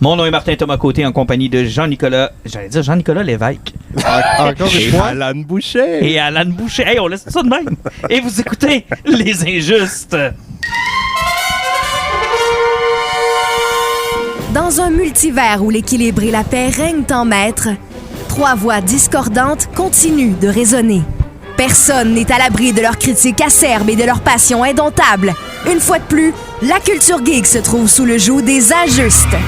Mon nom est Martin Thomas Côté en compagnie de Jean-Nicolas, j'allais dire Jean-Nicolas Lévesque. Encore une fois. Alan Boucher. Et Alan Boucher. Hey, on laisse ça de même. Et vous écoutez Les Injustes. Dans un multivers où l'équilibre et la paix règnent en maître, trois voix discordantes continuent de résonner. Personne n'est à l'abri de leurs critiques acerbes et de leur passion indomptable. Une fois de plus, la culture geek se trouve sous le joug des Injustes.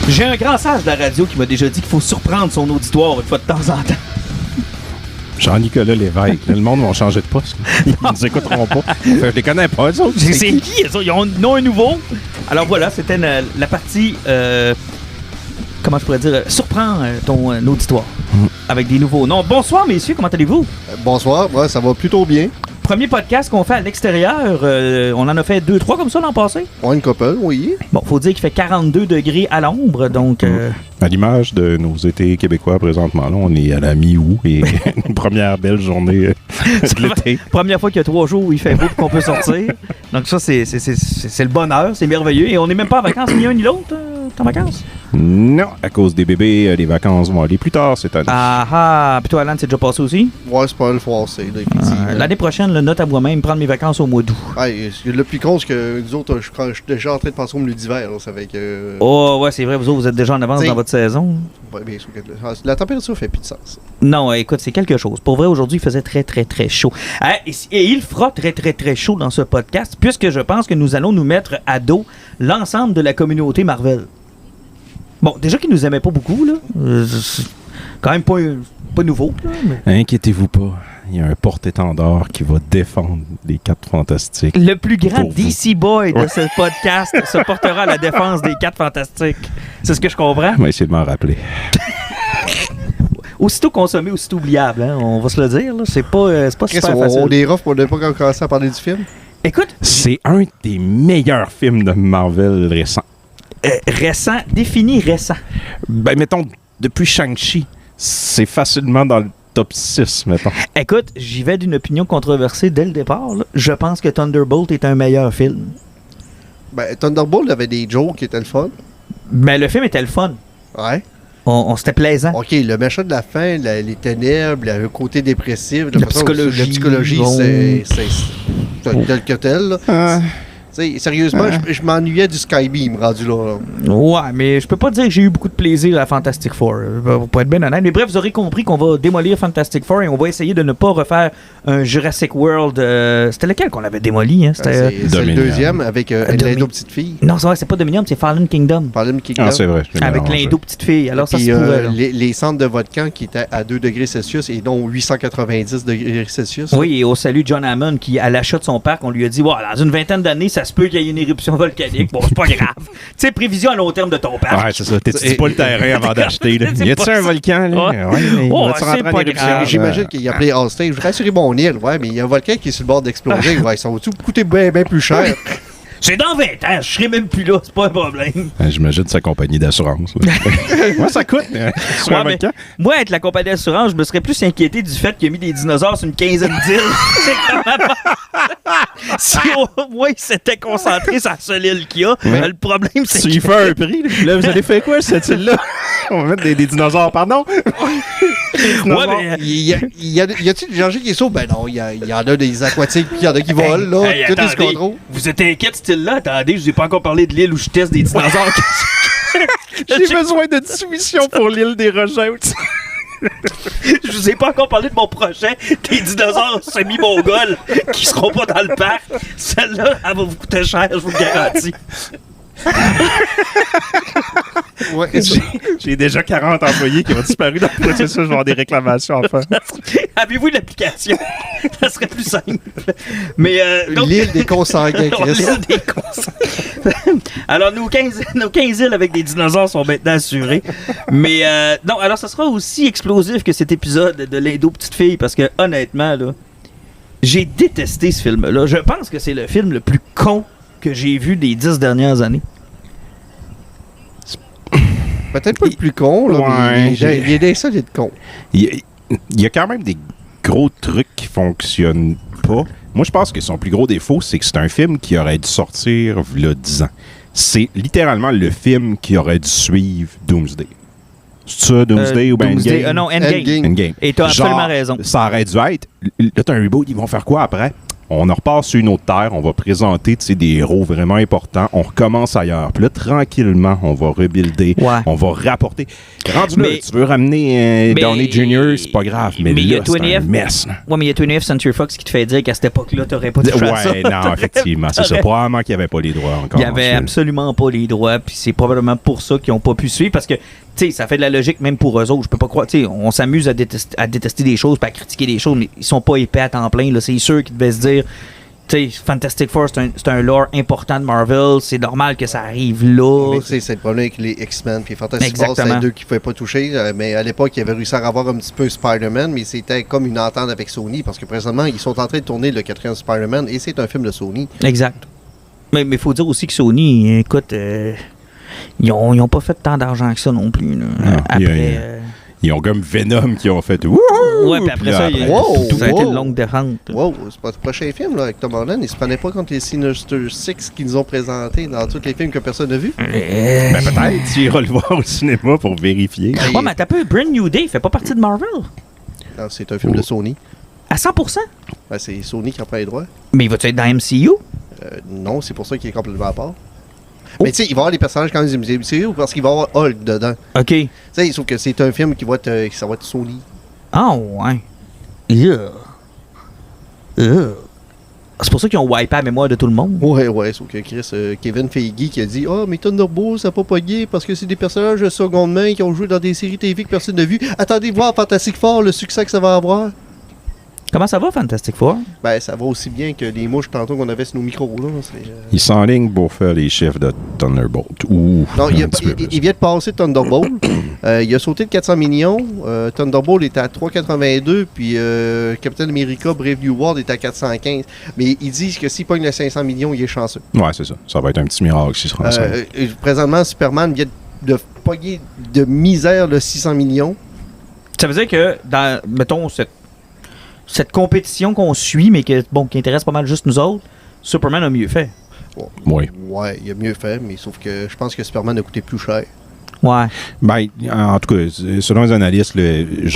J'ai un grand sage de la radio qui m'a déjà dit qu'il faut surprendre son auditoire une fois de temps en temps. Jean-Nicolas Lévesque. Le monde va changer de poste. Ils nous écouteront pas. Je les connais pas, eux autres. C'est qui? Ils ont un nouveau. Alors voilà, c'était la partie, comment je pourrais dire, surprends ton auditoire avec des nouveaux noms. Bonsoir messieurs, comment allez-vous? Bonsoir, ouais, ça va plutôt bien. Premier podcast qu'on fait à l'extérieur, on en a fait 2-3 comme ça l'an passé. On a une couple, oui. Bon, faut dire qu'il fait 42 degrés à l'ombre, donc... À l'image de nos étés québécois présentement, là, on est à la mi-août et une première belle journée de l'été. Première fois qu'il y a 3 jours où il fait beau et qu'on peut sortir. Donc ça, c'est le bonheur, c'est merveilleux. Et on n'est même pas en vacances, ni un ni l'autre, t'es en vacances? Non, à cause des bébés, les vacances vont aller plus tard cette année. Ah ah! Puis toi, Alan, c'est déjà passé aussi? Ouais, c'est pas le froissé, là, effectivement. L'année prochaine, le note à moi-même, prendre mes vacances au mois d'août. Ouais, le plus con, c'est que nous autres, je suis déjà en train de penser au milieu d'hiver, là, ça fait que... Oh, ouais, c'est vrai, vous autres, vous êtes déjà en avance T'sais, dans votre saison. Ouais, bien sûr que la température fait plus de sens. Non, écoute, c'est quelque chose. Pour vrai, aujourd'hui, il faisait très, très, très chaud. Et il fera très, très, très chaud dans ce podcast, puisque je pense que nous allons nous mettre à dos l'ensemble de la communauté Marvel. Bon, déjà qu'ils nous aimaient pas beaucoup, là. C'est quand même pas nouveau, là. Mais... Inquiétez-vous pas, il y a un porte-étendard qui va défendre les 4 Fantastiques. Le plus grand Pour DC Boy de ce podcast se portera à la défense des 4 Fantastiques. C'est ce que je comprends? On va essayer de m'en rappeler. Aussitôt consommé, aussitôt oubliable, hein? On va se le dire, là. C'est pas super facile. On est rough pour ne pas commencer à parler du film. Écoute... C'est un des meilleurs films de Marvel récents. Récent, défini récent. Ben, mettons, depuis Shang-Chi, c'est facilement dans le top 6, mettons. Écoute, j'y vais d'une opinion controversée dès le départ, là. Je pense que Thunderbolt est un meilleur film. Ben, Thunderbolt avait des jokes qui étaient le fun. Mais le film était le fun. Ouais. C'était plaisant. OK, le méchant de la fin, les ténèbres, le côté dépressif, La psychologie. La psychologie, Bon. c'est tel que tel. Là. T'sais, sérieusement, je m'ennuyais du Skybeam rendu là. Ouais, mais je peux pas dire que j'ai eu beaucoup de plaisir à Fantastic Four, pour être bien honnête. Mais bref, vous aurez compris qu'on va démolir Fantastic Four et on va essayer de ne pas refaire un Jurassic World. C'était lequel qu'on avait démoli? Hein? C'est le Dominion. deuxième avec l'Indo-Petite-Fille. Non, c'est vrai, c'est pas Dominion, c'est Fallen Kingdom. Fallen Kingdom. Ah, c'est vrai. je l'ai Avec mélangé. l'Indo-Petite-Fille. Alors ça Puis, se pourrait, là. les centres de volcan qui étaient à 2 degrés Celsius et non 890 degrés Celsius. Oui, et au salut John Hammond qui, à l'achat de son parc, on lui a dit voilà, dans une vingtaine d'années, ça se peut qu'il y ait une éruption volcanique. Bon, c'est pas grave. Tu sais, prévision à long terme de ton parc. Ouais, c'est ça. T'étudies pas le terrain avant d'acheter. Là. Y a-tu un volcan? Là? Ouais. mais Oh, va-tu c'est rentrer en pas éruption? grave. J'imagine qu'il a appelé Austin. Je voudrais assurer mon île. Ouais, mais il y a un volcan qui est sur le bord d'exploser. Ouais, ça va-tu coûter bien plus cher? C'est dans 20 ans, je serai même plus là, c'est pas un problème. J'imagine sa compagnie d'assurance. Moi, ça coûte. Sur un Ouais, mais volcan. moi, être la compagnie d'assurance, je me serais plus inquiété du fait qu'il a mis des dinosaures sur une quinzaine d'îles. C'est comment si au moins il s'était concentré sur la seule île qu'il y a, Ouais. le problème, c'est Tu y fais un prix. Là, vous avez fait quoi, cette île-là? On va mettre des dinosaures, pardon? Ouais, mais... Y a-t-il des gens qui sauvent? Ben non, il y en a des aquatiques puis il y en a qui volent, là. Hey, Tout est sous attendez, contrôle. vous êtes inquiet de ce style-là? Attendez, je vous ai pas encore parlé de l'île où je teste des dinosaures. J'ai besoin de soumission pour l'île des Rejets. Je vous ai pas encore parlé de mon projet des dinosaures semi-mongols qui seront pas dans le parc. Celle-là, elle va vous coûter cher, je vous le garantis. Ouais, J'ai déjà 40 employés qui ont disparu dans le processus. Je vais avoir des réclamations enfin. Avez-vous l'application? Ça serait plus simple. Mais donc... l'île des consanguins, Chris. L'île des consanguins. Alors, nos 15 îles avec des dinosaures sont maintenant assurées. Mais non, alors ça sera aussi explosif que cet épisode de l'Indo-Petite-Fille parce que, honnêtement, là, j'ai détesté ce film-là. Je pense que c'est le film le plus con que j'ai vu des 10 dernières années. Peut-être pas le plus con, là, Ouais, mais il y a des solides cons. Il y a quand même des gros truc qui fonctionne pas. Moi, je pense que son plus gros défaut, c'est que c'est un film qui aurait dû sortir il y a 10 ans. C'est littéralement le film qui aurait dû suivre Doomsday. C'est ça, Doomsday ou bien Endgame? Non, Endgame. Et t'as absolument raison. Ça aurait dû être... Là, t'as un reboot, ils vont faire quoi après? On en repart sur une autre terre, on va présenter des héros vraiment importants, on recommence ailleurs. Puis là, tranquillement, on va rebuilder, on va rapporter. Rendu là, tu veux ramener Downey Jr., c'est pas grave, mais là, c'est un mess. Ouais, mais il y a 20th Century Fox qui te fait dire qu'à cette époque-là, t'aurais pas touché à ça. Ouais, non, effectivement, c'est ça. Probablement qu'il n'y avait pas les droits encore. Il n'y avait absolument pas les droits, puis c'est probablement pour ça qu'ils n'ont pas pu suivre, parce que t'sais, ça fait de la logique même pour eux autres. Je peux pas croire. T'sais, on s'amuse à détester des choses, puis à critiquer des choses, mais ils sont pas épais à temps plein. Là. C'est sûr qu'ils devaient se dire, t'sais, Fantastic Four, c'est un lore important de Marvel. C'est normal que ça arrive là. Mais c'est le problème avec les X-Men puis Fantastic Four, c'est les deux qui ne pouvaient pas toucher. Mais à l'époque, ils avaient réussi à avoir un petit peu Spider-Man, mais c'était comme une entente avec Sony, parce que présentement, ils sont en train de tourner le 4e Spider-Man, et c'est un film de Sony. Exact. Mais il faut dire aussi que Sony, écoute... Ils ont pas fait tant d'argent que ça non plus. Là. Non, après, ils ont comme Venom qui ont fait wouhou! Ouais, puis après ça, ça a été une longue défente. Wow, c'est pas le prochain film là, avec Tom Holland. Il se prenait pas contre les Sinister Six qu'ils nous ont présentés dans tous les films que personne n'a vus. Ben peut-être, tu iras le voir au cinéma pour vérifier. Ouais, mais t'as pas Brand New Day, il fait pas partie de Marvel. Non, c'est un film de Sony. À 100%? Ben, c'est Sony qui en prend les droits. Mais il va-tu être dans MCU? Non, c'est pour ça qu'il est complètement à part. Mais tu sais, il va y avoir les personnages quand même du MCU parce qu'il va y avoir Hulk dedans. OK. Tu sais, sauf que c'est un film qui va être, ça va être Sony. Ah ouais. C'est pour ça qu'ils ont wipé la mémoire de tout le monde. Ouais, sauf que Kevin Feige qui a dit « Ah, mais Thunderbolt, ça n'a pas pogné parce que c'est des personnages de seconde main qui ont joué dans des séries TV que personne n'a vu. Attendez voir Fantastic Four, le succès que ça va avoir. » Comment ça va, Fantastic Four? Ben, ça va aussi bien que les mouches tantôt qu'on avait sur nos micros. Là. Ils s'enlignent pour faire les chiffres de Thunderbolt. Non, il vient de passer Thunderbolt. Il a sauté de 400 millions. Thunderbolt est à 382. Puis Captain America Brave New World est à 415. Mais ils disent que s'il pogne les 500 millions, il est chanceux. Ouais, c'est ça. Ça va être un petit miracle s'il se rend ça. Présentement, Superman vient de pogner de misère le 600 millions. Ça veut dire que dans, mettons, cette compétition qu'on suit, mais qui intéresse pas mal juste nous autres, Superman a mieux fait. Oui. Ouais, il a mieux fait, mais sauf que je pense que Superman a coûté plus cher. Ouais. Ben, en tout cas, selon les analystes, il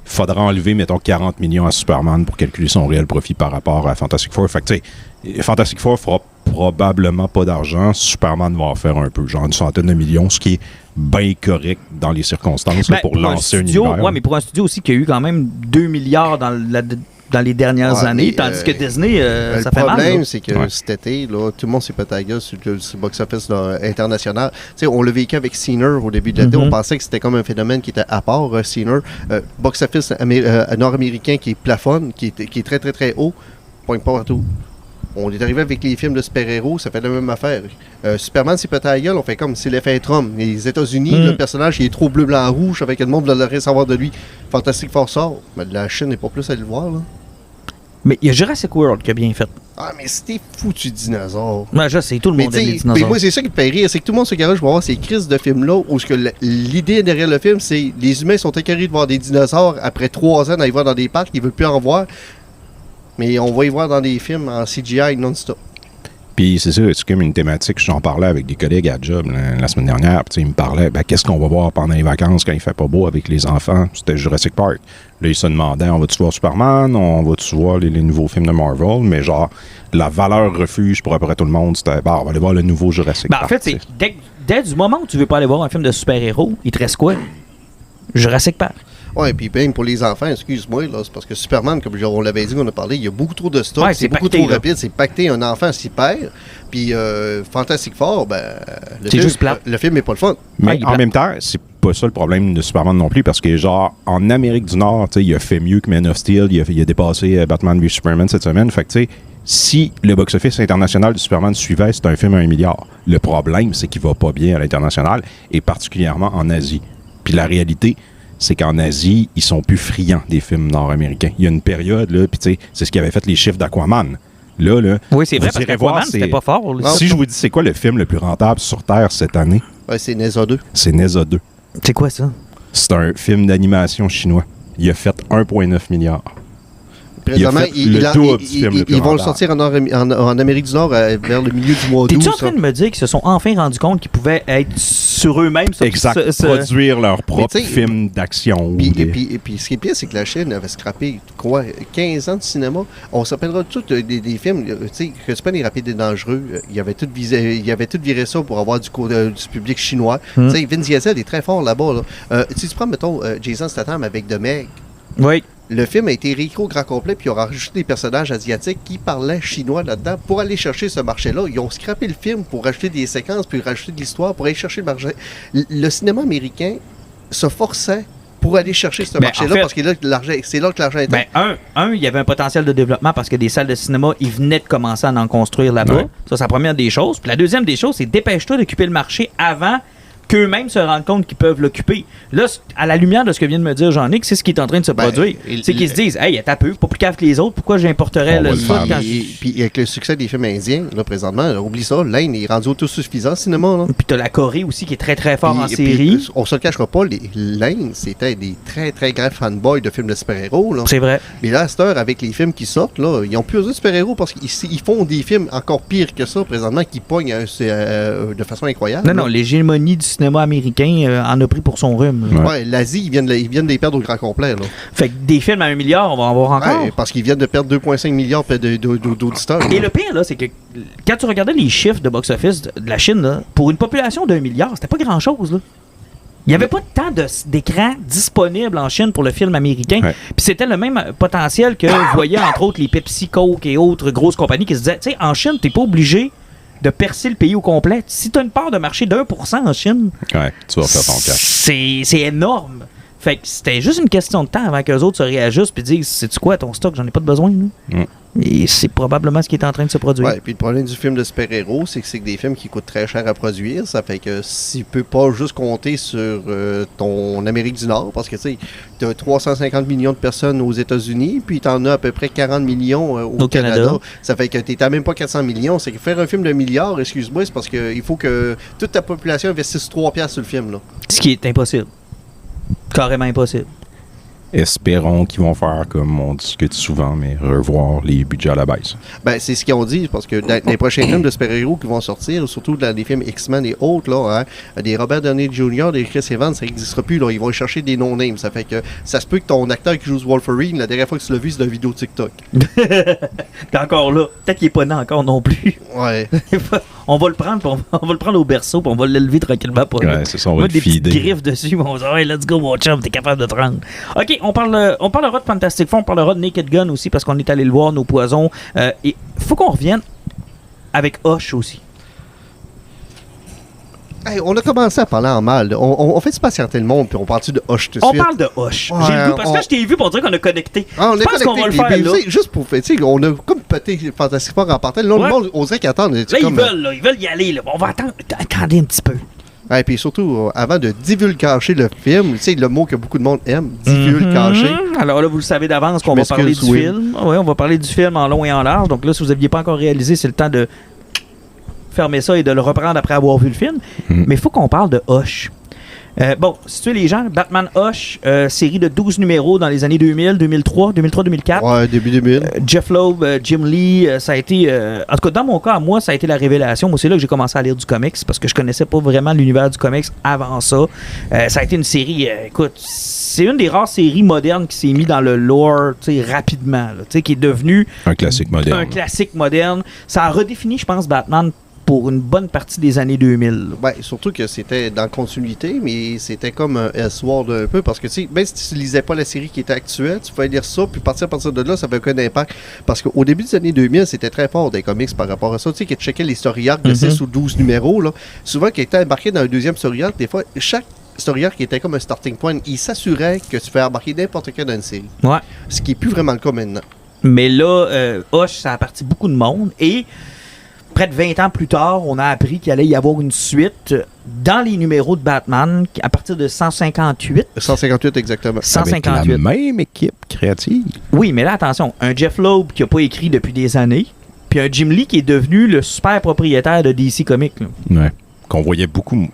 faudra enlever, mettons, 40 millions à Superman pour calculer son réel profit par rapport à Fantastic Four. Fait que, tu sais, Fantastic Four fera probablement pas d'argent. Superman va en faire un peu, genre une centaine de millions, ce qui est bien correct dans les circonstances pour lancer un univers. Ouais, mais pour un studio aussi qui a eu quand même 2 milliards dans les dernières années, tandis que Disney, ça fait mal. Le problème, c'est que cet été, là, tout le monde s'est pété la gueule sur le box-office international. T'sais, on l'a vécu avec Cena au début de l'été. On pensait que c'était comme un phénomène qui était à part, Cena. Box-office nord-américain qui plafonne, qui est très, très, très haut. Point pas partout. On est arrivé avec les films de super-héros, ça fait la même affaire. Superman s'est pété la gueule, on fait comme c'est l'effet Trump. Les États-Unis, le personnage il est trop bleu, blanc, rouge, avec le monde ne rien savoir de lui. Fantastic Four sort, mais la Chine n'est pas plus à le voir, là. Mais il y a Jurassic World qui a bien fait. Ah, mais c'était foutu dinosaure. Ouais, je sais, tout le monde aime les dinosaures. Mais moi, c'est ça qui me fait rire, c'est que tout le monde se garage pour voir ces crises de films-là, où l'idée derrière le film, c'est les humains sont écœurés de voir des dinosaures après 3 ans d'aller voir dans des parcs, ils veulent plus en voir. Mais on va y voir dans des films en CGI non-stop. Puis c'est ça, c'est comme une thématique, j'en parlais avec des collègues à job la semaine dernière, puis ils me parlaient, qu'est-ce qu'on va voir pendant les vacances quand il fait pas beau avec les enfants? C'était Jurassic Park. Là, ils se demandaient, on va-tu voir Superman? On va-tu voir les nouveaux films de Marvel? Mais genre, la valeur refuge pour à peu près tout le monde, c'était, on va aller voir le nouveau Jurassic Park. En fait, c'est dès du moment où tu veux pas aller voir un film de super-héros, il te reste quoi? Jurassic Park. Ouais, puis même pour les enfants, excuse-moi, là, c'est parce que Superman, comme on l'avait dit, on a parlé, il y a beaucoup trop de stock, c'est beaucoup trop rapide, c'est pacté, un enfant s'y perd. Puis Fantastic Four, le film est pas le fun. Mais en même temps, c'est pas ça le problème de Superman non plus, parce que genre, en Amérique du Nord, il a fait mieux que Man of Steel, il a dépassé Batman v Superman cette semaine, fait que tu sais, si le box-office international de Superman suivait, c'est un film à 1 milliard. Le problème, c'est qu'il va pas bien à l'international, et particulièrement en Asie. Puis la réalité, c'est qu'en Asie, ils sont plus friands des films nord-américains. Il y a une période, là, puis tu sais, c'est ce qui avait fait les chiffres d'Aquaman. Là, oui, c'est vrai, parce qu'Aquaman, c'était pas fort. Là. Si je vous dis, c'est quoi le film le plus rentable sur Terre cette année? Ouais, c'est Neza 2. C'est Neza 2. C'est quoi ça? C'est un film d'animation chinois. Il a fait 1,9 milliard. Présentement, il a fait le double du film ils vont le documentaire. sortir en Amérique du Nord vers le milieu du mois d'août. T'es-tu en train de me dire qu'ils se sont enfin rendus compte qu'ils pouvaient être sur eux-mêmes? Exact. Produire leur propre Mais tu sais, film d'action. Puis ce qui est pire, c'est que la Chine avait scrappé, quoi, 15 ans de cinéma. On s'appellera tous des films, tu sais, que c'est pas des rapides et dangereux. Il avait tout viré ça pour avoir du public chinois. Tu sais, Vin Diesel est très fort là-bas. Là. Si tu prends, mettons, Jason Statham avec The Meg, Oui. le film a été réécrit au grand complet, puis ils ont rajouté des personnages asiatiques qui parlaient chinois là-dedans pour aller chercher ce marché-là. Ils ont scrappé le film pour rajouter des séquences, puis rajouter de l'histoire pour aller chercher le marché. Le cinéma américain se forçait pour aller chercher ce marché-là, en fait, parce que c'est là que l'argent était. Ben, il y avait un potentiel de développement parce que des salles de cinéma, ils venaient de commencer à en construire là-bas. Ouais. Ça, c'est la première des choses. Puis la deuxième des choses, c'est dépêche-toi d'occuper le marché avant qu'eux-mêmes se rendent compte qu'ils peuvent l'occuper. Là, à la lumière de ce que vient de me dire Jean-Nic, c'est ce qui est en train de se produire. C'est qu'ils se disent, hey, t'as peu, pas plus cave que les autres, pourquoi j'importerais On va le le ça faire. quand Puis avec le succès des films indiens, là, présentement, là, oublie ça, l'Inde est rendu autosuffisant cinéma. Là. Puis t'as la Corée aussi qui est très très fort en Puis, série. on se le cachera pas, l'Inde, c'était des très très grands fanboys de films de super-héros. Là. C'est vrai. Mais là, à cette heure, avec les films qui sortent, là, ils n'ont plus besoin de super-héros parce qu'ils font des films encore pires que ça, présentement, qui pognent de façon incroyable. Non, non, l'hégémonie du cinéma américain en a pris pour son rhume. Ouais. Ouais, l'Asie, ils viennent de les perdre au grand complet. Là. Fait que des films à 1 milliard, on va en voir encore. Ouais, parce qu'ils viennent de perdre 2,5 milliards d'auditeurs. Et le pire, là, c'est que quand tu regardais les chiffres de box-office de la Chine, là, pour une population d'1 milliard, c'était pas grand-chose. Là. Il n'y avait pas tant d'écrans disponibles en Chine pour le film américain. Ouais. Puis c'était le même potentiel que vous voyez, entre autres, les Pepsi, Coke et autres grosses compagnies qui se disaient, tu sais, en Chine, t'es pas obligé de percer le pays au complet. Si tu as une part de marché d'1% en Chine, Ouais, tu vas faire ton cash. c'est énorme. Fait que c'était juste une question de temps avant qu'eux autres se réajustent et disent, sais-tu quoi, ton stock, j'en ai pas de besoin. Là. Mm. Et c'est probablement ce qui est en train de se produire. Ouais, puis le problème du film de super-héros, c'est que c'est des films qui coûtent très cher à produire. Ça fait que si tu peux pas juste compter sur ton Amérique du Nord, parce que tu sais, tu as 350 millions de personnes aux États-Unis, puis tu en as à peu près 40 millions au Canada. Ça fait que tu n'es même pas 400 millions. C'est que faire un film de milliard, excuse-moi, c'est parce qu'il faut que toute ta population investisse 3 piastres sur le film. Là. Ce qui est impossible. Carrément impossible. Espérons qu'ils vont faire, comme on discute souvent, mais revoir les budgets à la baisse. Ben, c'est ce qu'ils ont dit, parce que dans les prochains films de super-héros qui vont sortir, surtout dans les films X-Men et autres, là, hein, des Robert Downey Jr., des Chris Evans, ça n'existera plus. Là, ils vont chercher des no-names. Ça fait que ça se peut que ton acteur qui joue Wolverine, la dernière fois que tu l'as vu, c'est dans une vidéo TikTok. T'es encore là. Peut-être qu'il est pas né encore non plus. Ouais. On va le prendre, puis on va le prendre au berceau, puis on va l'élever tranquillement. Pour Ouais, c'est ça, on va mettre le des petites feeder. griffes dessus, puis on va dire, hey, let's go, mon chum, t'es capable de te rendre. OK, on parlera de Fantastic Four, on parlera de Naked Gun aussi, parce qu'on est allé le voir, nos poisons. Et faut qu'on revienne avec Hush aussi. Hey, on a commencé à parler en mal. On fait patienter le monde, puis on parle-tu de Hush tout de On suite. parle de Hush. Ouais, J'ai le goût, parce que je t'ai vu pour dire qu'on a connecté. Ah, on Je est pense qu'on va le connecté, faire, puis, là. tu sais, juste pour faire, tu sais, on a comme pété Fantastic Four en partant. Là, Ouais. le monde oserait qu'ils attendent. Là, ils veulent y aller. Là. On va attendre. Attendez un petit peu. Et puis surtout, avant de divulgacher le film, tu sais, le mot que beaucoup de monde aime, divulgacher. Alors là, vous le savez d'avance qu'on va parler du oui. film. Oui, on va parler du film en long et en large. Donc là, si vous n'aviez pas encore réalisé, c'est le temps de fermer ça et de le reprendre après avoir vu le film. Mais il faut qu'on parle de Hush. Bon, situez les gens, Batman Hush, série de 12 numéros dans les années 2000, 2003, 2004. Ouais, début 2000. Jeff Loeb, Jim Lee, ça a été... en tout cas, dans mon cas, moi, ça a été la révélation. Moi, c'est là que j'ai commencé à lire du comics parce que je connaissais pas vraiment l'univers du comics avant ça. Ça a été une série... écoute, c'est une des rares séries modernes qui s'est mis dans le lore, tu sais, rapidement. Là, tu sais, qui est devenu... Un classique moderne. Un classique moderne. Ça a redéfini, je pense, Batman pour une bonne partie des années 2000. Ouais, surtout que c'était dans continuité, mais c'était comme un Elseworld un peu, parce que tu sais, même si tu lisais pas la série qui était actuelle, tu pouvais lire ça, puis à partir de là, ça avait aucun impact. Parce qu'au début des années 2000, c'était très fort des comics par rapport à ça. Tu sais, que tu checkais les story arcs de 6 ou 12 numéros, là, souvent, qui étaient embarqués dans un deuxième story arc, des fois, chaque story arc était comme un starting point, il s'assurait que tu fais embarquer n'importe quel dans une série. Ouais. Ce qui est plus vraiment le cas maintenant. Mais là, Hush, ça a parti beaucoup de monde. Et près de 20 ans plus tard, on a appris qu'il allait y avoir une suite dans les numéros de Batman à partir de 158. 158 exactement. Avec 158. la même équipe créative. Oui, mais là, attention, un Jeff Loeb qui n'a pas écrit depuis des années, puis un Jim Lee qui est devenu le super propriétaire de DC Comics. Là. Ouais. Qu'on voyait beaucoup.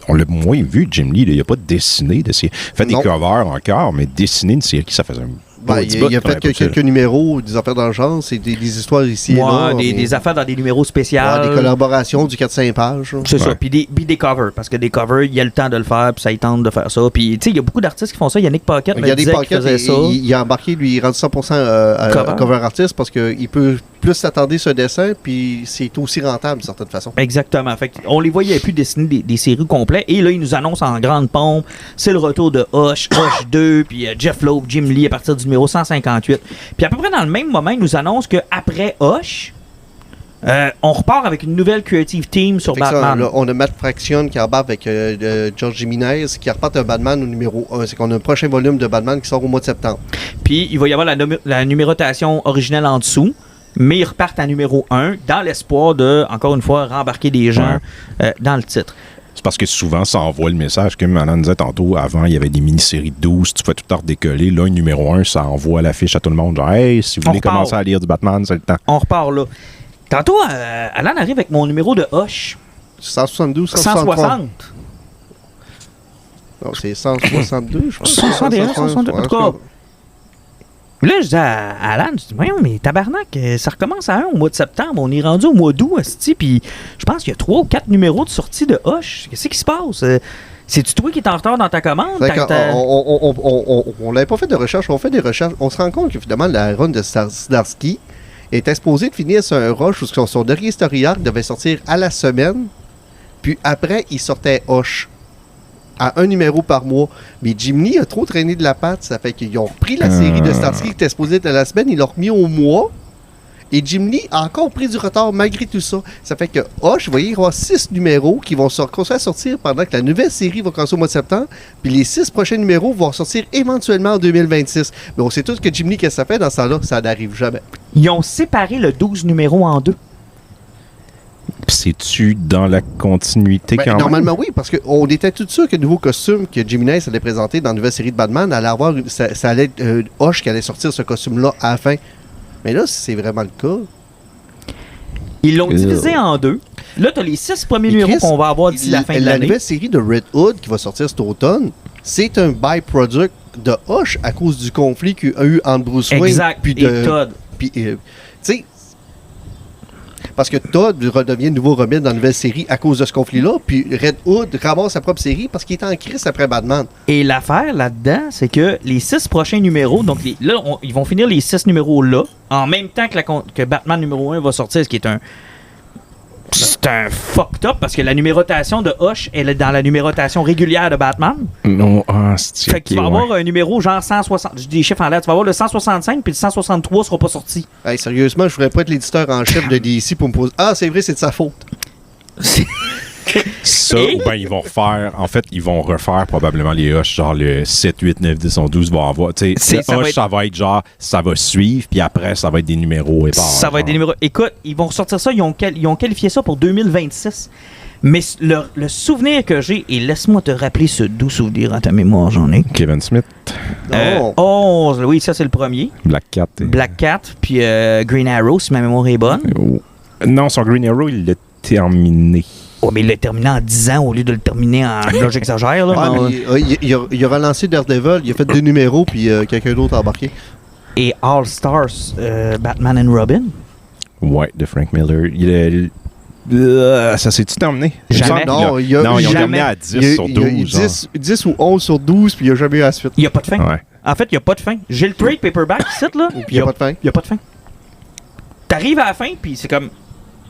On l'a moins vu, Jim Lee. Là. Il n'a pas dessiné de série. Il fait des Non. covers encore, mais dessiner une série, ça faisait un Ben, il a fait quelques numéros, des affaires dans le genre, c'est des histoires ici et là. Des affaires dans des numéros spéciaux. Des collaborations du 4-5 pages. C'est ça, puis des covers, parce que des covers, il y a le temps de le faire, puis ça il tente de faire ça. Puis, tu sais, il y a beaucoup d'artistes qui font ça. Yannick Paquette me disait qu'il faisait ça. Il a embarqué, lui, il est rendu 100% cover artiste parce qu'il peut plus s'attarder sur un dessin, puis c'est aussi rentable d'une certaine façon. Exactement. Fait on les voyait plus dessiner des séries complètes, et là, ils nous annoncent en grande pompe, c'est le retour de Hush 2, puis Jeff Loeb, Jim Lee à partir du numéro 158. Puis à peu près dans le même moment, ils nous annoncent qu'après Hush, on repart avec une nouvelle creative team sur Batman. Ça, on a Matt Fraction qui embarque avec George Jimenez qui repart un Batman au numéro 1. C'est qu'on a un prochain volume de Batman qui sort au mois de septembre. Puis il va y avoir la numérotation originelle en dessous, mais ils repartent à numéro 1 dans l'espoir de, encore une fois, rembarquer des gens dans le titre. C'est parce que souvent, ça envoie le message. Comme Alan disait tantôt, avant, il y avait des mini-séries de 12, tu fais tout le temps décoller. Là, numéro 1, ça envoie l'affiche à tout le monde. Genre, hey, si vous voulez commencer à lire du Batman, c'est le temps. On repart là. Tantôt, Alan arrive avec mon numéro de Hush. 172, 160. Non, c'est 162, je pense. 161, 162. En tout cas, là, je dis à Alan, je dis, voyons, mais tabarnak, ça recommence à 1 au mois de septembre. On est rendu au mois d'août, puis je pense qu'il y a 3 ou 4 numéros de sortie de Hush. Qu'est-ce qui se passe? C'est-tu toi qui es en retard dans ta commande? On n'avait pas fait de recherche, on fait des recherches. On se rend compte que finalement, la run de Zdarsky est exposée de finir sur un rush où son dernier story arc devait sortir à la semaine, puis après, il sortait Hush à un numéro par mois. Mais Jim Lee a trop traîné de la patte. Ça fait qu'ils ont pris la série de Starsky qui était exposée à la semaine, ils l'ont remis au mois. Et Jim Lee a encore pris du retard malgré tout ça. Ça fait que Hush, vous voyez, il va y avoir 6 numéros qui vont continuer à sortir pendant que la nouvelle série va commencer au mois de septembre. Puis les 6 prochains numéros vont sortir éventuellement en 2026. Mais on sait tous que Jim Lee, qu'est-ce que ça fait dans ce temps-là? Ça n'arrive jamais. Ils ont séparé le 12 numéros en 2. C'est-tu dans la continuité quand même? Normalement, oui, parce qu'on était tout sûr que le nouveau costume que Jimenez allait présenter dans la nouvelle série de Batman allait avoir, ça allait être Hush qui allait sortir ce costume-là à la fin. Mais là, c'est vraiment le cas. Ils l'ont divisé en 2. Là, tu as les 6 premiers numéros qu'on va avoir d'ici la fin de l'année. La nouvelle série de Red Hood qui va sortir cet automne, c'est un byproduct de Hush à cause du conflit qu'il y a eu entre Bruce Wayne et Todd. Puis, tu sais, parce que Todd redevient nouveau Robin dans la nouvelle série à cause de ce conflit-là, puis Red Hood ramasse sa propre série parce qu'il est en crise après Batman. Et l'affaire là-dedans, c'est que les 6 prochains numéros, donc là, ils vont finir les 6 numéros là, en même temps que Batman numéro 1 va sortir, ce qui est c'est un fucked up parce que la numérotation de Hush, elle est dans la numérotation régulière de Batman. Non, c'est fait que tu vas avoir un numéro genre 160, je dis des chiffres en l'air, tu vas avoir le 165 puis le 163 sera pas sorti. Hey, sérieusement, je voudrais pas être l'éditeur en chef de DC pour me poser. Ah, c'est vrai, c'est de sa faute. Ça, ou bien ils vont refaire, en fait, ils vont refaire probablement les Hush, genre le 7, 8, 9, 10, 11, 12 vont avoir. Tu sais, Hush, ça va être genre, ça va suivre, puis après, ça va être des numéros épars. Ça va être des numéros. Écoute, ils vont ressortir ça, ils ont qualifié ça pour 2026. Mais le souvenir que j'ai, et laisse-moi te rappeler ce doux souvenir à ta mémoire, j'en ai. Kevin Smith. Oui, ça c'est le premier. Black Cat, puis Green Arrow, si ma mémoire est bonne. Non, son Green Arrow, il l'a terminé. Oh, mais il l'a terminé en 10 ans au lieu de le terminer en... Là, j'exagère. Là, il a relancé Daredevil, il a fait 2 numéros, puis quelqu'un d'autre a embarqué. Et All Stars, Batman and Robin. Ouais, de Frank Miller. Ça s'est-tu terminé? Jamais. Non, ils ont terminé à 10 sur 12. 10 ou 11 sur 12, puis il n'y a jamais eu la suite. Il n'y a pas de fin. Ouais. En fait, il n'y a pas de fin. J'ai le trade paperback ici, là. Puis il n'y a pas de fin. Il n'y a pas de fin. T'arrives à la fin, puis c'est comme...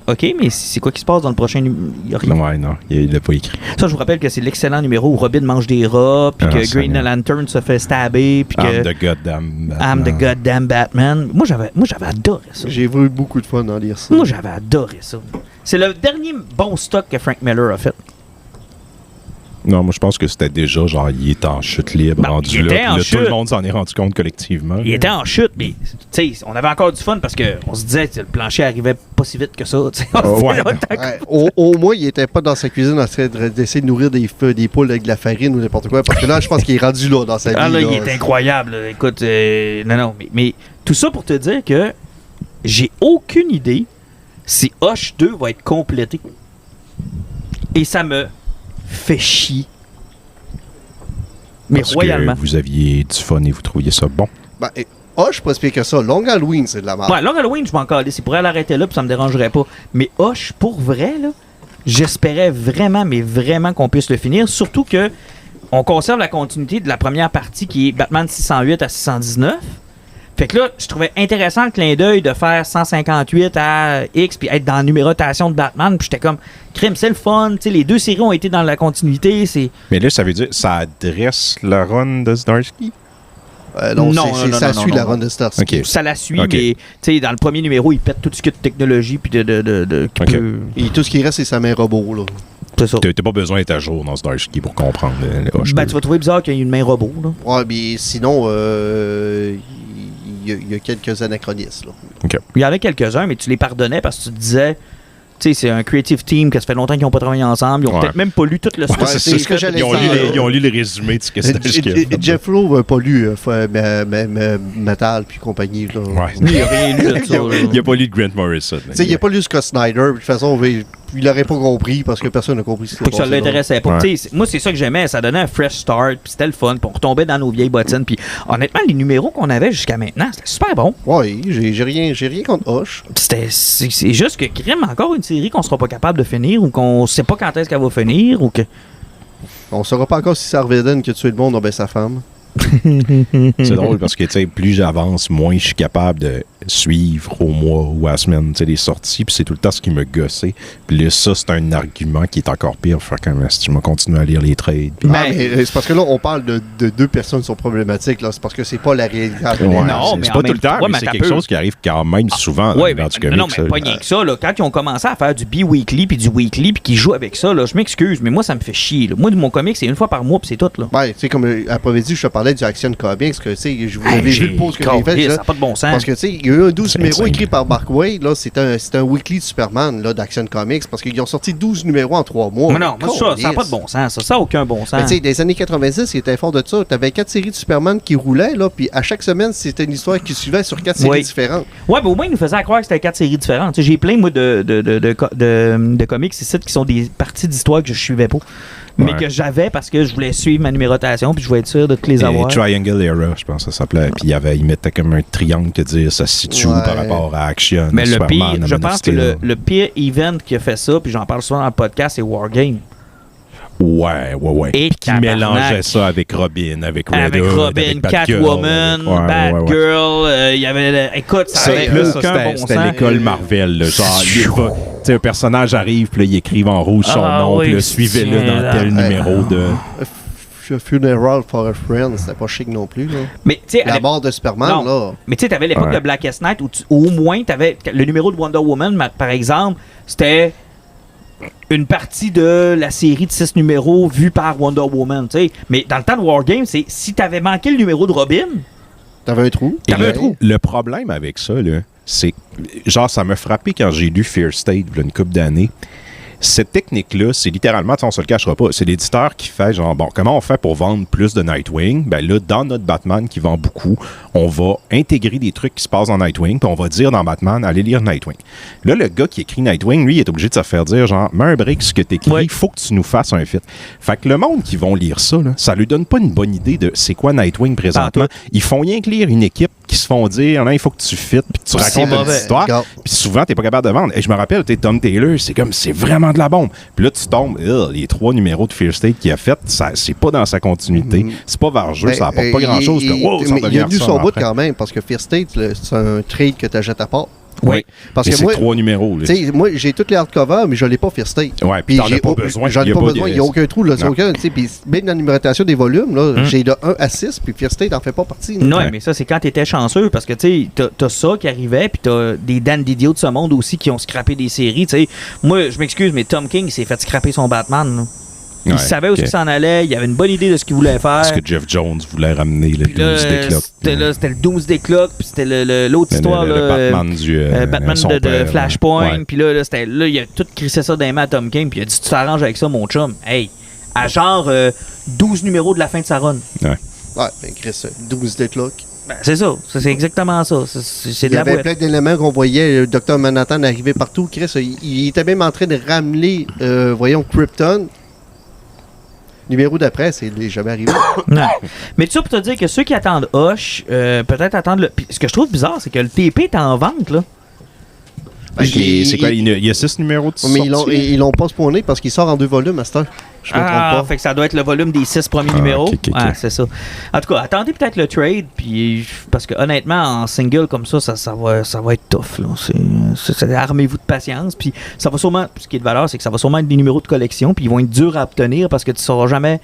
OK, mais c'est quoi qui se passe dans le prochain numéro? Ouais, non, il l'a pas écrit. Ça, je vous rappelle que c'est l'excellent numéro où Robin mange des rats, puis que Green Lantern se fait stabber, puis que... I'm the goddamn Batman. Moi, j'avais adoré ça. J'ai vu beaucoup de fun dans lire ça. Moi, j'avais adoré ça. C'est le dernier bon stock que Frank Miller a fait. Non, moi, je pense que c'était déjà, genre, il est en chute libre, rendu là. Tout le monde s'en est rendu compte collectivement. Il était en chute, mais, tu sais, on avait encore du fun parce qu'on se disait que le plancher arrivait pas si vite que ça, tu sais. Au moins, il était pas dans sa cuisine en train d'essayer de nourrir des poules avec de la farine ou n'importe quoi, parce que là, je pense qu'il est rendu là dans sa vie. Ah là, il est incroyable. Là. Écoute, non, mais tout ça pour te dire que j'ai aucune idée si Hush 2 va être complété. Et ça me fait chier. Mais parce royalement. Que vous aviez du fun et vous trouviez ça bon. Ben, Hush, pas pire que ça. Long Halloween, c'est de la merde. Ouais, Long Halloween, je m'en calais. C'est pourrait l'arrêter là, puis ça me dérangerait pas. Mais Hush, pour vrai, là, j'espérais vraiment, mais vraiment qu'on puisse le finir. Surtout que on conserve la continuité de la première partie qui est Batman 608 à 619. Fait que là, je trouvais intéressant le clin d'œil de faire 158 à X puis être dans la numérotation de Batman. Puis j'étais comme, crime, c'est le fun. Tu sais, les deux séries ont été dans la continuité. Mais là, ça veut dire ça adresse la run de Zdarsky? Non, ça suit la run de Starsky. Okay. Ça la suit, Okay. mais tu sais, dans le premier numéro, il pète tout ce qu'il y a de technologie puis de qui Okay. peut- Et tout ce qui reste, c'est sa main robot, là. C'est ça. T'as pas besoin d'être à jour dans Zdarsky pour comprendre le Hush. Ben, tu vas trouver bizarre qu'il y ait une main robot, là. Ouais, mais sinon, il y a quelques anachronismes, là. Il y en a quelques-uns, mais tu les pardonnais parce que tu te disais, tu sais, c'est un creative team que ça fait longtemps qu'ils n'ont pas travaillé ensemble. Ils ont Ouais. peut-être même pas lu tout le stock. c'est ce que j'allais dire. Ils ont lu les résumés de ce que Zdarsky a fait. Jeff Lowe n'a pas lu Metal puis compagnie, là. Ouais. Il a rien lu de ça. là. Il a pas lu de Grant Morrison. Tu sais, il n'a pas lu Scott Snyder. De toute façon, il l'aurait pas compris parce que personne n'a compris ce qui Faut que ça s'est passé, là. l'intéressait pas. Ouais. Tu sais, moi, c'est ça que j'aimais. Ça donnait un fresh start, puis c'était le fun, puis on retombait dans nos vieilles bottines. Puis honnêtement, les numéros qu'on avait jusqu'à maintenant, c'était super bon. Ouais, j'ai rien contre Hush. C'est juste que crime encore une série qu'on sera pas capable de finir ou qu'on sait pas quand est-ce qu'elle va finir ou que. On saura pas encore si c'est Arveden qui a tué le monde ou bien sa femme. C'est drôle parce que, tu sais, plus j'avance, moins je suis capable de suivre au mois ou à la semaine, tu sais, les sorties, puis c'est tout le temps ce qui me gossait. Puis là, ça, c'est un argument qui est encore pire. Fait que si je vais continuer à lire les trades. puis- Ah, mais c'est parce que là, on parle de deux personnes qui sont problématiques, là. C'est parce que c'est pas la réalité. Ouais, Non, mais c'est en pas même tout le temps, temps, mais mais c'est t'as quelque peu. chose qui arrive quand même souvent Oui, dans mais du comics. non, mais pas rien que ça. Là. Quand ils ont commencé à faire du bi-weekly puis du weekly puis qu'ils jouent avec ça, là, je m'excuse, mais moi, ça me fait chier. Là. Moi, de mon comic, c'est une fois par mois puis c'est tout. Là. Ouais, tu sais, comme après-midi, je te parlais du Action Comics, que tu sais, je vous avais vu le post que j'ai fait. Ça là. n'a pas de bon sens. Parce que, tu sais, il y a eu un 12 C'est numéros insane. écrit par Mark Waid, là, c'est un weekly de Superman, là, d'Action Comics, parce qu'ils ont sorti 12 numéros en 3 mois. Mais non, moi, ça n'a pas de bon sens. Ça n'a aucun bon Mais sens. tu sais, des années 90, il était fort de ça. T'avais 4 séries de Superman qui roulaient, là, puis à chaque semaine, c'était une histoire qui suivait sur 4 séries Oui. différentes. Ouais, mais au moins, ils nous faisaient croire que c'était 4 séries différentes. Tu sais, j'ai plein, moi, de comics ici qui sont des parties d'histoire que je suivais pas. Mais Ouais. que j'avais parce que je voulais suivre ma numérotation puis je voulais être sûr de toutes les Et avoir. Triangle Era, je pense que ça s'appelait. Puis il mettait comme un triangle qui disait ça se situe Ouais. par rapport à Action. Mais le Superman, pire, Man je of pense que Steel. le pire event qui a fait ça, puis j'en parle souvent dans le podcast, c'est Wargame. Ouais. Et Puis qui tabarnak. mélangeait ça avec Robin, avec Red Avec Hood, Robin, avec Batgirl, Catwoman, avec- ouais. Batgirl, il y avait... écoute, ça C'est avait plus aucun ça, bon c'était sens. l'école Marvel. Là, genre, il va- tu sais, un personnage arrive, puis là, il écrive en rouge son Ah nom, oui, puis là, suivez-le c'est dans tel là. numéro de... Funeral for a Friend, c'était pas chic non plus, là. Mais tu sais, La mort de Superman, Non. là. Mais tu sais, t'avais l'époque Ouais. de Blackest Night où, où au moins t'avais le numéro de Wonder Woman, par exemple, c'était une partie de la série de 6 numéros vue par Wonder Woman, tu sais. Mais dans le temps de Wargame, c'est si t'avais manqué le numéro de Robin, T'avais un trou. Et T'avais le, un trou. le problème avec ça, là, c'est... Genre, ça m'a frappé quand j'ai lu Fear State, il y a une couple d'années. Cette technique-là, c'est littéralement, on se le cachera pas, c'est l'éditeur qui fait genre, bon, comment on fait pour vendre plus de Nightwing? Ben là, dans notre Batman qui vend beaucoup, on va intégrer des trucs qui se passent dans Nightwing, puis on va dire dans Batman, allez lire Nightwing. Là, le gars qui écrit Nightwing, lui, il est obligé de se faire dire, genre, mets un break ce que t'écris, Ouais. il faut que tu nous fasses un fit. Fait que le monde qui vont lire ça, là, ça lui donne pas une bonne idée de c'est quoi Nightwing présentement. Ils font rien que lire une équipe qui se font dire, là, il faut que tu fites, puis que tu C'est racontes une mauvais. histoire. Regarde. Puis souvent, t'es pas capable de vendre. Et je me rappelle, t'es Tom Taylor, c'est comme, c'est vraiment de la bombe. Puis là, tu tombes, les 3 numéros de Fear State qu'il a fait, ça, c'est pas dans sa continuité. C'est pas vargeux, ça apporte pas grand-chose. Puis, wow, ça mais il a devient tenu ça son bout après. quand même, parce que Fear State, là, c'est un trade que t'achètes à part. Oui. Parce Mais que c'est moi, 3 numéros. Là. tu sais, moi, j'ai toutes les hardcovers, mais je l'ai pas Fear State. Ouais, puis t'en as pas besoin. J'en Il y ai a pas pas besoin. de- Il n'y a aucun trou. Là, Non. aucun, tu sais, puis même dans la numérotation des volumes, là, j'ai de 1 à 6, puis Fear State n'en fait pas partie. là. non, Ouais. mais ça, c'est quand t'étais chanceux parce que, tu sais, t'as ça qui arrivait, puis t'as des Dan Didio de ce monde aussi qui ont scrappé des séries, tu sais. Moi, je m'excuse, mais Tom King, il s'est fait scraper son Batman, là. Il Ouais, savait où ok. il s'en allait, il avait une bonne idée de ce qu'il voulait faire. Parce que Jeff Jones voulait ramener le Puis là, 12 des clocks. c'était le Doomsday Clock, puis c'était l'autre histoire, le là, Batman du Batman son de père, Flashpoint, ouais. puis là, il a tout crissé ça dans les mains à Tom King, puis il a dit tu t'arranges avec ça, mon chum. Hey, à genre 12 numéros de la fin de sa run. Ouais, ben Chris, 12 des clock. Ben, c'est ça, c'est exactement ça. C'est Il de y la avait boîte. plein d'éléments qu'on voyait. Le Dr Manhattan arriver partout. Chris, il était même en train de ramener, voyons, Krypton. Numéro d'après, c'est jamais arrivé. Non. Mais tout ça pour te dire que ceux qui attendent Hush, peut-être attendent le. Puis ce que je trouve bizarre, c'est que le TP est en vente, là. C'est quoi? Il y a 6 numéros de sortie. Mais ils l'ont pas spawné parce qu'il sort en 2 volumes à cette heure. Je me trompe pas. Fait que ça doit être le volume des 6 premiers numéros. Ok. C'est ça. En tout cas, attendez peut-être le trade, puis parce que honnêtement, en single comme ça va être tough. Là. Armez-vous de patience, puis ça va sûrement, ce qui est de valeur, c'est que ça va sûrement être des numéros de collection, puis ils vont être durs à obtenir parce que tu ne sauras jamais.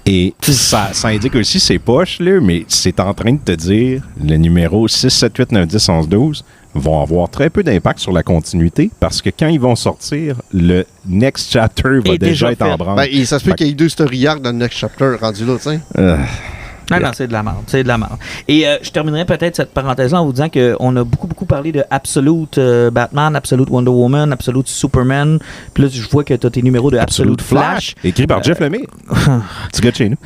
Et ça indique aussi c'est poche, là, mais c'est en train de te dire le numéro 6, 7, 8, 9, 10, 11, 12 vont avoir très peu d'impact sur la continuité parce que quand ils vont sortir, le next chapter va déjà être en branle. Ça se peut qu'il y ait 2 story arcs dans le next chapter rendu là, tu sais. Non, c'est de la merde. C'est de la merde. Et je terminerai peut-être cette parenthèse-là en vous disant qu'on a beaucoup parlé de Absolute Batman, Absolute Wonder Woman, Absolute Superman. Puis là, je vois que tu as tes numéros de Absolute Flash. Écrit par Jeff Lemire. Petit gars de chez nous.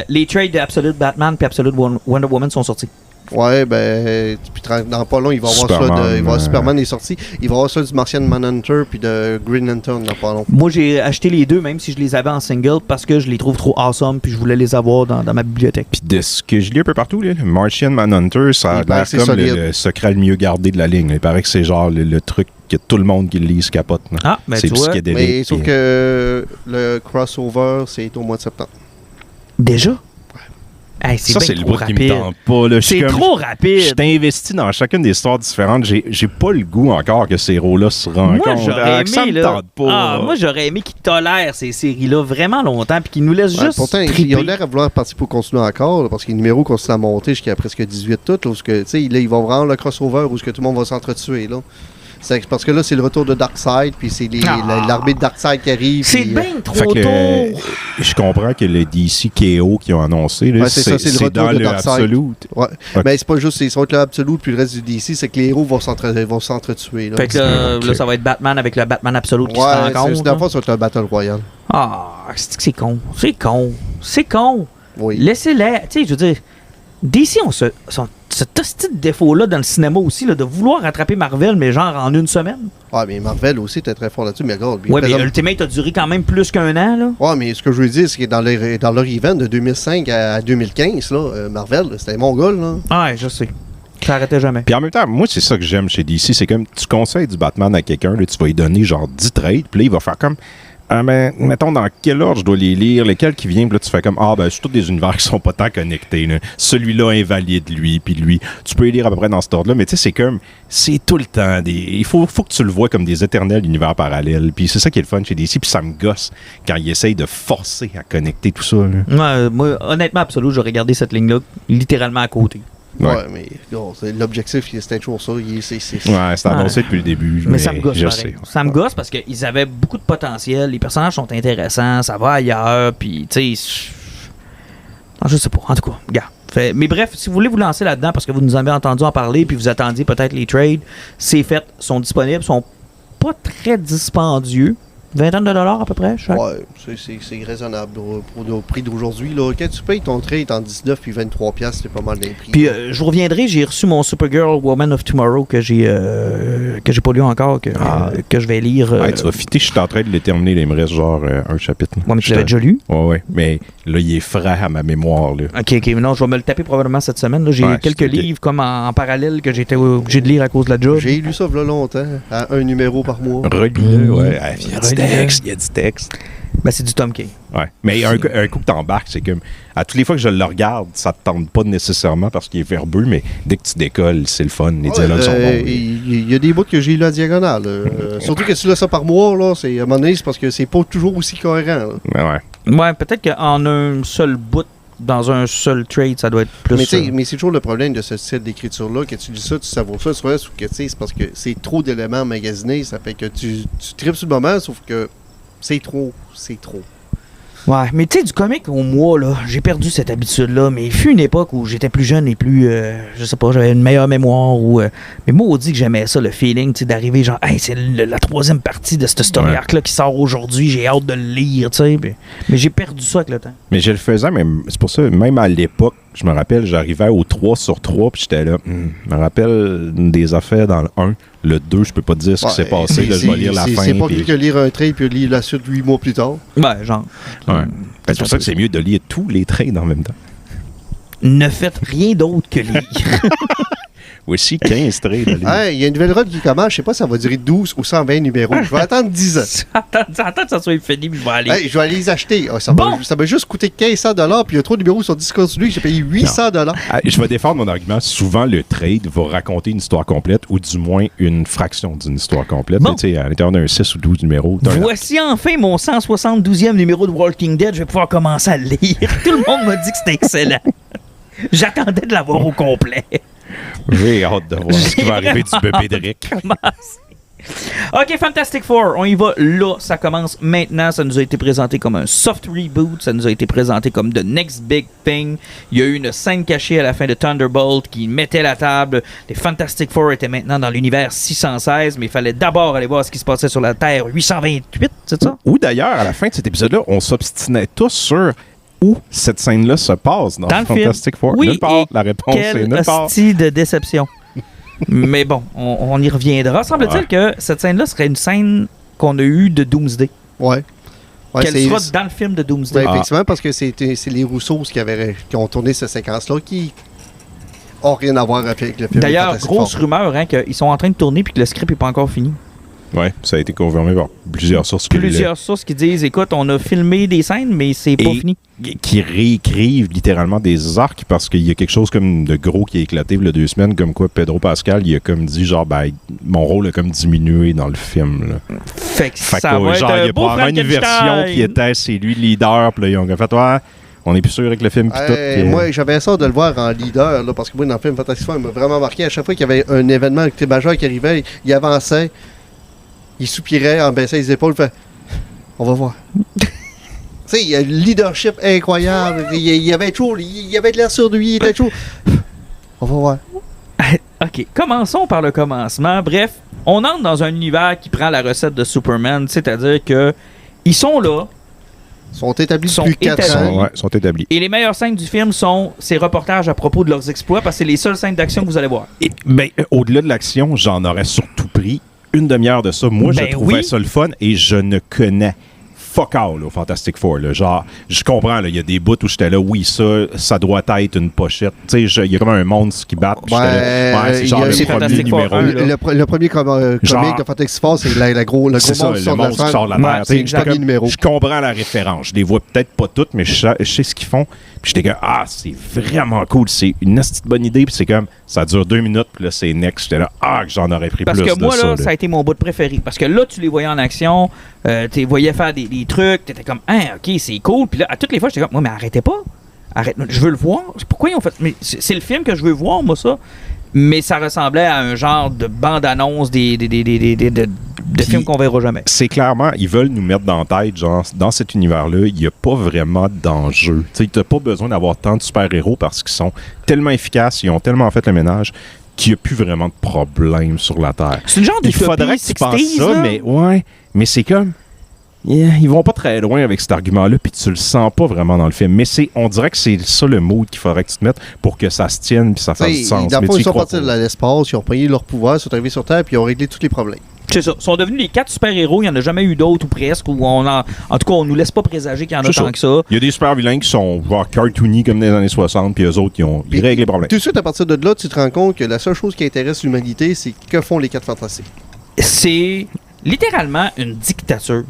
Les trades de Absolute Batman et Absolute Wonder Woman sont sortis. Ouais, puis dans pas long, il va y avoir Superman, ça. Il va avoir Superman est sorti. Il va y avoir ça du Martian Manhunter puis de Green Lantern dans pas long. Moi, j'ai acheté les deux, même si je les avais en single, parce que je les trouve trop awesome puis je voulais les avoir dans ma bibliothèque. Puis de ce que je lis un peu partout, là, le Martian Manhunter, ça a l'air comme le secret le mieux gardé de la ligne. Il paraît que c'est genre le truc que tout le monde qui le lit se capote. Là. C'est tu vois. Mais sauf que le crossover, c'est au mois de septembre. Déjà? Hey, c'est le bout qui me tente pas. Là. C'est trop rapide. Je t'ai investi dans chacune des histoires différentes. J'ai pas le goût encore que ces héros-là se rencontrent. Moi, j'aurais aimé, ça me tente pas. Moi, j'aurais aimé qu'ils tolèrent ces séries-là vraiment longtemps puis qu'ils nous laissent juste pourtant, triper. ils ont l'air à vouloir partir pour continuer encore là, parce que les numéros continuent à monter jusqu'à presque 18 toutes. Là, où ils vont vraiment le crossover où tout le monde va s'entretuer. Là. C'est parce que là, c'est le retour de Darkseid, puis c'est l'armée de Darkseid qui arrive. C'est bien trop tôt. Je comprends que le DC KO qu'ils ont annoncé, là, c'est le retour dans de le Darkseid. Absolute. Ouais. Mais c'est pas juste, ils sont avec le Absolute, puis le reste du DC, c'est que les héros vont s'entretuer. Fait que là, ça va être Batman avec le Batman Absolute qui se rencontre. C'est la fois, ça va être un Battle Royale. C'est con. C'est con. Oui. Laissez-les. Tu sais, je veux dire, DC ont ce petit défaut-là dans le cinéma aussi, là, de vouloir rattraper Marvel, mais genre en une semaine. Ouais, mais Marvel aussi était très fort là-dessus, mais regarde. Ouais, mais Ultimate a duré quand même plus qu'un an, là. Ouais, mais ce que je veux dire, c'est que dans leur event de 2005 à 2015, là, Marvel, c'était mongol, là. Ouais, je sais. Ça arrêtait jamais. Puis en même temps, moi, c'est ça que j'aime chez DC, c'est comme tu conseilles du Batman à quelqu'un, là, tu vas lui donner genre 10 trades, puis là, il va faire comme... mais mettons, dans quel ordre je dois les lire, lesquels qui viennent, puis là, tu fais comme, c'est tous des univers qui sont pas tant connectés, là. Celui-là invalide lui, puis lui. Tu peux les lire à peu près dans cet ordre-là, mais tu sais, c'est tout le temps il faut que tu le vois comme des éternels univers parallèles, puis c'est ça qui est le fun chez DC, puis ça me gosse quand ils essayent de forcer à connecter tout ça, là. Ouais, moi, honnêtement, absolu, j'aurais gardé cette ligne-là littéralement à côté. Ouais, mais l'objectif, c'était toujours ça. C'est annoncé depuis le début. Mais ça me gosse, ça me gosse parce qu'ils avaient beaucoup de potentiel. Les personnages sont intéressants, ça va ailleurs, puis tu sais... Je sais pas, en tout cas, gars. Mais bref, si vous voulez vous lancer là-dedans, parce que vous nous avez entendu en parler, puis vous attendiez peut-être les trades, c'est fait, sont disponibles, sont pas très dispendieux. $20 à peu près, chaque. Ouais, c'est raisonnable pour le prix d'aujourd'hui. Là. Quand tu payes ton trade en 19 puis 23$, c'est pas mal d'un prix. Puis je reviendrai, j'ai reçu mon Supergirl Woman of Tomorrow que j'ai pas lu encore, que je vais lire. Tu vas fitter, je suis en train de les terminer, il me reste genre un chapitre. Ouais, mais tu l'avais déjà lu? Ouais, mais là, il est frais à ma mémoire. Là. Ok, non, je vais me le taper probablement cette semaine. Là. J'ai quelques livres comme en parallèle que j'étais obligé de lire à cause de la job. J'ai lu ça il y a longtemps, à un numéro par mois. Relis-le, ouais. Il y a du texte. Ben, c'est du Tom King. Ouais. Mais un coup que t'embarques, c'est comme... À toutes les fois que je le regarde, ça te tente pas nécessairement parce qu'il est verbeux, mais dès que tu décolles, c'est le fun. Les dialogues sont bons. Il y a des bouts que j'ai lu à diagonale. Surtout que tu l'as ça par mois, là, à un moment donné, c'est parce que c'est pas toujours aussi cohérent. Ouais, peut-être qu'en un seul bout, dans un seul trade, ça doit être plus... Mais c'est toujours le problème de ce style d'écriture-là, que tu lis ça, tu savoures ça, soit que c'est parce que c'est trop d'éléments magasinés, ça fait que tu tripes sur le moment, sauf que c'est trop. Ouais, mais tu sais, du comic au mois, là, j'ai perdu cette habitude-là, mais il fut une époque où j'étais plus jeune et plus, je sais pas, j'avais une meilleure mémoire, mais moi, on dit que j'aimais ça, le feeling, tu sais, d'arriver genre, hey, c'est la troisième partie de cette story arc-là qui sort aujourd'hui, j'ai hâte de le lire, tu sais, mais j'ai perdu ça avec le temps. Mais je le faisais, mais c'est pour ça, même à l'époque, je me rappelle, j'arrivais au 3 sur 3, puis j'étais là, je me rappelle des affaires dans le 1. Le 2, je peux pas te dire ce qui s'est passé. Là, je vais lire la fin. C'est pas mieux que lire un trade puis lire la suite 8 mois plus tard. Ouais, genre. Ouais. C'est pour ça que c'est mieux de lire tous les trades en même temps. Ne faites rien d'autre que lire. Aussi, 15 trades à lire. Hey, il y a une nouvelle run qui commence. Je sais pas si ça va durer 12 ou 120 numéros. Je vais attendre 10 ans. Attends que ça soit fini, puis je vais aller. Hey, je vais aller les acheter. Ça Bon. m'a juste coûté 1500 $, puis il y a trop de numéros qui sont discontinués. J'ai payé 800 $. Je vais défendre mon argument. Souvent, le trade va raconter une histoire complète ou du moins une fraction d'une histoire complète. Bon. Tu sais, à l'intérieur d'un 6 ou 12 numéros. Voici enfin mon 172e numéro de Walking Dead. Je vais pouvoir commencer à le lire. Tout le monde m'a dit que c'était excellent. J'attendais de l'avoir au complet. J'ai hâte de voir ce qui va arriver du bébé d'Eric. OK, Fantastic Four, on y va là, ça commence maintenant. Ça nous a été présenté comme un soft reboot, ça nous a été présenté comme The Next Big Thing. Il y a eu une scène cachée à la fin de Thunderbolt qui mettait la table. Les Fantastic Four étaient maintenant dans l'univers 616, mais il fallait d'abord aller voir ce qui se passait sur la Terre 828, c'est ça? Ou d'ailleurs, à la fin de cet épisode-là, on s'obstinait tous sur où cette scène-là se passe dans le Fantastic film. Four. Oui, Nulle part. et La réponse est quelle nulle part. hostie de déception. Mais bon, on y reviendra. Semble-t-il que cette scène-là serait une scène qu'on a eue de Doomsday. Ouais. Qu'elle soit dans le film de Doomsday. Ouais, effectivement, parce que c'est les Rousseau qui ont tourné cette séquence-là qui n'ont rien à voir avec le film. D'ailleurs, grosse rumeur qu'ils sont en train de tourner puis que le script n'est pas encore fini. Oui, ça a été confirmé par plusieurs sources. Plusieurs sources qui disent, écoute, on a filmé des scènes, mais c'est pas fini. Qui réécrivent littéralement des arcs parce qu'il y a quelque chose comme de gros qui a éclaté il y a 2 semaines, comme quoi Pedro Pascal, il a comme dit, genre, ben, mon rôle a comme diminué dans le film. Là. Fait que ça genre, va être il y a probablement une version qui était, c'est lui le leader, puis là, ils ont fait, ouais, on est plus sûr avec le film, puis tout. Moi, j'avais ça de le voir en leader, là, parce que moi, dans le film Fantastic Four, il m'a vraiment marqué. À chaque fois qu'il y avait un événement majeur qui arrivait, il avançait. Il soupirait en baissant les épaules, fait on va voir. Tu sais, il y a un leadership incroyable. Il avait de l'air sur lui, il était chaud. On va voir. OK, commençons par le commencement. Bref, on entre dans un univers qui prend la recette de Superman, c'est-à-dire que ils sont là. Ils sont établis depuis 4 ans. Ouais, sont établis. Et les meilleures scènes du film sont ces reportages à propos de leurs exploits, parce que c'est les seules scènes d'action que vous allez voir. Au-delà de l'action, j'en aurais surtout pris une demi-heure de ça. Moi, je trouvais ça le fun et je ne connais fuck all au Fantastic Four. Là. Genre, je comprends, il y a des bouts où j'étais là, oui, ça doit être une pochette. Tu sais, il y a comme un monstre qui bat. C'est genre le premier numéro. Le premier comic de Fantastic Four, c'est le gros monstre qui sort de la Terre. C'est le premier numéro. Je comprends la référence. Je les vois peut-être pas toutes, mais je sais ce qu'ils font. Puis j'étais comme, c'est vraiment cool. C'est une petite bonne idée. Puis c'est comme, ça dure 2 minutes. Puis là, c'est next. J'étais là, que j'en aurais pris plus de ça. Parce que moi, là, ça a été mon bout de préféré. Parce que là, tu les voyais en action. Tu les voyais faire des trucs. T'étais comme, OK, c'est cool. Puis là, à toutes les fois, j'étais comme, mais arrêtez pas. Je veux le voir. Pourquoi ils ont fait. Mais c'est le film que je veux voir, moi, ça. Mais ça ressemblait à un genre de bande-annonce de films qu'on verra jamais. C'est clairement, ils veulent nous mettre dans la tête, genre, dans cet univers-là, il n'y a pas vraiment d'enjeu. Tu n'as pas besoin d'avoir tant de super-héros parce qu'ils sont tellement efficaces, ils ont tellement fait le ménage qu'il n'y a plus vraiment de problème sur la Terre. C'est une genre Il faudrait que tu penses ça, mais c'est comme... ils vont pas très loin avec cet argument-là, puis tu le sens pas vraiment dans le film. Mais on dirait que c'est ça le mood qu'il faudrait que tu te mettes pour que ça se tienne puis ça fasse du sens. Dans le fond, ils sont partis de l'espace, ils ont pris leur pouvoir, ils sont arrivés sur Terre puis ils ont réglé tous les problèmes. C'est ça. Ils sont devenus les 4 super-héros. Il n'y en a jamais eu d'autres ou presque. En tout cas, on nous laisse pas présager qu'il y en a tant que ça. Il y a des super-vilains qui sont genre cartoony comme dans les années 60, puis eux autres, ils règlent les problèmes. Tout de suite, à partir de là, tu te rends compte que la seule chose qui intéresse l'humanité, c'est que font les 4 fantastiques. C'est littéralement une dictature.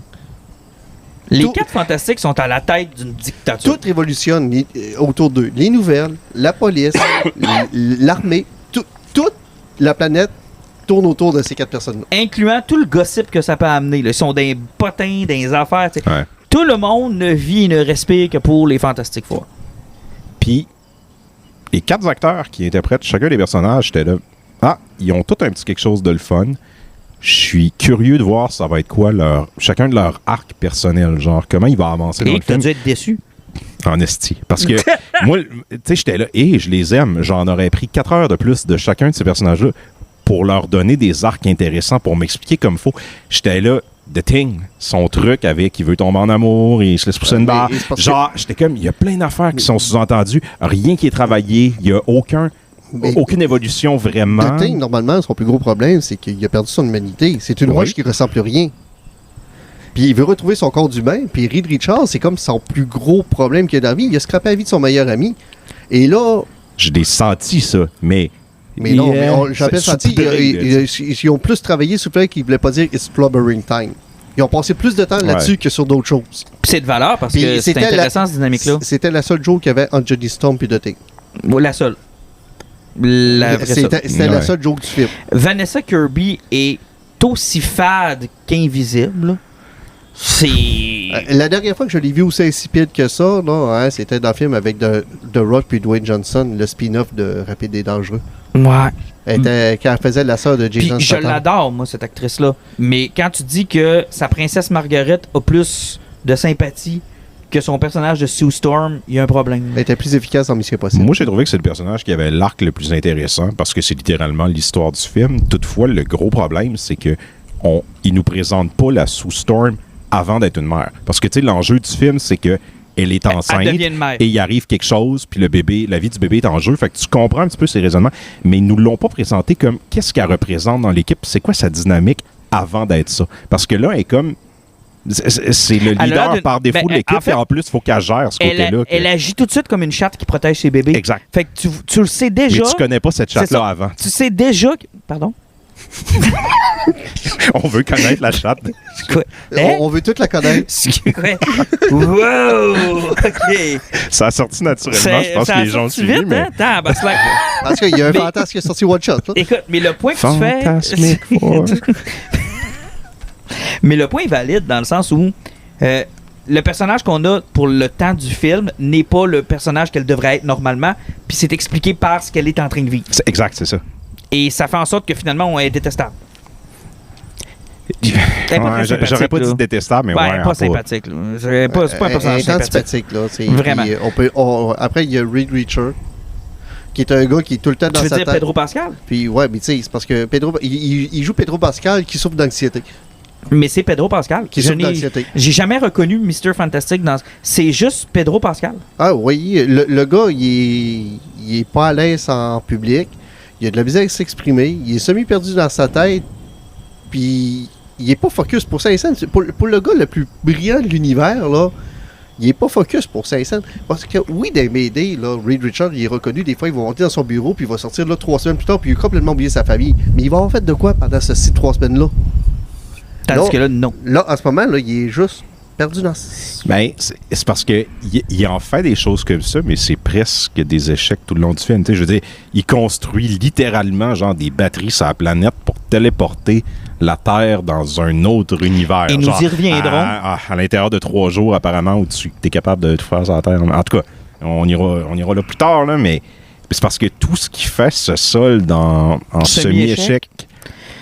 Les 4 fantastiques sont à la tête d'une dictature. Tout révolutionne autour d'eux. Les nouvelles, la police, l'armée, toute la planète tourne autour de ces 4 personnes-là. Incluant tout le gossip que ça peut amener. Là. Ils sont des potins, des affaires. Ouais. Tout le monde ne vit et ne respire que pour les Fantastic Four. Puis, les 4 acteurs qui interprètent chacun des personnages, j'étais là, ils ont tous un petit quelque chose de le fun. Je suis curieux de voir ça va être quoi chacun de leur arc personnel, genre comment il va avancer dans le film. Et tu as dû être déçu. En esti. Parce que moi, tu sais, j'étais là, je les aime. J'en aurais pris 4 heures de plus de chacun de ces personnages-là pour leur donner des arcs intéressants, pour m'expliquer comme il faut. J'étais là, The Thing, son truc avec il veut tomber en amour, il se laisse pousser une barre. Genre, j'étais comme, il y a plein d'affaires qui sont sous-entendues, rien qui est travaillé, il y a aucune évolution vraiment. The Thing, normalement, son plus gros problème, c'est qu'il a perdu son humanité. C'est une roche qui ressemble plus rien. Puis il veut retrouver son corps d'humain, puis Reed Richards, c'est comme son plus gros problème qu'il a dans la vie. Il a scrappé la vie de son meilleur ami. Et là... Je l'ai senti, ça, mais non, j'avais senti, ils ont plus travaillé sur le fait qu'ils ne voulaient pas dire « It's Blubbering Time ». Ils ont passé plus de temps là-dessus que sur d'autres choses. Puis c'est de valeur parce que c'est intéressant, cette dynamique-là. C'était la seule joke qu'il y avait entre Johnny Storm et The Thing. La seule. C'était la seule joke du film. Vanessa Kirby est aussi fade qu'invisible. C'est... La dernière fois que je l'ai vu aussi insipide que ça, là, c'était dans le film avec The Rock puis Dwayne Johnson, le spin-off de Rapide et Dangereux. Ouais. Quand elle faisait la sœur de Jason Statham. Je l'adore, moi, cette actrice-là. Mais quand tu dis que sa princesse Margaret a plus de sympathie que son personnage de Sue Storm, il y a un problème. Elle était plus efficace en Mission Impossible. Moi, j'ai trouvé que c'est le personnage qui avait l'arc le plus intéressant parce que c'est littéralement l'histoire du film. Toutefois, le gros problème, c'est que il nous présente pas la Sue Storm avant d'être une mère. Parce que, tu sais, l'enjeu du film, c'est que elle est enceinte et il arrive quelque chose, puis la vie du bébé est en jeu. Fait que tu comprends un petit peu ses raisonnements, mais ils nous l'ont pas présenté comme qu'est-ce qu'elle représente dans l'équipe, c'est quoi sa dynamique avant d'être ça. Parce que là, elle est comme... C'est le leader par défaut de l'équipe, et en plus, il faut qu'elle gère ce côté-là. Elle agit tout de suite comme une chatte qui protège ses bébés. Exact. Fait que tu le sais déjà... Mais tu connais pas cette chatte-là avant. Tu sais déjà... Pardon? On veut connaître la chatte. On veut toute la connaître. Wow! OK. Ça a sorti naturellement. Je pense que les gens ont suivi. Vite, mais... Parce qu'il y a un fantasme qui est sorti one shot. Écoute, mais le point que tu fais... Mais le point est valide dans le sens où le personnage qu'on a pour le temps du film n'est pas le personnage qu'elle devrait être normalement, puis c'est expliqué par ce qu'elle est en train de vivre. Exact, c'est ça. Et ça fait en sorte que finalement, on est détestable. J'aurais pas dit détestable, mais ouais. Pas sympathique. C'est pas un personnage sympathique. Là, vraiment. Après, il y a Reed Richards, qui est un gars qui est tout le temps dans sa tête. Tu veux dire Pedro Pascal? Puis ouais, mais tu sais, c'est parce que Pedro, il joue Pedro Pascal qui souffre d'anxiété. Mais c'est Pedro Pascal. J'ai jamais reconnu Mr. Fantastic dans... C'est juste Pedro Pascal. Ah oui, le gars, il est pas à l'aise en public. Il a de la misère à s'exprimer. Il est semi-perdu dans sa tête. Puis, il est pas focus pour Saint-Saëns. Pour le gars le plus brillant de l'univers, là, il est pas focus pour Saint-Saëns. Parce que, oui, dans Mayday, là, Reed Richards, il est reconnu. Des fois, il va monter dans son bureau, puis il va sortir là 3 semaines plus tard, puis il a complètement oublié sa famille. Mais il va avoir fait de quoi pendant ces 3 semaines-là? Tandis que là, non. Là, en ce moment, là, il est juste perdu dans... Ben, c'est parce que il en fait des choses comme ça, mais c'est presque des échecs tout le long du film. T'sais, je veux dire, il construit littéralement genre des batteries sur la planète pour téléporter la Terre dans un autre univers. Et genre, nous y reviendrons. À l'intérieur de 3 jours, apparemment, où tu es capable de tout faire sur la Terre. En tout cas, on ira là plus tard, là, mais c'est parce que tout ce qu'il fait se solde en semi-échec.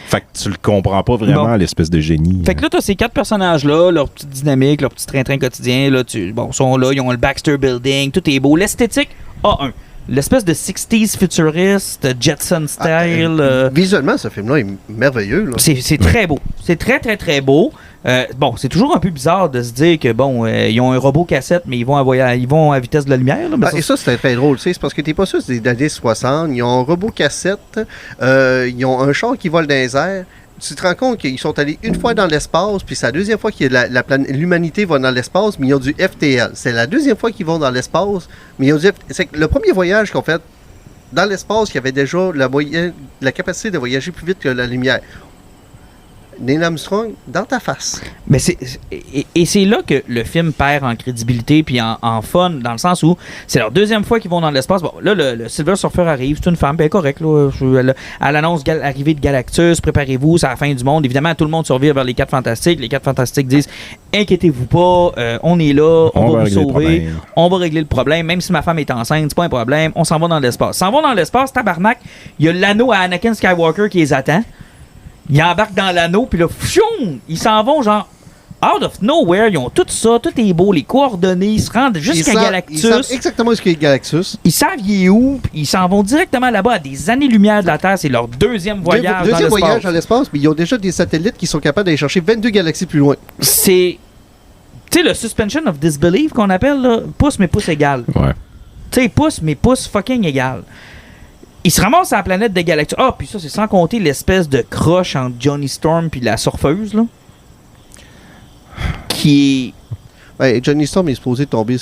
Fait que tu le comprends pas vraiment, l'espèce de génie. Fait que là, t'as ces 4 personnages-là, leur petite dynamique, leur petit train-train quotidien, là, sont là, ils ont le Baxter Building, tout est beau. L'esthétique, A1. L'espèce de 60s futuriste, Jetson style. Visuellement, ce film-là est merveilleux. Là. C'est très beau. C'est très, très, très beau. C'est toujours un peu bizarre de se dire que, ils ont un robot cassette, mais ils vont à vitesse de la lumière. Là, et ça, c'était très drôle. C'est parce que t'es pas sûr, c'est des années 60. Ils ont un robot cassette. Ils ont un char qui vole dans les airs. Tu te rends compte qu'ils sont allés une fois dans l'espace, puis c'est la deuxième fois que l'humanité va dans l'espace, mais ils ont du FTL. C'est la deuxième fois qu'ils vont dans l'espace, mais ils ont du FTL. C'est que le premier voyage qu'on fait dans l'espace, il y avait déjà la capacité de voyager plus vite que la lumière. Neil Armstrong, dans ta face. Mais c'est là que le film perd en crédibilité puis en fun, dans le sens où c'est leur deuxième fois qu'ils vont dans l'espace. Bon, là, le Silver Surfer arrive, c'est une femme, bien correct. Là, elle annonce l'arrivée de Galactus, préparez-vous, c'est la fin du monde. Évidemment, tout le monde survit vers les 4 Fantastiques. Les 4 Fantastiques disent, inquiétez-vous pas, on est là, on va vous sauver, on va régler le problème. Même si ma femme est enceinte, c'est pas un problème, on s'en va dans l'espace. S'en va dans l'espace, tabarnak, il y a l'anneau à Anakin Skywalker qui les attend. Ils embarquent dans l'anneau, puis là, ils s'en vont genre out of nowhere, ils ont tout ça, tout est beau, les coordonnées, ils se rendent jusqu'à Galactus. Ils savent exactement ce qu'est Galactus. Ils savent il est où, puis ils s'en vont directement là-bas à des années-lumière de la Terre. C'est leur deuxième voyage dans l'espace. Voyage dans l'espace, mais ils ont déjà des satellites qui sont capables d'aller chercher 22 galaxies plus loin. C'est... Tu sais, le suspension of disbelief qu'on appelle, là, pouce mais pouce égal. Ouais. Tu sais, pouce mais pouce fucking égal. Ils se ramassent à la planète de Galactus. Ah, puis ça, c'est sans compter l'espèce de croche entre Johnny Storm puis la surfeuse, là. Qui est... Ouais, Johnny Storm est supposé tomber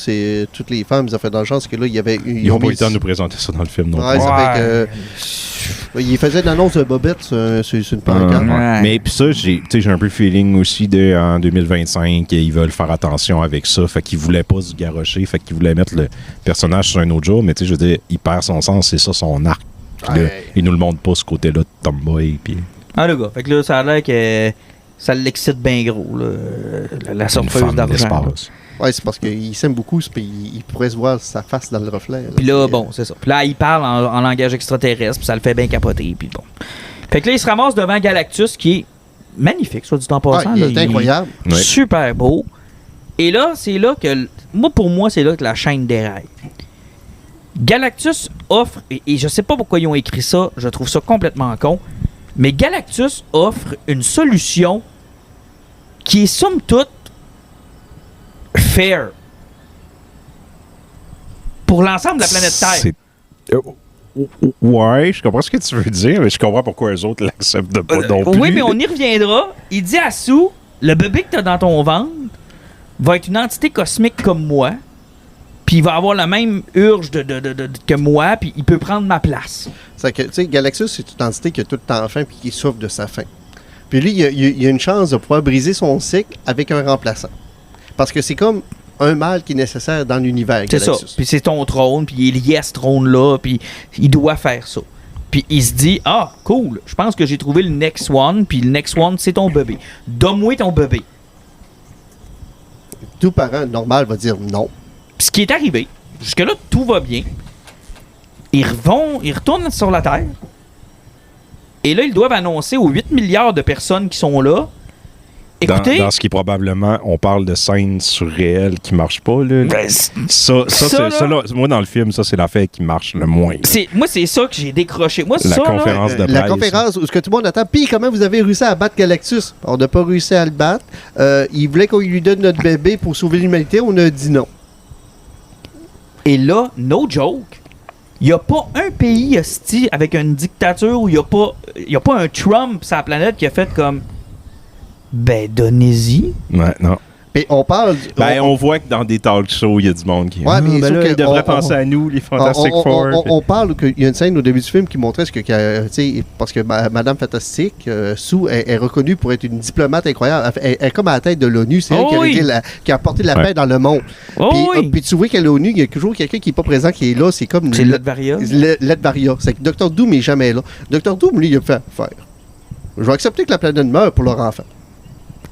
toutes les femmes, ils ont fait dans le genre, parce que là, il y avait... Ils n'ont pas eu le temps de nous présenter ça dans le film non ouais, plus. Ça fait que... il faisait une annonce de Bobette sur une pancarte. Ouais. Mais puis ça, j'ai un peu le feeling aussi en 2025, ils veulent faire attention avec ça. Fait qu'ils voulaient pas se garrocher, fait qu'ils voulaient mettre le personnage sur un autre jour. Mais tu sais, je veux dire, il perd son sens, c'est ça son arc. Puis là, il nous le montre pas ce côté-là de Tomboy. Puis... Ah, le gars. Fait que là, ça a l'air que ça l'excite bien gros, là, la surfeuse d'argent. Ouais, c'est parce qu'il s'aime beaucoup, puis il pourrait se voir sa face dans le reflet. Puis là, bon, c'est ça. Puis là, il parle en langage extraterrestre, puis ça le fait bien capoter, puis bon. Fait que là, il se ramasse devant Galactus, qui est magnifique, soit du temps passant. Il est incroyable. Il est super beau. Et là, c'est là que... Pour moi, c'est là que la chaîne déraille. Galactus offre... Et je sais pas pourquoi ils ont écrit ça, je trouve ça complètement con, mais Galactus offre une solution qui est somme toute fair pour l'ensemble de la planète Terre. Ouais, je comprends ce que tu veux dire, mais je comprends pourquoi les autres l'acceptent pas non plus. Oui, mais on y reviendra. Il dit à Sue, le bébé que tu as dans ton ventre va être une entité cosmique comme moi, puis il va avoir la même urge que moi, puis il peut prendre ma place. C'est que, tu sais, Galactus, c'est une entité qui a tout le temps faim puis qui souffre de sa faim. Puis lui, il a une chance de pouvoir briser son cycle avec un remplaçant. Parce que c'est comme un mal qui est nécessaire dans l'univers. C'est Galactus. ça. Puis c'est ton trône, puis il est lié à ce trône-là, puis il doit faire ça. Puis il se dit, ah, cool, je pense que j'ai trouvé le next one, puis le next one, c'est ton bébé. Donne-moi ton bébé. Tout parent normal va dire non. Puis ce qui est arrivé, jusque-là, tout va bien. Ils retournent sur la Terre. Et là, ils doivent annoncer aux 8 milliards de personnes qui sont là. Écoutez, dans ce qui est probablement, on parle de scènes surréelles qui marchent pas. Là. Ben, Ça, moi, dans le film, ça, c'est l'affaire qui marche le moins. Moi, c'est ça que j'ai décroché. Moi, La ça, conférence de presse. La conférence où ce que tout le monde attend. Puis comment vous avez réussi à battre Galactus? On n'a pas réussi à le battre. Il voulait qu'on lui donne notre bébé pour sauver l'humanité. On a dit non. Et là, no joke, il n'y a pas un pays hostie avec une dictature où il n'y a pas un Trump sur la planète qui a fait comme ben donnez-y. Ouais, non. Et on parle. On voit que dans des talk shows, il y a du monde qui. Ouais, mais là, ils devraient penser à nous, les Fantastic Four. On parle qu'il y a une scène au début du film qui montrait ce que, parce que Madame Fantastique, Sue, est reconnue pour être une diplomate incroyable. Elle est comme à la tête de l'ONU. C'est elle qui a apporté la paix dans le monde. Puis tu vois qu'à l'ONU, il y a toujours quelqu'un qui n'est pas présent, qui est là. C'est comme. C'est Ledvaria. Ledvaria. C'est que Dr. Doom n'est jamais là. Dr. Doom, lui, il a fait faire. Je vais accepter que la planète meure pour leur enfant.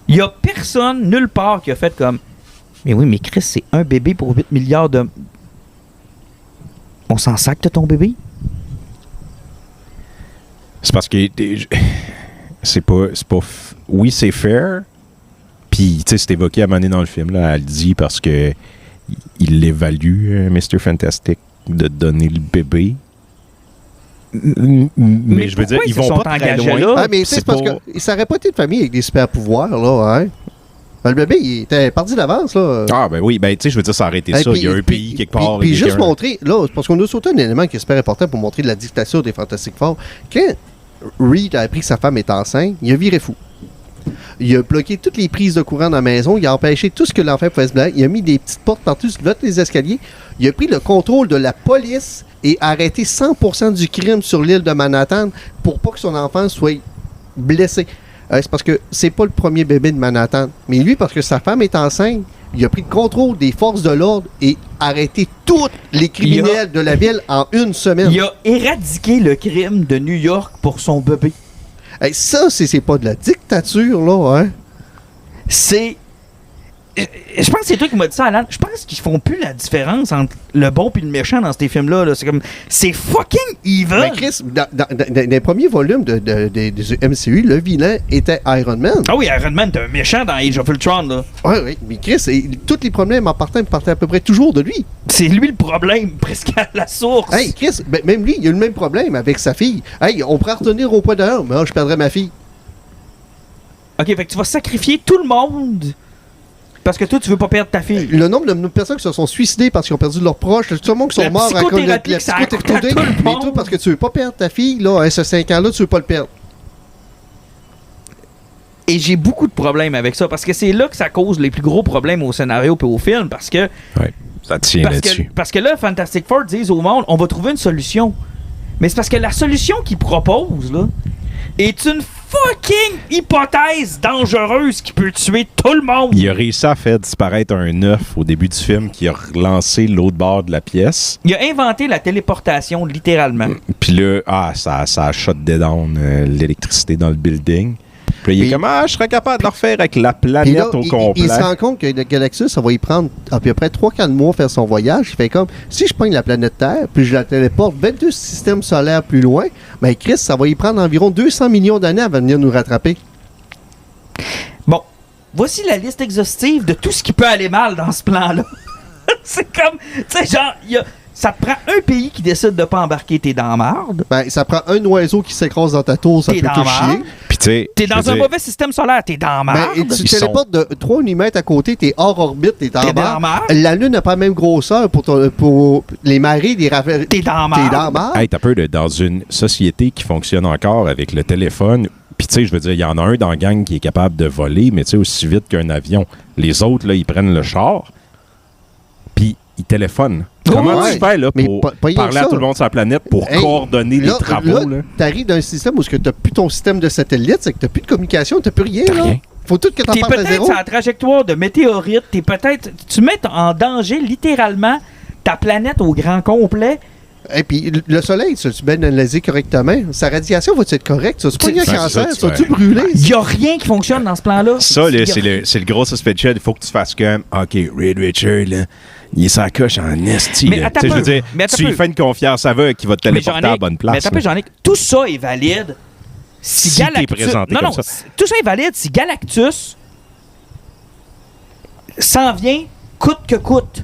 Il n'y a personne, nulle part, qui a fait comme mais oui, mais Chris, c'est un bébé pour 8 milliards de. On s'en sac de ton bébé? C'est parce que c'est pas oui, c'est fair. Puis, tu sais, c'est évoqué à un moment donné dans le film. Là, elle le dit parce que il l'évalue, Mr. Fantastic, de donner le bébé. Mais je veux dire, ils vont pas très loin. Là? Ah, mais c'est parce que ça aurait pas été une famille avec des super pouvoirs, là, hein? Ben, le bébé, il était parti d'avance, là. Ah, ben oui, ben tu sais, je veux dire, ça aurait été ça. Il y a un pays quelque part. Puis juste montrer, là, parce qu'on a sauté un élément qui est super important pour montrer la dictature des Fantastic Four. Quand Reed a appris que sa femme est enceinte, il a viré fou. Il a bloqué toutes les prises de courant dans la maison, il a empêché tout ce que l'enfant pouvait se blaguer, il a mis des petites portes partout sur les escaliers, il a pris le contrôle de la police et a arrêté 100% du crime sur l'île de Manhattan pour pas que son enfant soit blessé. C'est parce que c'est pas le premier bébé de Manhattan. Mais lui, parce que sa femme est enceinte, il a pris le contrôle des forces de l'ordre et arrêté tous les criminels de la ville en une semaine. Il a éradiqué le crime de New York pour son bébé. Ça, c'est pas de la dictature, là, hein? C'est je pense que c'est toi qui m'as dit ça, Alan. Je pense qu'ils font plus la différence entre le bon et le méchant dans ces films-là. Là. C'est fucking evil. Mais Chris, dans les premiers volumes des MCU, le vilain était Iron Man. Ah oui, Iron Man, t'es un méchant dans Age of Ultron. Là. Oui, mais Chris, tous les problèmes en partant partaient à peu près toujours de lui. C'est lui le problème, presque à la source. Hey, Chris, même lui, il a le même problème avec sa fille. Hey, on pourrait retenir au point d'un, mais je perdrais ma fille. OK, fait que tu vas sacrifier tout le monde parce que toi, tu veux pas perdre ta fille. Le nombre de personnes qui se sont suicidées parce qu'ils ont perdu leurs proches, tout le monde qui sont morts à cause de la psychothérapie. Mais toi, parce que tu veux pas perdre ta fille, là, à ce 5 ans-là, tu veux pas le perdre. Et j'ai beaucoup de problèmes avec ça parce que c'est là que ça cause les plus gros problèmes au scénario et au film parce que... Ouais, ça tient là-dessus. Parce que là, Fantastic Four disent au monde, on va trouver une solution. Mais c'est parce que la solution qu'ils proposent, là, est une fucking hypothèse dangereuse qui peut tuer tout le monde. Il a réussi à faire disparaître un œuf au début du film qui a relancé l'autre bord de la pièce. Il a inventé la téléportation, littéralement. Puis là, ça a shut down l'électricité dans le building. Puis il est comme, je serais capable de le refaire avec la planète là, au complet. Il se rend compte que le Galactus, ça va y prendre à peu près 3-4 mois faire son voyage. Il fait comme, si je pogne la planète Terre, puis je la téléporte 22 systèmes solaires plus loin, ben Chris, ça va y prendre environ 200 millions d'années avant de venir nous rattraper. Bon, voici la liste exhaustive de tout ce qui peut aller mal dans ce plan-là. C'est comme, tu sais, genre, ça te prend un pays qui décide de pas embarquer, t'es dans la marde. Ben, ça prend un oiseau qui s'écrase dans ta tour, ça peut te chier. Puis tu sais, t'es dans un mauvais système solaire, t'es dans la marde. Ben, tu téléportes de 3 mm à côté, t'es hors orbite, t'es dans la marde. La Lune n'a pas la même grosseur pour les marées, les rafales. T'es dans la marde. Hey, t'as peur dans une société qui fonctionne encore avec le téléphone. Puis, tu sais, je veux dire, il y en a un dans la gang qui est capable de voler, mais tu sais, aussi vite qu'un avion. Les autres, là, ils prennent le char, puis ils téléphonent. Comment tu fais là, pour parler à tout le monde sur la planète, pour coordonner les travaux? Là? T'arrives dans un système où tu n'as plus ton système de satellite, c'est que tu n'as plus de communication, tu n'as plus rien. Là. Faut tout que tu en parles à zéro. T'es peut-être sur la trajectoire de météorite, tu mets en danger littéralement ta planète au grand complet. Et puis, le soleil, tu bien analysé correctement. Sa radiation va-tu être correcte? Ça, c'est pas un cancer, ça va-tu brûler? Il n'y a rien qui fonctionne dans ce plan-là. Ça, là, c'est le gros suspicion. Il faut que tu fasses comme, OK, Reed Richard, là, il est sa coche en esti. Mais je veux dire, tu lui fais une confiance aveugle qui va te téléporter à la bonne place. Mais attends, Jean-Nic, tout ça est valide si Galactus... Non, tout ça est valide si Galactus s'en vient coûte que coûte.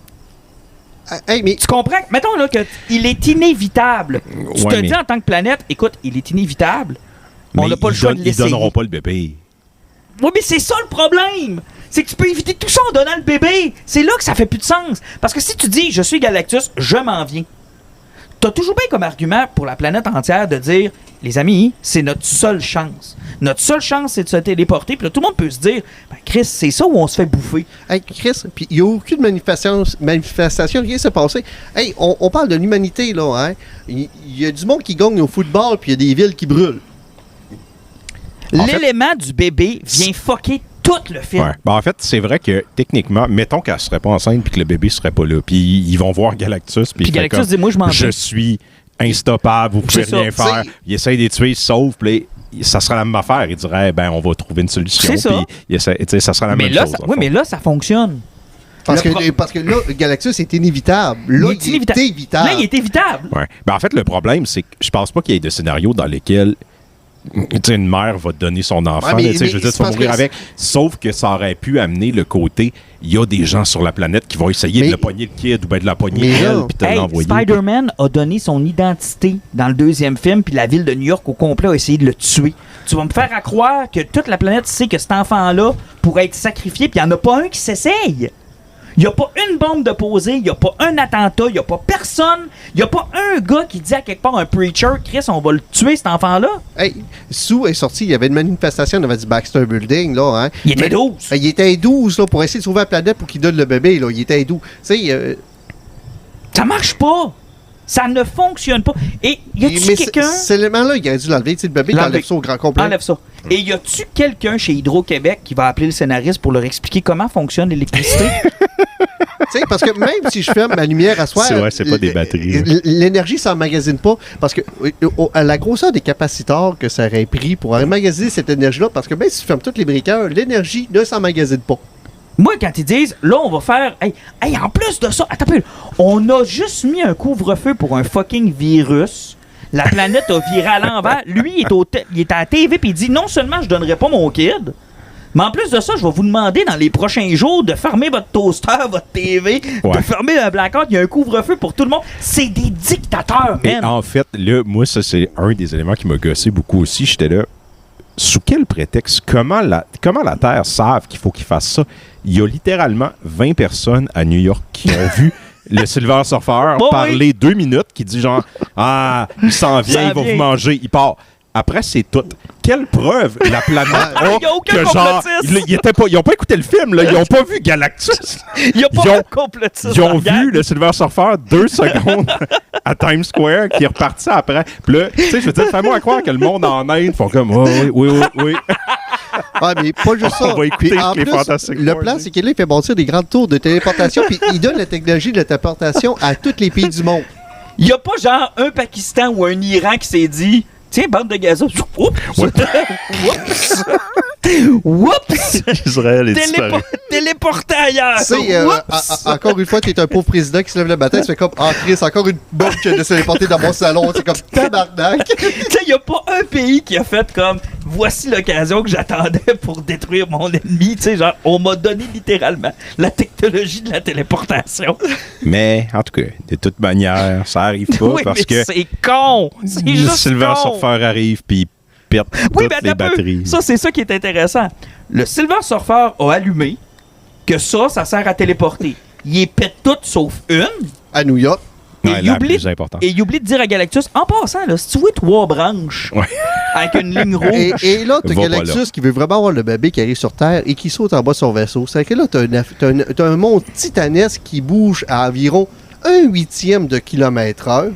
Hey, mais... Tu comprends? Mettons là qu'il est inévitable. Tu te dis en tant que planète, écoute, il est inévitable. On n'a pas le choix de l'essayer. Ils donneront pas le bébé. Oui, mais c'est ça le problème! C'est que tu peux éviter tout ça en donnant le bébé. C'est là que ça fait plus de sens. Parce que si tu dis, je suis Galactus, je m'en viens. T'as toujours bien comme argument pour la planète entière de dire, les amis, c'est notre seule chance. Notre seule chance, c'est de se téléporter. Puis là, tout le monde peut se dire, ben, Chris, c'est ça où on se fait bouffer. Hey, Chris, puis il n'y a aucune manifestation, rien s'est passé. Hey, on parle de l'humanité, là, hein. Il y a du monde qui gagne au football, puis il y a des villes qui brûlent. L'élément du bébé vient fucker tout le film. Ouais. Ben, en fait, c'est vrai que techniquement, mettons qu'elle serait pas enceinte puis que le bébé serait pas là, puis ils vont voir Galactus, puis Galactus dit, moi, je m'en vais. Je suis instoppable, vous pouvez rien faire. Il essaie de les tuer, sauf, puis ça sera la même affaire. Il dirait, ben, on va trouver une solution. C'est ça. Puis ça sera la même chose. Oui, mais là, ça fonctionne. Parce que là, Galactus est inévitable. Là, il est évitable. Là, il est évitable. Ouais. Ben, en fait, le problème, c'est que je pense pas qu'il y ait de scénario dans lesquels une mère va te donner son enfant, je veux dire, tu vas mourir avec. Sauf que ça aurait pu amener le côté, il y a des gens sur la planète qui vont essayer de le pogner le kid ou bien de la pogner elle, puis de l'envoyer. Spider-Man a donné son identité dans le deuxième film, puis la ville de New York au complet a essayé de le tuer. Tu vas me faire à croire que toute la planète sait que cet enfant-là pourrait être sacrifié, puis il n'y en a pas un qui s'essaye. Il n'y a pas une bombe de posée, il n'y a pas un attentat, il n'y a pas personne, il n'y a pas un gars qui dit à quelque part un preacher, Chris, on va le tuer cet enfant-là. Hey, Sue est sorti, il y avait une manifestation devant du Baxter Building, là, hein. Il était 12. Il était 12, là, pour essayer de sauver la planète pour qu'il donne le bébé, là. Il était 12. Tu sais, ça marche pas. Ça ne fonctionne pas. Et y a-tu quelqu'un... Cet élément-là, il aurait dû l'enlever. Tu sais, le bébé, t'enlèves ça au grand complet. Enlève ça. Et y a-tu quelqu'un chez Hydro-Québec qui va appeler le scénariste pour leur expliquer comment fonctionne l'électricité? Tu sais, parce que même si je ferme ma lumière à soir... C'est pas des batteries. L'énergie s'emmagasine pas. Parce que à la grosseur des capaciteurs que ça aurait pris pour emmagasiner cette énergie-là, parce que même si tu fermes tous les breakers, l'énergie ne s'emmagasine pas. Moi, quand ils disent, là, on va faire... Hey, en plus de ça, attends un peu, on a juste mis un couvre-feu pour un fucking virus. La planète a viré à l'envers. Lui, il est à la TV puis il dit, non seulement je donnerai pas mon kid, mais en plus de ça, je vais vous demander dans les prochains jours de fermer votre toaster, votre TV, de fermer un blackout. Il y a un couvre-feu pour tout le monde. C'est des dictateurs, Mais man. en fait, là, moi, ça, c'est un des éléments qui m'a gossé beaucoup aussi. J'étais là, sous quel prétexte? Comment la Terre savent qu'il faut qu'ils fassent ça? Il y a littéralement 20 personnes à New York qui ont vu le Silver Surfer parler 2 minutes, qui dit genre, ah, il s'en vient, il va vous manger, il part. Après, c'est tout. Quelle preuve la planète a Il y a aucun que genre, ils n'ont pas écouté le film, là, ils n'ont pas vu Galactus. Il n'y a pas de complotiste. Ils ont vu le Silver Surfer 2 secondes à Times Square, qui est reparti après. Puis là, tu sais, je veux dire, fais-moi croire que le monde en Inde font comme, oh, oui. Ah, mais pas juste ça. On va écouter En les plus, Fantastic le Four, plan, oui. c'est qu'il fait bâtir des grandes tours de téléportation, puis il donne la technologie de téléportation à tous les pays du monde. Il n'y a pas genre un Pakistan ou un Iran qui s'est dit, tiens, bande de gazos. Oups! Oups! Israël est disparu. Téléporté ailleurs. Tu sais, encore une fois, t'es un pauvre président qui se lève le matin, tu fais comme, ah, Chris, encore une bombe qui a téléporté dans mon salon. C'est comme, tabarnak. Tu sais, il n'y a pas un pays qui a fait comme, voici l'occasion que j'attendais pour détruire mon ennemi. Tu sais, genre, on m'a donné littéralement la technologie de la téléportation. Mais, en tout cas, de toute manière, ça arrive pas Oui, parce mais que c'est con. C'est le juste Silver con. Surfer arrive puis il perd Oui, toutes mais les attends un peu. batteries. Ça, c'est ça qui est intéressant. Le Silver Surfer a allumé que ça sert à téléporter. Il est pète toutes sauf une. À New York. Ouais, Et la il oublie, plus importante. et il oublie de dire à Galactus, en passant, là, si tu vois 3 branches Ouais. avec une ligne rouge, Et là, t'as Va pas Galactus là. qui veut vraiment avoir le bébé qui arrive sur Terre et qui saute en bas de son vaisseau. C'est que là, t'as un monde titanesque qui bouge à environ 1/8 de kilomètre-heure.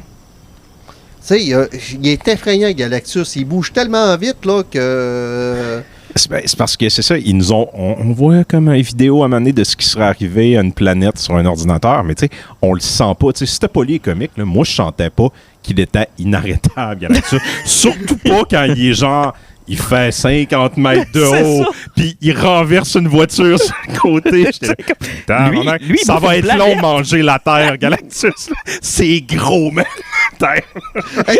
Tu sais, il est effrayant, Galactus. Il bouge tellement vite, là, que... C'est parce que c'est ça, ils nous ont. On voit comme une vidéo à un moment donné de ce qui serait arrivé à une planète sur un ordinateur, mais tu sais, on le sent pas. Tu sais, si c'était pas lui comique, là, moi je sentais pas qu'il était inarrêtable, Galactus. Surtout pas quand il est genre. Il fait 50 mètres de C'est haut, ça. puis il renverse une voiture sur le côté. J'étais là, tabarnak, lui, il ça bouffe va une être long planète. de manger la Terre, Galactus. là. C'est gros, man. Terre.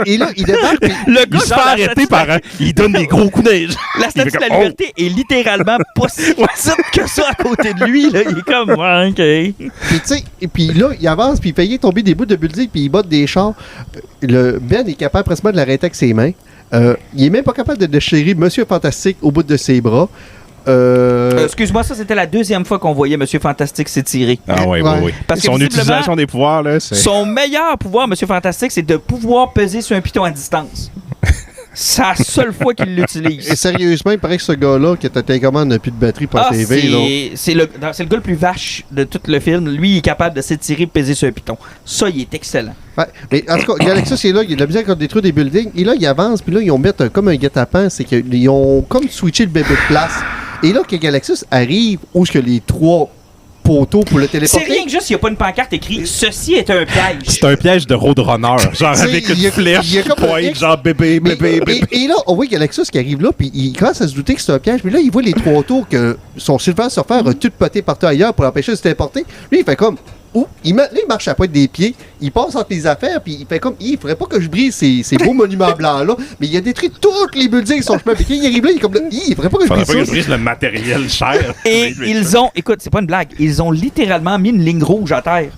Et là, il débarque, puis le Il gars se fait genre, la arrêter statue- par un. Il donne des gros coups d'œil. La statue de la liberté est littéralement pas si petite que ça à côté de lui. Là. Il est comme, ouais, OK. puis, tu sais, et puis là, il avance, puis il fait tomber des bouts de building, puis il botte des chars. Le Ben est capable presque de l'arrêter avec ses mains. Il est même pas capable de déchirer Monsieur Fantastique au bout de ses bras. Excuse-moi, ça, c'était la 2e fois qu'on voyait Monsieur Fantastique s'étirer. Ah oui, Ouais. oui, oui. Parce que Son visiblement, utilisation des pouvoirs, là, c'est. Son meilleur pouvoir, Monsieur Fantastique, c'est de pouvoir peser sur un piton à distance. C'est la seule fois qu'il Et l'utilise. sérieusement, il paraît que ce gars-là, qui est à télécommande, n'a plus de batterie pour la TV. Là. c'est le gars le plus vache de tout le film. Lui, il est capable de s'étirer et peser sur un piton. Ça, il est excellent. Ouais, mais en tout cas, Galactus est là, il a de la misère à détruire des buildings. Et là, il avance, puis là, ils ont mis comme un guet-apens. C'est qu'ils ont comme switché le bébé de place. Et là, que Galactus arrive, où est-ce que les 3 poteaux pour le C'est téléporter. rien que juste, il n'y a pas une pancarte écrite « Ceci est un piège C'est un piège de Roadrunner, genre T'sais, avec il y une a- flèche il y a qui comme un pointe, X. genre bébé, Mais- bébé, bébé. et là, on voit Galactus qui arrive là, puis il commence à se douter que c'est un piège. Puis là, il voit les 3 tours que son Silver Surfer a tout poté partout ailleurs pour l'empêcher de se téléporter. Lui, il fait comme. Ouh, il marche à la pointe des pieds, il passe entre les affaires, puis il fait comme. Il faudrait pas que je brise ces beaux monuments blancs-là. Mais il a détruit toutes les buildings sur son chemin. Puis quand il arrive là, il est comme. Il faudrait pas que je Faudrait brise pas que je ça. brise le matériel cher. Et ils ont, écoute, c'est pas une blague, ils ont littéralement mis une ligne rouge à terre.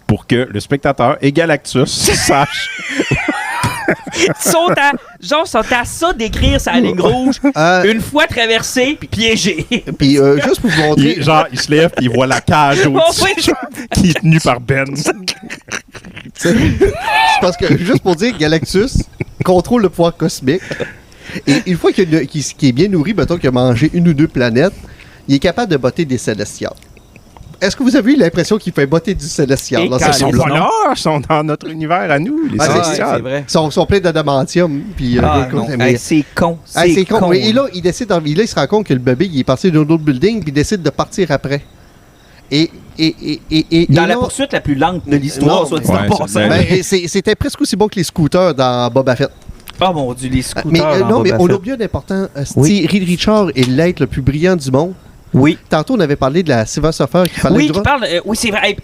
Pour que le spectateur et Galactus sachent. Ils sont à ça d'écrire sa ligne rouge. Une fois traversé, piégé. Puis juste pour vous montrer. Il se lève et il voit la cage au-dessus oui. qui est tenue par Ben. C'est parce que, juste pour dire, Galactus contrôle le pouvoir cosmique. Et une fois qu'il est bien nourri, mettons qu'il a mangé 1 ou 2 planètes, il est capable de botter des célestials. Est-ce que vous avez eu l'impression qu'il fait botter du célestial? Et dans quand ce Ils sont ils film-là? pas là, ils sont dans notre univers à nous, les Ah, c'est célestials. c'est vrai. Ils sont pleins d'adamantium. Puis, Ah, écoute, non. mais- Hey, c'est con. Ah, c'est con. Oui, et là, il décide, là, il se rend compte que le bébé, il est parti d'un autre building, puis il décide de partir après. Et Dans la là- poursuite la plus lente de l'histoire, Non, soit dit ouais, en passant. c'est- Ben, c'était presque aussi bon que les scooters dans Boba Fett. Oh mon Dieu, les scooters. Mais dans non, mais Boba on Fett. oublie un important. Oui. Reed Richards est l'être le plus brillant du monde. Oui. Tantôt, on avait parlé de la Silver Surfer qui parlait Oui, du qui drone. parle. Oui, c'est vrai.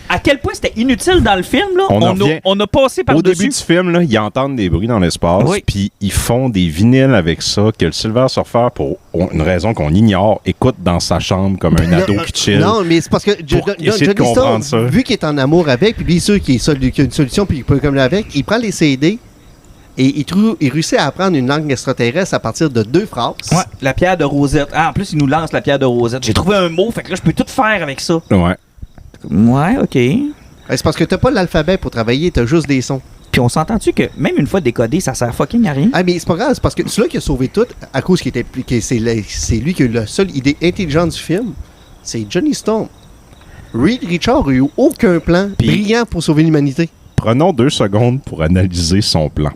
À quel point c'était inutile dans le film, là. On en revient. On a passé Au début par-dessus. du film, là, ils entendent des bruits dans l'espace, Oui. puis ils font des vinyles avec ça, que le Silver Surfer, pour une raison qu'on ignore, écoute dans sa chambre comme un ado qui chill. Non, mais c'est parce que Pour essayer de Johnny comprendre Storm, ça. vu qu'il est en amour avec, puis lui, sûr qu'il y a une solution, puis il peut comme avec, il prend les CD et il réussit à apprendre une langue extraterrestre à partir de 2 phrases. Ouais, la pierre de Rosette. Ah, en plus, il nous lance la pierre de Rosette. J'ai trouvé un mot, fait que là, je peux tout faire avec ça. Ouais. Ouais, OK. C'est parce que t'as pas l'alphabet pour travailler, t'as juste des sons. Puis on s'entend-tu que même une fois décodé, ça sert fucking à rien? Ah, mais c'est pas grave, c'est parce que celui qui a sauvé tout, à cause qu'il était, c'est lui qui a eu la seule idée intelligente du film, c'est Johnny Storm. Reed Richards a eu aucun plan Puis- brillant pour sauver l'humanité. Prenons 2 secondes pour analyser son plan.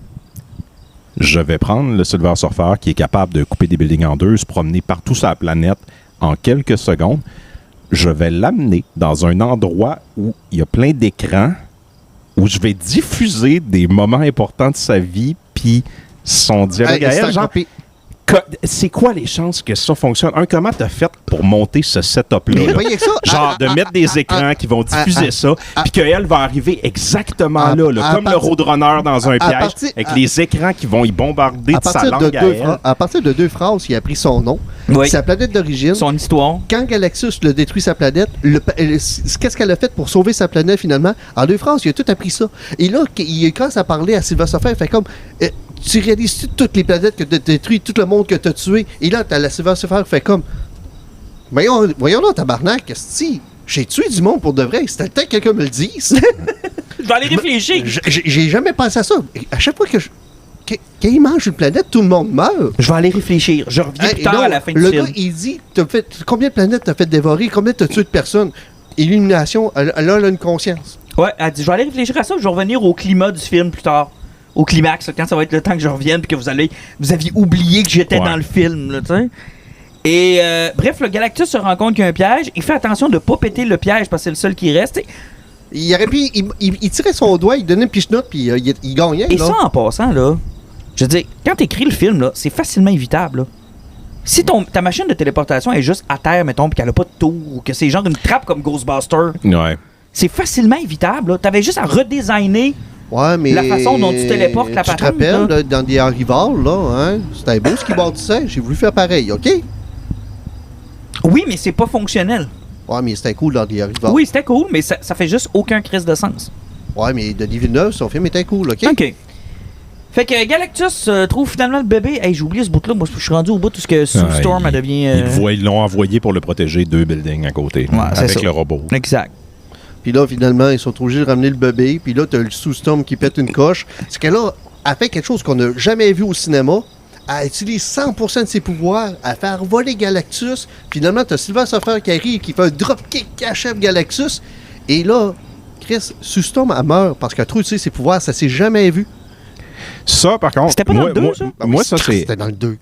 Je vais prendre le Silver Surfer qui est capable de couper des buildings en 2, se promener partout sur la planète en quelques secondes. Je vais l'amener dans un endroit où il y a plein d'écrans, où je vais diffuser des moments importants de sa vie, puis son dialogue à elle. Genre, c'est quoi les chances que ça fonctionne? Comment t'as fait pour monter ce setup-là? Mais là? voyez ça. Genre de mettre des écrans qui vont diffuser ça, puis qu'elle va arriver exactement là, comme le Roadrunner dans un piège, avec les écrans qui vont y bombarder de sa langue à elle. À partir de 2 phrases, il a pris son nom, Oui. sa planète d'origine. Son histoire. Quand Galactus le détruit sa planète, qu'est-ce qu'elle a fait pour sauver sa planète finalement? En 2 phrases, il a tout appris ça. Et là, il commence à parler à Silver Surfer, il fait comme tu réalises toutes les planètes que tu as détruites, tout le monde que tu as tué. Et là, t'as la Silver Surfer fait comme voyons là, tabarnak, qu'est-ce que j'ai tué du monde pour de vrai. C'était le temps que quelqu'un me le dise. Je vais aller réfléchir. J'ai jamais pensé à ça. À chaque fois quand il mange une planète, tout le monde meurt. Je vais aller réfléchir. Je reviens plus tard à la fin du le film. gars, il dit combien de planètes t'as fait dévorer, combien t'as tué de personnes. Illumination, elle a une conscience. Ouais, elle dit, je vais aller réfléchir à ça, je vais revenir au climat du film plus tard. Au climax, quand ça va être le temps que je revienne, puis que vous aviez oublié que j'étais dans le film, là, tu sais. Et bref, le Galactus se rend compte qu'il y a un piège. Il fait attention de ne pas péter le piège parce que c'est le seul qui reste. Il aurait pu, il tirait son doigt, il donnait une piche-note, puis il gagnait. Et là. ça, en passant, là, je veux dire, quand tu écris le film, là, c'est facilement évitable. Là. Si ta machine de téléportation est juste à terre, mettons, puis qu'elle a pas de tour, ou que c'est genre une trappe comme Ghostbuster, Ouais. c'est facilement évitable. Tu avais juste à redesigner. Ouais, mais la façon dont tu téléportes la Tu te patente, rappelles, là? là, dans des Arrival, là, hein, c'était beau ce qu'il bâtissait. J'ai voulu faire pareil, OK? Oui, mais c'est pas fonctionnel. Ouais, mais c'était cool dans des Arrival. Oui, c'était cool, mais ça fait juste aucun crise de sens. Ouais, mais Denis Villeneuve, son film était cool, OK? OK. Fait que Galactus trouve finalement le bébé. Hey, j'ai oublié ce bout-là. Moi, je suis rendu au bout de tout ce que Sue Storm elle devient. Ils l'ont envoyé pour le protéger 2 buildings à côté, c'est avec ça. le robot. Exact. Puis là, finalement, ils sont obligés de ramener le bébé. Puis là, t'as le Sue Storm qui pète une coche. C'est qu'elle a fait quelque chose qu'on n'a jamais vu au cinéma. Elle utilise 100% de ses pouvoirs à faire voler Galactus. Finalement, t'as Silver Surfer qui arrive, qui fait un dropkick qui achève Galactus. Et là, Chris, Sue Storm, elle meurt parce qu'elle a trop utilisé ses pouvoirs. Ça s'est jamais vu. Ça, par contre, C'était pas dans le 2, ça? moi, ça, c'est... C'était dans le deux.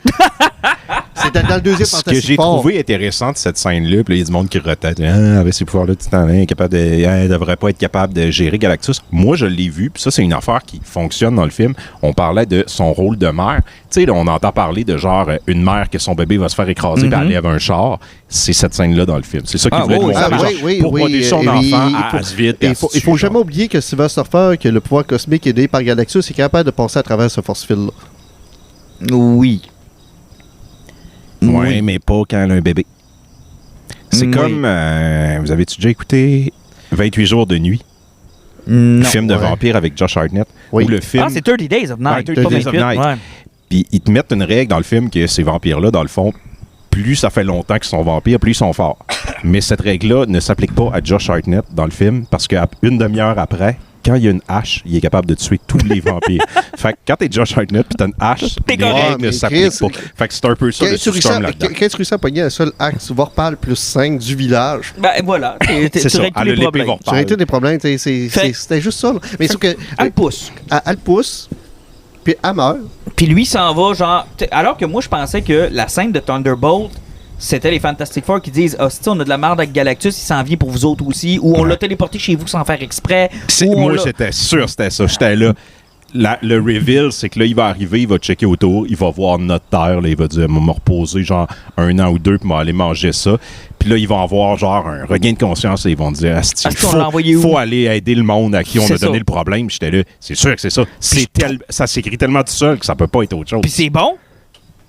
C'était dans le deuxième Ce que Fantastic j'ai Four. trouvé intéressant de cette scène-là, puis il y a du monde qui retête, avec ses pouvoirs-là, Titan, capable de, devrait pas être capable de gérer Galactus. Moi, je l'ai vu, puis ça, c'est une affaire qui fonctionne dans le film. On parlait de son rôle de mère. Tu sais, là, on entend parler de genre une mère que son bébé va se faire écraser, puis elle lève un char. C'est cette scène-là dans le film. C'est ça qu'il voulait nous montrer. Genre, pour protéger son enfant, elle se vide. Il faut jamais oublier que Silver Surfer, que le pouvoir cosmique aidé par Galactus, est capable de passer à travers ce force field-là. Oui. Oui, mais pas quand elle a un bébé. C'est Oui. comme... vous avez-tu déjà écouté 28 jours de nuit? Non. Le film de Ouais. vampire avec Josh Hartnett? Oui. Ou le film... Ah, c'est 30 Days of Night. Ouais, 30 Days of Night. Ouais. Puis ils te mettent une règle dans le film que ces vampires-là, dans le fond, plus ça fait longtemps qu'ils sont vampires, plus ils sont forts. Mais cette règle-là ne s'applique pas à Josh Hartnett dans le film parce qu'une demi-heure après, quand il y a une hache, il est capable de tuer tous les vampires. Fait que quand t'es Josh Hartnett pis t'as une hache, T'es les correct. règles ne s'appliquent pas. Fait que c'est un peu ça Quand le tu Storm là-dedans. réussis à pogner un seul axe Vorpal plus 5 du village, Ben voilà. C'est Tu ça. règles tous Elle les a l'épée problèmes. Vorpal. tu règles tous les problèmes. C'était juste ça. Là. Mais sauf que. Elle le pousse. Elle pousse, puis elle meurt. Puis lui s'en va, genre. Alors que moi, je pensais que la scène de Thunderbolt, c'était les Fantastic Four qui disent ah, si on a de la merde avec Galactus, il s'en vient pour vous autres aussi. Ou on l'a téléporté chez vous sans faire exprès. Ou on Moi, l'a- j'étais sûr c'était ça. J'étais là. le reveal, c'est que là, il va arriver, il va checker autour, il va voir notre terre, là, il va dire, me reposer genre 1 an ou 2, puis aller manger ça. Puis là, ils vont avoir genre un regain de conscience et ils vont dire, il faut aller aider le monde à qui on a donné le problème. J'étais là, c'est sûr que c'est ça. Ça s'écrit tellement tout seul que ça peut pas être autre chose. Puis c'est bon.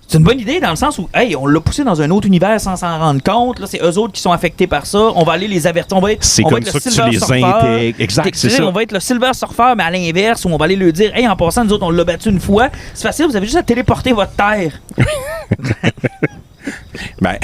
C'est une bonne idée dans le sens où, hey, on l'a poussé dans un autre univers sans s'en rendre compte. Là, c'est eux autres qui sont affectés par ça. On va aller les avertir. C'est comme ça que tu les intègres. Exact, c'est ça. On va être le Silver Surfer, mais à l'inverse, où on va aller lui dire, hey, en passant, nous autres, on l'a battu une fois. C'est facile, vous avez juste à téléporter votre terre. Ben,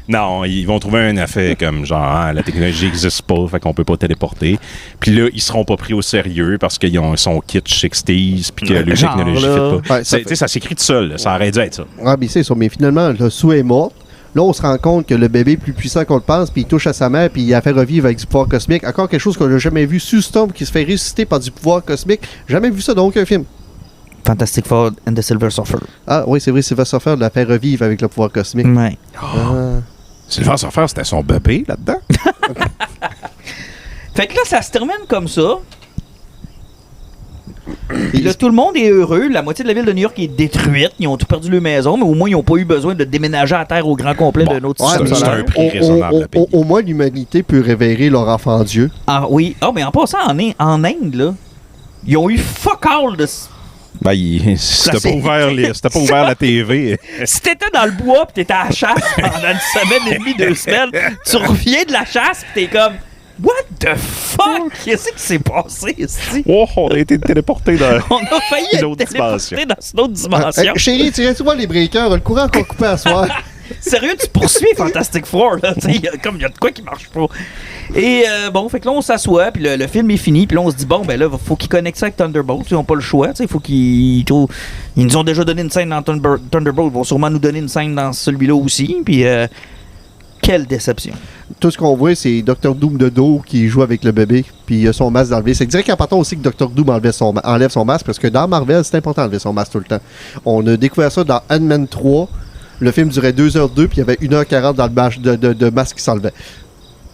non, ils vont trouver un effet comme genre, la technologie n'existe pas, fait qu'on peut pas téléporter. Puis là, ils seront pas pris au sérieux parce qu'ils ont son kit 60s puis que la technologie ne fit pas. Ouais, ça s'écrit tout seul, là, ça aurait dû être ça. Ah, mais c'est ça, mais finalement, le Sue est mort. Là, on se rend compte que le bébé est plus puissant qu'on le pense, puis il touche à sa mère, puis il a fait revivre avec du pouvoir cosmique. Encore quelque chose qu'on n'a jamais vu. Sue Storm qui se fait ressusciter par du pouvoir cosmique. Jamais vu ça dans aucun film. Fantastic Four and the Silver Surfer. Ah oui, c'est vrai, Silver Surfer l'a fait revivre avec le pouvoir cosmique. Ouais. Silver Surfer, c'était son bébé là-dedans. Fait que là, ça se termine comme ça. Puis là, tout le monde est heureux. La moitié de la ville de New York est détruite. Ils ont tout perdu leur maison, mais au moins, ils n'ont pas eu besoin de déménager à terre au grand complet d'un autre système c'est solaire. un prix raisonnable à payer. Au moins, l'humanité peut révérer leur enfant Dieu. Ah oui. Ah, mais en passant, en Inde, là, ils ont eu fuck all de... Ben, c'était pas ouvert la TV. Si t'étais dans le bois pis t'étais à la chasse pendant une semaine et demie, 2 semaines, tu reviens de la chasse pis t'es comme... What the fuck? Qu'est-ce qui s'est passé ici? Oh, on a été téléporté dans On a failli être téléporté dans une autre dimension. Chérie, tu vois les breakers, le courant qu'on coupait à soir. Sérieux, tu poursuis Fantastic Four, là. Il y a de quoi qui marche pas. Et bon, fait que là, on s'assoit, puis le film est fini, puis là, on se dit, bon, ben là, faut qu'ils connectent ça avec Thunderbolt. Ils n'ont pas le choix, il faut qu'ils nous ont déjà donné une scène dans Thunderbolt. Ils vont sûrement nous donner une scène dans celui-là aussi, puis quelle déception. Tout ce qu'on voit, c'est Dr. Doom de dos qui joue avec le bébé, puis il a son masque d'enlever. C'est direct qu'important aussi que Dr. Doom enlève son masque, parce que dans Marvel, c'est important d'enlever son masque tout le temps. On a découvert ça dans Ant-Man 3. Le film durait 2h02, puis il y avait 1h40 dans le de masque qui s'enlevait.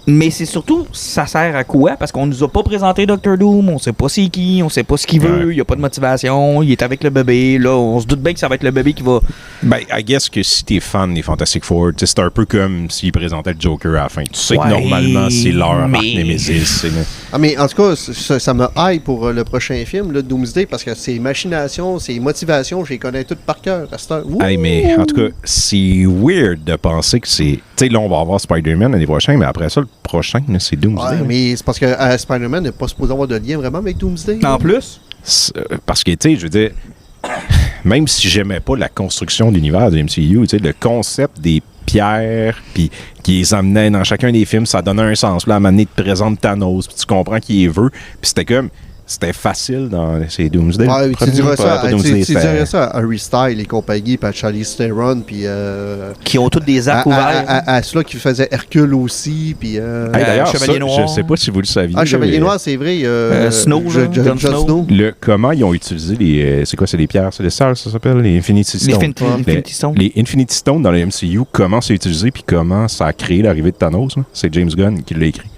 Mais c'est surtout, ça sert à quoi? Parce qu'on nous a pas présenté Dr. Doom, on sait pas c'est qui, on sait pas ce qu'il veut, il y a pas de motivation, il est avec le bébé. Là, on se doute bien que ça va être le bébé qui va... Ben, I guess que si t'es fan des Fantastic Four, c'est un peu comme s'ils présentaient le Joker à la fin. Tu sais que normalement, c'est leur arc Nemesis. Ah, mais en tout cas, ça me hype pour le prochain film, le Doomsday, parce que ses machinations, ses motivations, je les connais toutes par cœur. Hey, mais en tout cas, c'est weird de penser que c'est... Tu sais, là, on va avoir Spider-Man l'année prochaine, mais après ça, le prochain, là, c'est Doomsday. Ouais, mais c'est parce que Spider-Man n'est pas supposé avoir de lien vraiment avec Doomsday. En plus? Parce que, tu sais, je veux dire, même si j'aimais pas la construction de l'univers de MCU, tu sais, le concept des pierres, puis qui les amenait dans chacun des films, ça donnait un sens. Là, à un moment donné, te présente Thanos, puis tu comprends qui il veut, puis c'était comme... C'était facile dans ces Doomsday. Ouais, tu dirais ça à Harry Styles et compagnie, puis à Charlie Theron, puis... qui ont tous des arcs ouverts. À ceux-là qui faisaient Hercule aussi, puis... D'ailleurs, Chevalier Noir. Je sais pas si vous le saviez. Ah, Chevalier Noir, c'est vrai. Snow, Jon Snow. Comment ils ont utilisé les... C'est quoi, c'est les pierres célestiales, ça s'appelle? Les Infinity Stones. Les Infinity Stones dans le MCU, comment c'est utilisé, puis comment ça a créé l'arrivée de Thanos. Là? C'est James Gunn qui l'a écrit.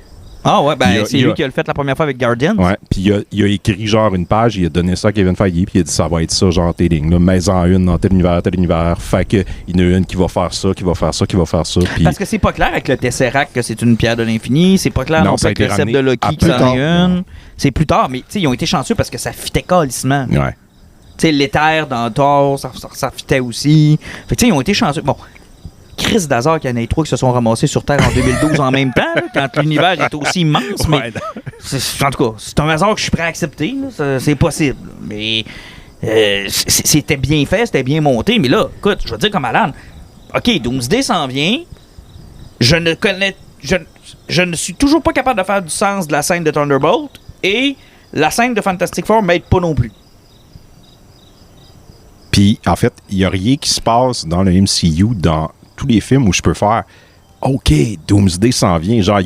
Ah ouais, ben c'est lui qui a le fait la première fois avec Guardians. Ouais, puis il a écrit genre une page, il a donné ça à Kevin Feige, puis il a dit ça va être ça, genre tes lignes, là, mets-en une dans tel univers, fait que il y en a une qui va faire ça, qui va faire ça, qui va faire ça. Pis... Parce que c'est pas clair avec le Tesseract que c'est une pierre de l'infini, c'est pas clair non plus avec le concept de Loki qui en est une. C'est plus tard, mais tu sais, ils ont été chanceux parce que ça fitait calissement. Ouais. Tu sais, l'éther dans Thor, ça fitait aussi. Fait que tu sais, ils ont été chanceux. Bon. Chris d'hasard qu'il y en ait 3 qui se sont ramassés sur Terre en 2012 en même temps, là, quand l'univers est aussi immense. Mais en tout cas, c'est un hasard que je suis prêt à accepter. Là, c'est possible. Mais c'était bien fait, c'était bien monté. Mais là, écoute, je veux dire comme Alan, OK, Doomsday s'en vient. Je ne suis toujours pas capable de faire du sens de la scène de Thunderbolt. Et la scène de Fantastic Four m'aide pas non plus. Puis, en fait, il n'y a rien qui se passe dans le MCU, dans tous les films où je peux faire OK, Doomsday s'en vient. Genre,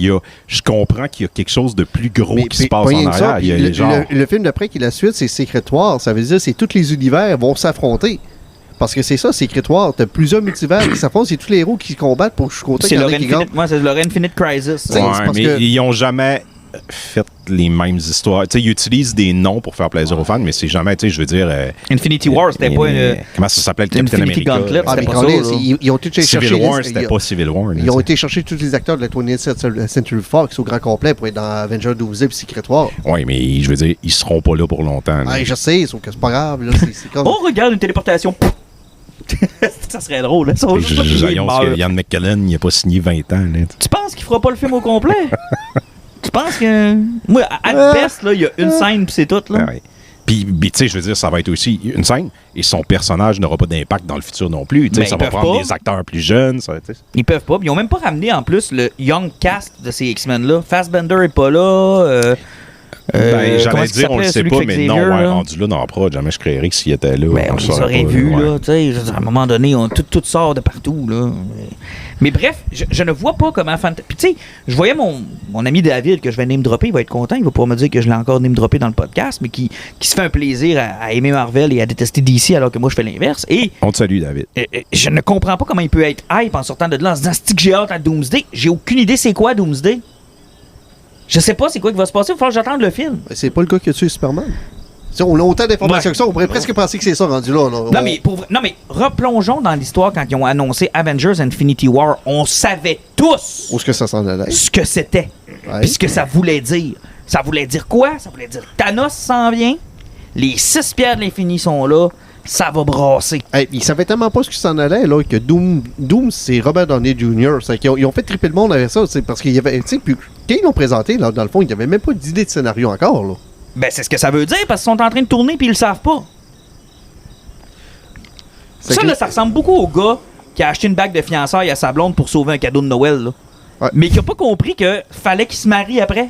je comprends qu'il y a quelque chose de plus gros qui se passe en arrière. Le film d'après qui est la suite, c'est Secret War. Ça veut dire que tous les univers vont s'affronter. Parce que c'est ça, Secret War. T'as plusieurs multivers qui s'affrontent. C'est tous les héros qui se combattent pour que je compte. C'est leur Infinite Crisis. Ouais, mais ils n'ont jamais fait les mêmes histoires. Tu sais, ils utilisent des noms pour faire plaisir aux fans, mais c'est jamais, tu sais, je veux dire... Infinity War, c'était pas une... Comment ça s'appelait, le Captain Infinity America? Gauntlet, Ah, mais c'était pas ça, là. ils ont été chercher... Civil War, c'était pas Civil War. Ils ont été chercher tous les acteurs de la 20th Century Fox au grand complet pour être dans Avengers 12 et Secret War. Oui, mais je veux dire, ils seront pas là pour longtemps. Ah, je sais, sauf que c'est pas grave. Là, c'est comme... Oh, regarde, une téléportation. Ça serait drôle, là. Ian McKellen, il a pas signé 20 ans. Là. Tu penses qu'il fera pas le film au complet? Tu penses que... Moi, à best, là, il y a une scène pis c'est tout, là. Ouais. Puis, tu sais, je veux dire, ça va être aussi une scène et son personnage n'aura pas d'impact dans le futur non plus. Tu sais, Ben, ça ils va peuvent prendre pas. des acteurs plus jeunes. Ça, Ils peuvent pas. Ils ont même pas ramené, en plus, le young cast de ces X-Men-là. Fassbender est pas là. Ben, comment j'allais est-ce qu'il dire, on le s'appelait, sait celui pas, qui fait mais non, Xavier, ouais, là? rendu là dans la prod, jamais je créerais que s'il était là. Ben, on le les saurait aurait pas, vus, ouais. là. Tu sais, je veux dire, à un moment donné, tout sort de partout, là. Mais bref, je ne vois pas comment... Puis tu sais, je voyais mon ami David, que je vais name-dropper, il va être content, il va pouvoir me dire que je l'ai encore name-droppé dans le podcast, mais qui se fait un plaisir à aimer Marvel et à détester DC, alors que moi, je fais l'inverse. Et On te salue, David. je ne comprends pas comment il peut être hype en sortant de là en se disant « Stick, j'ai hâte à Doomsday ». J'ai aucune idée c'est quoi Doomsday. Je sais pas c'est quoi qui va se passer, il va falloir que j'attende le film. C'est pas le gars qui a tué Superman. T'sais, on a autant d'informations Ouais. que ça, on pourrait presque penser que c'est ça rendu là. Non, mais replongeons dans l'histoire quand ils ont annoncé Avengers Infinity War. On savait tous Où est-ce que ça s'en allait? ce que c'était. Ouais. Puis ce que ça voulait dire. Ça voulait dire quoi? Ça voulait dire Thanos s'en vient, les 6 pierres de l'infini sont là, ça va brasser. Hey, ils savaient tellement pas ce qui s'en allait, là, que Doom c'est Robert Downey Jr. Ils ont fait triper le monde avec ça, parce qu'il y avait, tu sais, puis quand ils l'ont présenté, là, dans le fond, il n'y avait même pas d'idée de scénario encore, là. Ben, c'est ce que ça veut dire parce qu'ils sont en train de tourner puis ils le savent pas. Ça, là, ça ressemble beaucoup au gars qui a acheté une bague de fiançailles à sa blonde pour sauver un cadeau de Noël, là. Ouais. Mais qui a pas compris que fallait qu'il se marie après.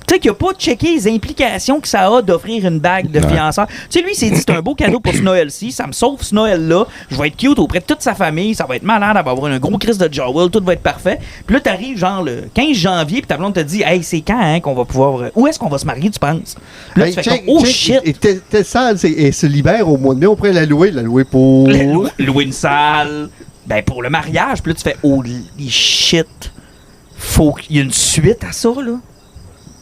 Tu sais, qu'il a pas checké les implications que ça a d'offrir une bague de fiançailles. Tu sais, lui, il s'est dit, c'est un beau cadeau pour ce Noël-ci, ça me sauve ce Noël-là, je vais être cute auprès de toute sa famille, ça va être malade, elle va avoir un gros Chris de Jowell, tout va être parfait. Puis là, t'arrives genre le 15 janvier, puis ta blonde te dit, hey, c'est quand hein, qu'on va pouvoir. Où est-ce qu'on va se marier, tu penses? Là, tu fais comme, oh shit! Et telle salle, elle se libère au mois de mai, on pourrait la louer pour. Louer une salle, ben pour le mariage, puis là, tu fais, holy shit! Faut qu'il y ait une suite à ça, là.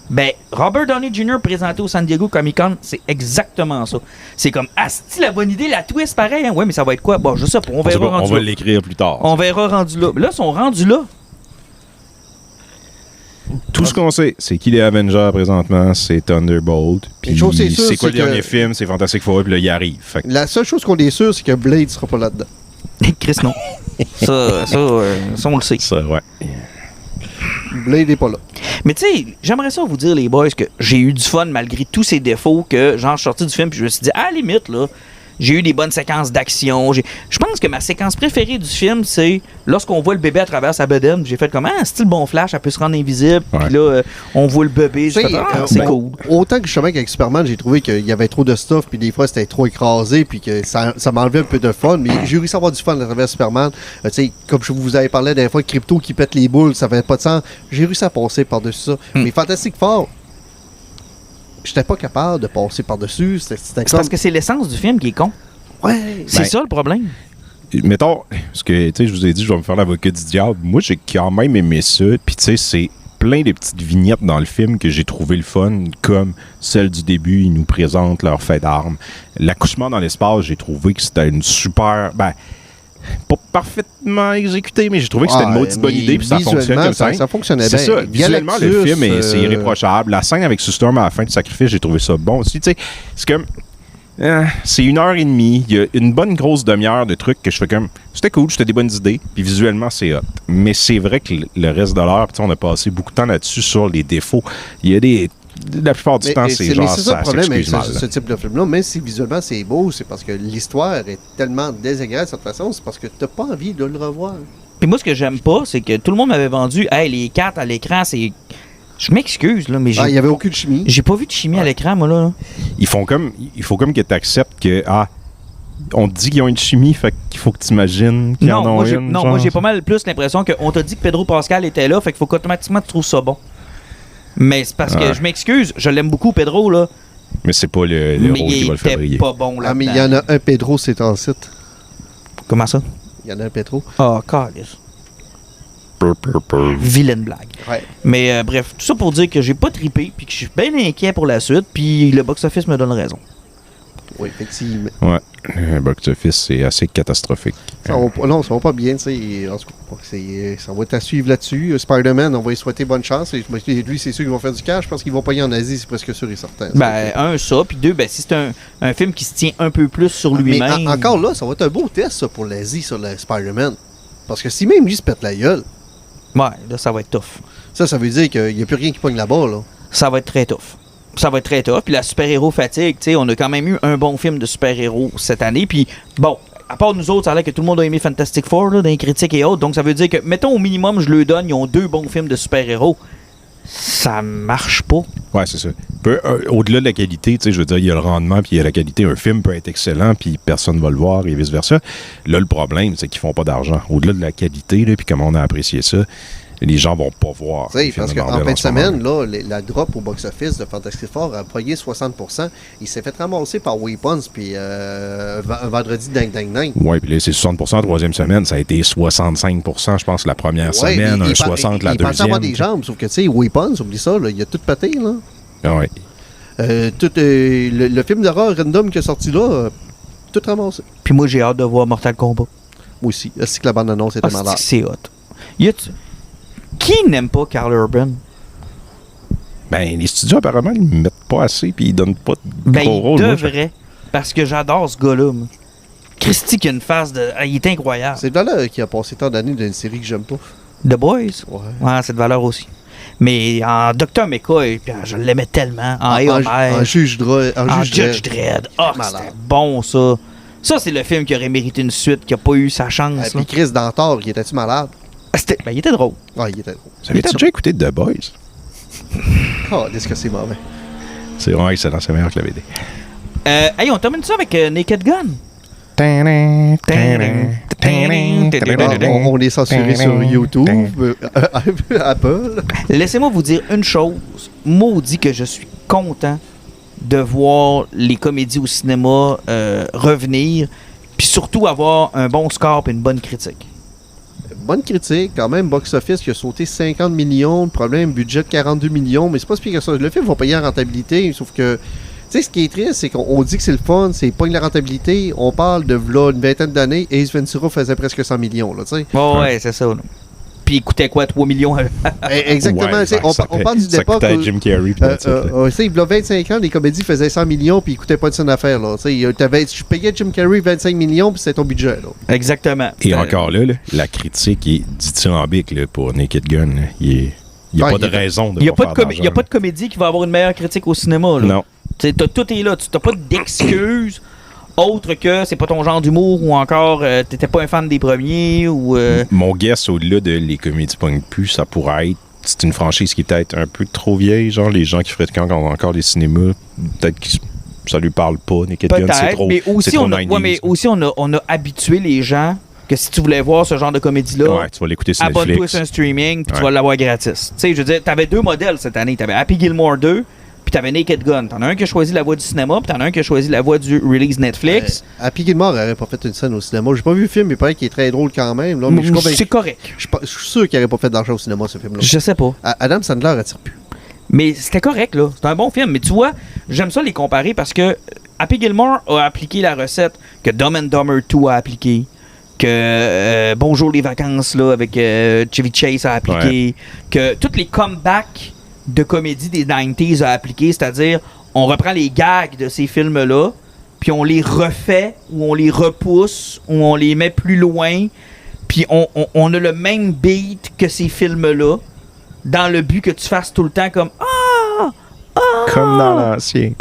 Ben, Robert Downey Jr. présenté au San Diego Comic-Con, c'est exactement ça. C'est comme, asti la bonne idée, la twist, pareil, hein? Ouais, mais ça va être quoi? Bon, je sais pas, on verra rendu On va là. l'écrire plus tard. On verra rendu là. Là, ils sont rendus là. Tout ce qu'on sait, c'est qu'il est Avenger présentement, c'est Thunderbolt. Puis Une chose, c'est sûr, c'est quoi c'est le dernier que- film? C'est Fantastic Four, puis là, il arrive. Fait que La seule chose qu'on est sûr, c'est que Blade sera pas là-dedans. Chris, non. ça, on le sait. ça, ouais. Blade est pas là. Mais tu sais, j'aimerais ça vous dire, les boys, que j'ai eu du fun malgré tous ces défauts, que genre, je suis sorti du film puis je me suis dit, à la limite, là, j'ai eu des bonnes séquences d'action. Je pense que ma séquence préférée du film, c'est lorsqu'on voit le bébé à travers sa bedaine. J'ai fait comme, ah, c'est le bon Flash, elle peut se rendre invisible. Ouais. Puis là, on voit le bébé. J'ai fait, ah, c'est cool. Autant que justement qu'avec Superman, j'ai trouvé qu'il y avait trop de stuff, puis des fois c'était trop écrasé, puis que ça m'enlevait un peu de fun. Mais j'ai réussi à avoir du fun à travers Superman. Tu sais, comme je vous avais parlé la dernière fois, Crypto qui pète les boules, ça fait pas de sens. J'ai réussi à passer par-dessus ça. Mais Fantastic Four, j'étais pas capable de passer par-dessus. C'était C'est comme... parce que c'est l'essence du film qui est con. Ouais. C'est ça le problème. Mettons, parce que, tu sais, je vous ai dit, je vais me faire l'avocat du diable. Moi, j'ai quand même aimé ça. Puis, tu sais, c'est plein de petites vignettes dans le film que j'ai trouvé le fun, comme celle du début, ils nous présentent leur fait d'armes. L'accouchement dans l'espace, j'ai trouvé que c'était une super... Ben, pas parfaitement exécuté, mais j'ai trouvé que c'était une maudite bonne idée, puis ça fonctionne comme ça. Ça fonctionnait C'est bien. ça, visuellement, le Galactus, film, c'est irréprochable. La scène avec Sue-Storm à la fin du sacrifice, j'ai trouvé ça bon aussi. Tu sais, c'est comme... c'est 1h30, il y a une bonne grosse demi-heure de trucs que je fais comme... C'était cool, c'était des bonnes idées, puis visuellement, c'est hot. Mais c'est vrai que le reste de l'heure, on a passé beaucoup de temps là-dessus sur les défauts. Il y a des... La plupart du temps, c'est genre, ça le problème avec s'excuse mal. ce type de film-là. Même si visuellement c'est beau, c'est parce que l'histoire est tellement désagréable de cette façon, c'est parce que t'as pas envie de le revoir. Puis moi, ce que j'aime pas, c'est que tout le monde m'avait vendu, hey, les 4 à l'écran, c'est. Je m'excuse, là, mais Il n'y avait aucune chimie. j'ai pas vu de chimie à l'écran, moi, là. Il faut comme que tu acceptes que, on te dit qu'ils ont une chimie, fait qu'il faut que tu imagines qu'ils en ont une. moi, j'ai pas mal plus l'impression qu'on t'a dit que Pedro Pascal était là, fait qu'il faut qu'automatiquement tu trouves ça bon. Mais c'est parce que je m'excuse, je l'aime beaucoup, Pedro, là. Mais c'est pas le mais rôle qui va le faire il briller. était pas bon, là. Mais il y en a un Pedro, c'est en site. Comment ça? Il y en a un Pedro. Ah, calice. Vilaine blague. Ouais. Mais bref, tout ça pour dire que j'ai pas trippé, puis que je suis bien inquiet pour la suite, puis le box-office me donne raison. Oui, effectivement. Ouais. Le box-office, c'est assez catastrophique. Ça va pas bien, tu sais. En tout cas, ça va être à suivre là-dessus. Spider-Man, on va lui souhaiter bonne chance. Et lui, c'est sûr qu'il va faire du cash parce qu'il va payer en Asie, c'est presque sûr et certain. Un, ça, puis deux, si c'est un film qui se tient un peu plus sur lui-même. Mais encore là, ça va être un beau test, ça, pour l'Asie, sur le Spider-Man. Parce que si même lui se pète la gueule. Ouais, là, ça va être tough. Ça veut dire qu'il n'y a plus rien qui pogne là-bas, là. Ça va être très tough. Ça va être très tough. Puis la super-héros fatigue, tu sais, on a quand même eu un bon film de super-héros cette année. Puis bon, à part nous autres, ça a l'air que tout le monde a aimé Fantastic Four, là, dans les critiques et autres. Donc ça veut dire que, mettons au minimum, je le donne, ils ont 2 bons films de super-héros. Ça marche pas. Ouais, c'est ça. Au-delà de la qualité, tu sais, je veux dire, il y a le rendement, puis il y a la qualité. Un film peut être excellent, puis personne va le voir, et vice-versa. Là, le problème, c'est qu'ils font pas d'argent. Au-delà de la qualité, là, puis comment on a apprécié ça, les gens vont pas voir. Parce qu'en fin de semaine, là, la drop au box-office de Fantastic Four a payé 60%. Il s'est fait ramasser par Weapons, puis un vendredi Dang Dang Dang. Oui, puis là, c'est 60% la troisième semaine. Ça a été 65%, je pense, la première semaine, un 60% la deuxième. Il pensait avoir des jambes, sauf que, tu sais, Weapons, oublie ça, là, il a tout pété, là. Ah oui. Le film d'horreur random qui est sorti là, tout ramassé. Puis moi, j'ai hâte de voir Mortal Kombat. Moi aussi. Est-ce que la bande-annonce était malade? C'est hot. Qui n'aime pas Karl Urban? Ben, les studios, apparemment, ils ne mettent pas assez puis ils donnent pas de gros rôle. Il devrait, parce que j'adore ce gars-là. Christy qui a une face de... il est incroyable. C'est de valeur qui a passé tant d'années dans une série que j'aime pas. The Boys? Ouais. C'est de valeur aussi. Mais en Dr. McCoy, je l'aimais tellement. En Juge Dredd. Judge Dredd. C'était bon, ça. Ça, c'est le film qui aurait mérité une suite, qui n'a pas eu sa chance. Puis Chris Dantor, il était-tu malade? Il était drôle. Ouais, il était drôle. Vous avez déjà écouté The Boys? Oh, est-ce que c'est mauvais? C'est vraiment excellent, c'est meilleur que la BD. On termine ça avec Naked Gun. On est censuré sur YouTube, Apple. Laissez-moi vous dire une chose. Maudit que je suis content de voir les comédies au cinéma revenir, puis surtout avoir un bon score et une bonne critique. Bonne critique, quand même, box-office qui a sauté 50 millions, le problème, budget de 42 millions, mais c'est pas si pire que ça. Le film va payer en rentabilité, sauf que, tu sais, ce qui est triste, c'est qu'on dit que c'est le fun, c'est pas une rentabilité, on parle de là, une vingtaine d'années, Ace Ventura faisait presque 100 millions, là, tu sais. Ouais, c'est ça. Là. Puis il coûtait quoi, 3 millions? Exactement, ouais, on parle d'une époque où... Jim Carrey, il y a 25 ans, les comédies faisaient 100 millions puis ils coûtaient pas de son affaire. Là. Tu payais Jim Carrey 25 millions puis c'était ton budget. Là. Exactement. Et encore là, la critique est dithyrambique là, pour Naked Gun. Il n'y a pas de raison de pas faire d'argent. Il n'y a pas de comédie qui va avoir une meilleure critique au cinéma. Là. Non. Tout est là. Tu n'as pas d'excuses autre que c'est pas ton genre d'humour ou encore t'étais pas un fan des premiers ou... Mon guess, au-delà de les comédies pognent plus, ça pourrait être... C'est une franchise qui est peut-être un peu trop vieille, genre les gens qui fréquentent encore les cinémas, peut-être que ça lui parle pas, Naked Gun, c'est trop, mais aussi, c'est trop 90s. Mais aussi on a habitué les gens que si tu voulais voir ce genre de comédie-là, tu vas l'écouter sur abonne-toi Netflix. sur un streaming puis tu vas l'avoir gratis. Tu sais, je veux dire, t'avais 2 modèles cette année. T'avais Happy Gilmore 2 puis t'avais Naked Gun. T'en as un qui a choisi la voie du cinéma, puis t'en as un qui a choisi la voie du release Netflix. Happy Gilmore n'aurait pas fait une scène au cinéma. J'ai pas vu le film, mais il paraît qu'il est très drôle quand même. Là, mais c'est correct. Je suis sûr qu'il n'aurait pas fait d'argent au cinéma, ce film-là. Je sais pas. Adam Sandler attire plus. Mais c'était correct, là. C'est un bon film. Mais tu vois, j'aime ça les comparer parce que Happy Gilmore a appliqué la recette que Dumb and Dumber 2 a appliqué, que Bonjour les vacances, là, avec Chevy Chase a appliqué, que tous les comebacks de comédie des 90s a appliqué, c'est-à-dire on reprend les gags de ces films-là, puis on les refait, ou on les repousse, ou on les met plus loin, puis on a le même beat que ces films-là, dans le but que tu fasses tout le temps comme comme dans l'ancien.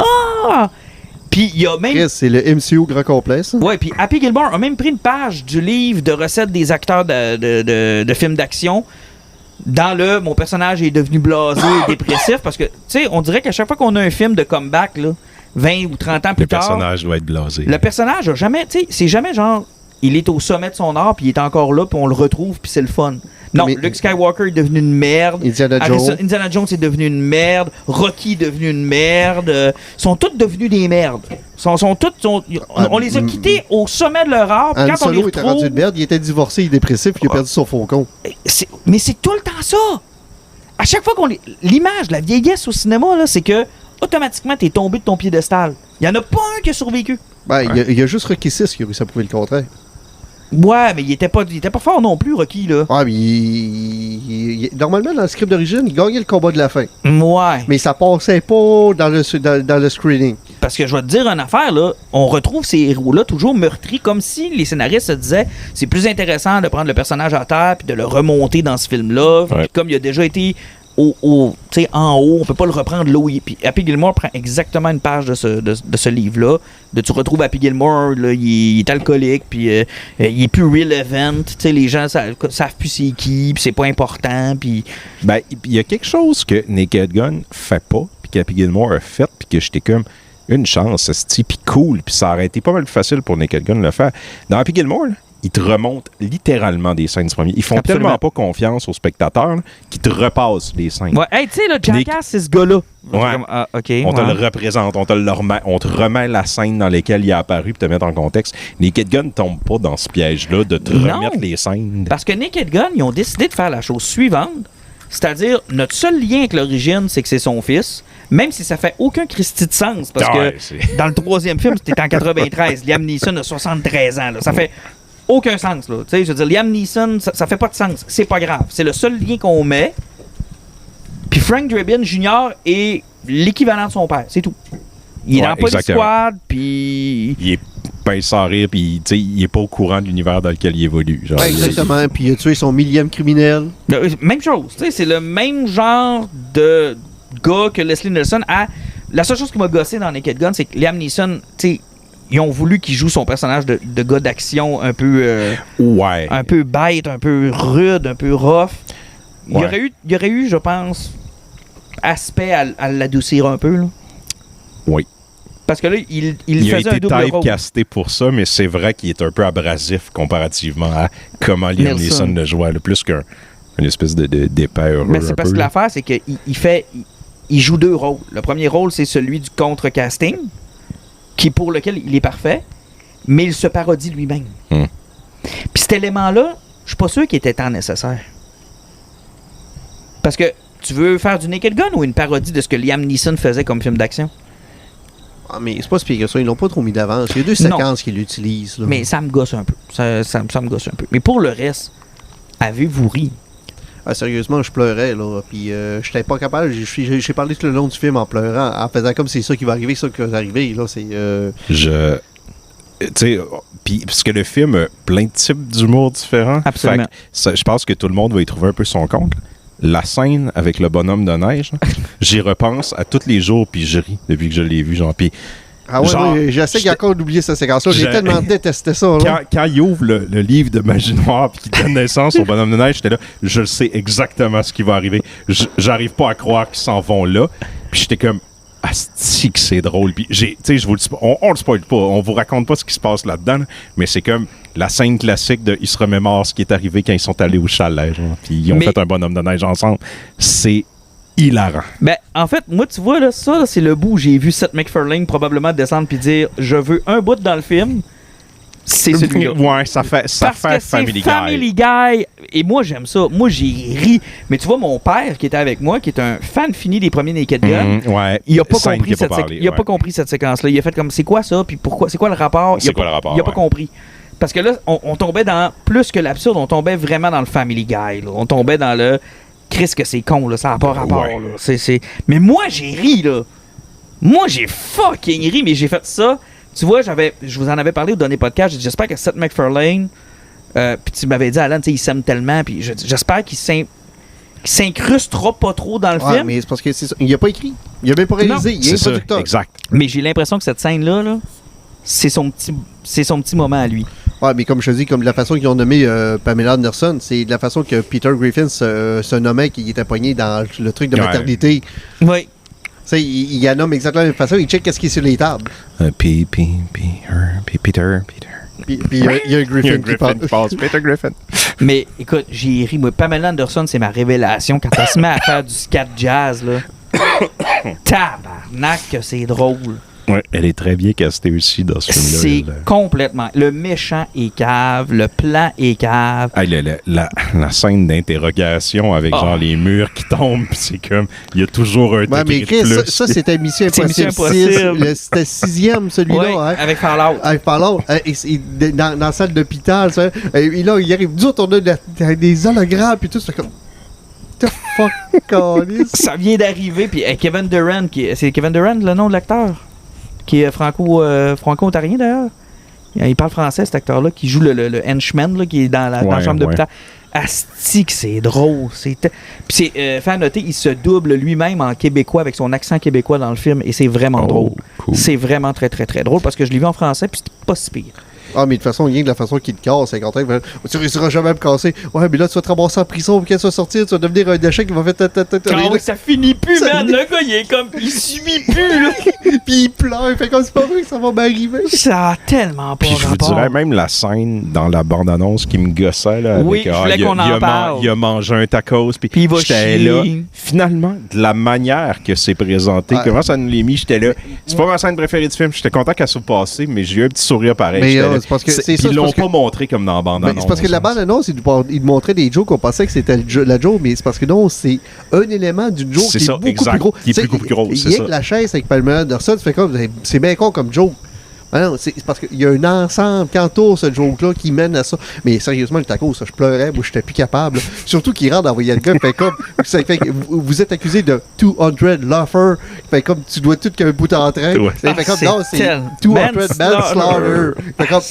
Puis il y a même... C'est le MCU grand complet, ça. Ouais, puis Happy Gilmore a même pris une page du livre de recettes des acteurs de films d'action. Mon personnage est devenu blasé et dépressif parce que, tu sais, on dirait qu'à chaque fois qu'on a un film de comeback, là, 20 ou 30 ans plus tard... Le personnage doit être blasé. Le personnage a jamais, tu sais, c'est jamais genre, il est au sommet de son art puis il est encore là puis on le retrouve puis c'est le fun. Non, Luke Skywalker est devenu une merde. Indiana Jones est devenu une merde. Rocky est devenu une merde. Sont tous devenus des merdes. On les a quittés au sommet de leur art. Han Solo était rendu une merde. Il était divorcé, il est dépressif, il a perdu son faucon. Mais c'est tout le temps ça. À chaque fois l'image de la vieillesse au cinéma, là, c'est que automatiquement, t'es tombé de ton piédestal. Il y en a pas un qui a survécu. Ben, il y a juste Rocky 6 qui a réussi à prouver le contraire. Ouais, mais il était pas fort non plus, Rocky, là. Ouais, mais normalement, dans le script d'origine, il gagnait le combat de la fin. Ouais. Mais ça passait pas dans le screening. Parce que je vais te dire une affaire, là, on retrouve ces héros-là toujours meurtris, comme si les scénaristes se disaient c'est plus intéressant de prendre le personnage à terre puis de le remonter dans ce film-là. Ouais. Puis comme il a déjà été en haut, on peut pas le reprendre là où il est. Puis Happy Gilmore prend exactement une page de ce livre-là. Tu retrouves Happy Gilmore, là, il est alcoolique, puis il est plus relevant. Les gens savent plus c'est qui, puis c'est pas important. Puis Ben, il y a quelque chose que Naked Gun fait pas, puis qu'Happy Gilmore a fait, puis que j'étais comme une chance, c'est puis cool, puis ça aurait été pas mal plus facile pour Naked Gun de le faire. Dans Happy Gilmore, là, ils te remontent littéralement des scènes du premier. Ils font tellement pas confiance aux spectateurs là, qu'ils te repassent les scènes. Ouais, hey, tu sais, Jackass, c'est ce gars-là. Ouais. Comme, OK. On te le représente, on te remet la scène dans laquelle il est apparu pour te mettre en contexte. Naked Gun ne tombe pas dans ce piège-là de te remettre les scènes. Parce que Naked Gun, ils ont décidé de faire la chose suivante, c'est-à-dire, notre seul lien avec l'origine, c'est que c'est son fils, même si ça fait aucun Christy de sens, parce que dans le troisième film, c'était en 93, Liam Neeson a 73 ans, là. Ça fait aucun sens, là. Tu sais, je veux dire, Liam Neeson, ça fait pas de sens. C'est pas grave. C'est le seul lien qu'on met. Puis Frank Drebin Jr. est l'équivalent de son père. C'est tout. Il est dans Police Squad, puis il est pince à rire, puis il est pas au courant de l'univers dans lequel il évolue. Genre, exactement. Puis il a tué son millième criminel. Même chose. Tu sais, c'est le même genre de gars que Leslie Nielsen. La seule chose qui m'a gossé dans Naked Gun, c'est que Liam Neeson, tu sais, ils ont voulu qu'il joue son personnage de gars d'action un peu un peu bête, un peu rude, un peu rough. Il y aurait eu, je pense, aspect à l'adoucir un peu. Là. Oui. Parce que là, il faisait un double rôle. Il a été typecasté pour ça, mais c'est vrai qu'il est un peu abrasif comparativement à comment Liam Neeson le jouait, plus qu'une espèce d'épais heureux. Mais c'est parce que l'affaire, c'est qu'il joue deux rôles. Le premier rôle, c'est celui du contre-casting, pour lequel il est parfait, mais il se parodie lui-même. Puis cet élément-là, je suis pas sûr qu'il était tant nécessaire. Parce que tu veux faire du Naked Gun ou une parodie de ce que Liam Neeson faisait comme film d'action? Ah, mais c'est pas si pire que ça. Ils l'ont pas trop mis d'avance. Il y a deux séquences qu'ils l'utilisent. Là. Mais ça me gosse un peu. Ça me gosse un peu. Mais pour le reste, avez-vous ri? Ah, sérieusement, je pleurais, là. Puis, j'étais pas capable. J'ai parlé tout le long du film en pleurant, en faisant comme c'est ça qui va arriver, ça qui va arriver, là. C'est. Tu sais, parce que le film a plein de types d'humour différents. Absolument. Je pense que tout le monde va y trouver un peu son compte. La scène avec le bonhomme de neige, j'y repense à tous les jours, puis je ris depuis que je l'ai vu, genre. Puis. Ah ouais, genre, j'essaie qu'il y a encore d'oublier cette séquence-là. J'ai tellement détesté ça. Là. Quand il ouvre le livre de Magie Noire et qu'il donne naissance au bonhomme de neige, j'étais là, je sais exactement ce qui va arriver. J'arrive pas à croire qu'ils s'en vont là. Puis j'étais comme, asti que c'est drôle. Puis je vous le dis pas, on le spoil pas, on vous raconte pas ce qui se passe là-dedans, là, mais c'est comme la scène classique de ils se remémorent ce qui est arrivé quand ils sont allés au chalet. Puis ils ont fait un bonhomme de neige ensemble. C'est hilarant. Ben, en fait, moi, tu vois, là, ça, là, c'est le bout où j'ai vu Seth MacFarlane probablement descendre puis dire « Je veux un bout dans le film ». C'est celui-là. Ouais, ça fait Family Guy. Family Guy. Et moi, j'aime ça. Moi, j'ai ri. Mais tu vois, mon père, qui était avec moi, qui est un fan fini des premiers Naked Gun, il a pas compris cette séquence-là. Il a fait comme « C'est quoi ça? Puis pourquoi? C'est quoi le rapport? » Il a pas compris. Parce que là, on tombait dans plus que l'absurde. On tombait vraiment dans le Family Guy. Là. On tombait dans le... Chris, que c'est con, là, ça n'a pas rapport. Là. Mais moi, j'ai ri, là. Moi, j'ai fucking ri, mais j'ai fait ça. Tu vois, je vous en avais parlé au dernier podcast. J'ai dit, j'espère que Seth MacFarlane, puis tu m'avais dit, Alan, il s'aime tellement, puis j'espère qu'il s'incrustera pas trop dans le film. Mais c'est parce que c'est ça. Il a pas écrit. Il a même pas réalisé. Il est producteur. Exact. Mais j'ai l'impression que cette scène-là, là, c'est son petit moment à lui. Ouais, mais comme je te dis, comme de la façon qu'ils ont nommé Pamela Anderson, c'est de la façon que Peter Griffin se nommait qu'il était pogné dans le truc de maternité. Oui. Tu sais, il la nomme exactement de la même façon, il check qu'est-ce qui est sur les tables. Peter. Puis il y a un Griffin qui passe. Peter Griffin. Mais écoute, j'ai ri. Moi, Pamela Anderson, c'est ma révélation. Quand elle se met à faire du scat jazz, là. Tabarnak, que c'est drôle. Ouais, elle est très bien castée aussi dans ce film-là. C'est complètement. Le méchant est cave, le plan est cave. Hey, la scène d'interrogation avec genre les murs qui tombent, pis c'est comme, il y a toujours un mais degré Chris, de plus. ça c'était Mission C'est Impossible. Mission Impossible. C'était 6e, celui-là. Ouais, hein. avec Fallout. Avec Fallout. Dans la salle d'hôpital, ça. Et là, il arrive, nous autres, on a des hologrammes, puis tout, c'est comme... The fuck, câlisse. Ça vient d'arriver, puis Kevin Durant, c'est Kevin Durant le nom de l'acteur? Qui est franco-ontarien d'ailleurs. Il parle français, cet acteur-là, qui joue le henchman, là, qui est dans la chambre d'hôpital. Asti que c'est drôle. Puis c'est, fait à noter, il se double lui-même en québécois avec son accent québécois dans le film, et c'est vraiment drôle. Cool. C'est vraiment très, très, très drôle, parce que je l'ai vu en français, puis c'était pas si pire. Ah, mais de toute façon, rien que la façon qu'il te casse, c'est content. Tu réussiras jamais à me casser. Ouais, mais là, tu vas te ramasser en prison, puis quand tu vas sortir, tu vas devenir un déchet qui va faire Ah oui, ça finit plus, Ça man. finit- Le gars, il est comme. Il suit plus, là. Puis il pleure, fait comme c'est pas vrai que ça va m'arriver. Ça a tellement pas Puis je vous rapport. dirais même la scène dans la bande-annonce qui me gossait. Là, Oui, avec, je voulais qu'on en parle. Il a mangé un tacos, puis Puis il va j'étais chier. là. Finalement, de la manière que c'est présenté, Ouais. comment ça nous l'est mis, j'étais là. C'est pas ma scène préférée du film, j'étais content qu'elle soit passée, mais j'ai eu un petit sourire pareil. Mais J'étais là. c'est parce que c'est Puis ça, ils c'est l'ont parce pas que- montré comme dans la bande-annonce. C'est parce que la bande-annonce, il montrait des jokes, on pensait que c'était la joke, mais c'est parce que non, c'est un élément d'une joke C'est qui est ça, beaucoup exact, plus gros. qui est Tu sais, beaucoup plus gros, il c'est y a ça. que la chaise avec Pamela Anderson, tu fais comme, c'est bien con comme joke. Ah non, c'est parce qu'il y a un ensemble qu'entoure ce joke-là qui mène à ça. Mais sérieusement, le taco, ça, je pleurais, moi, j'étais plus capable. là. Surtout qu'il rentre d'envoyer le gars, il fait comme, ça fait que vous êtes accusé de 200 lofer, il fait comme, tu dois tout qu'un bout en train. Ouais. Il fait comme, c'est non, c'est tel- 200 manslaughter. manslaughter. Il fait comme,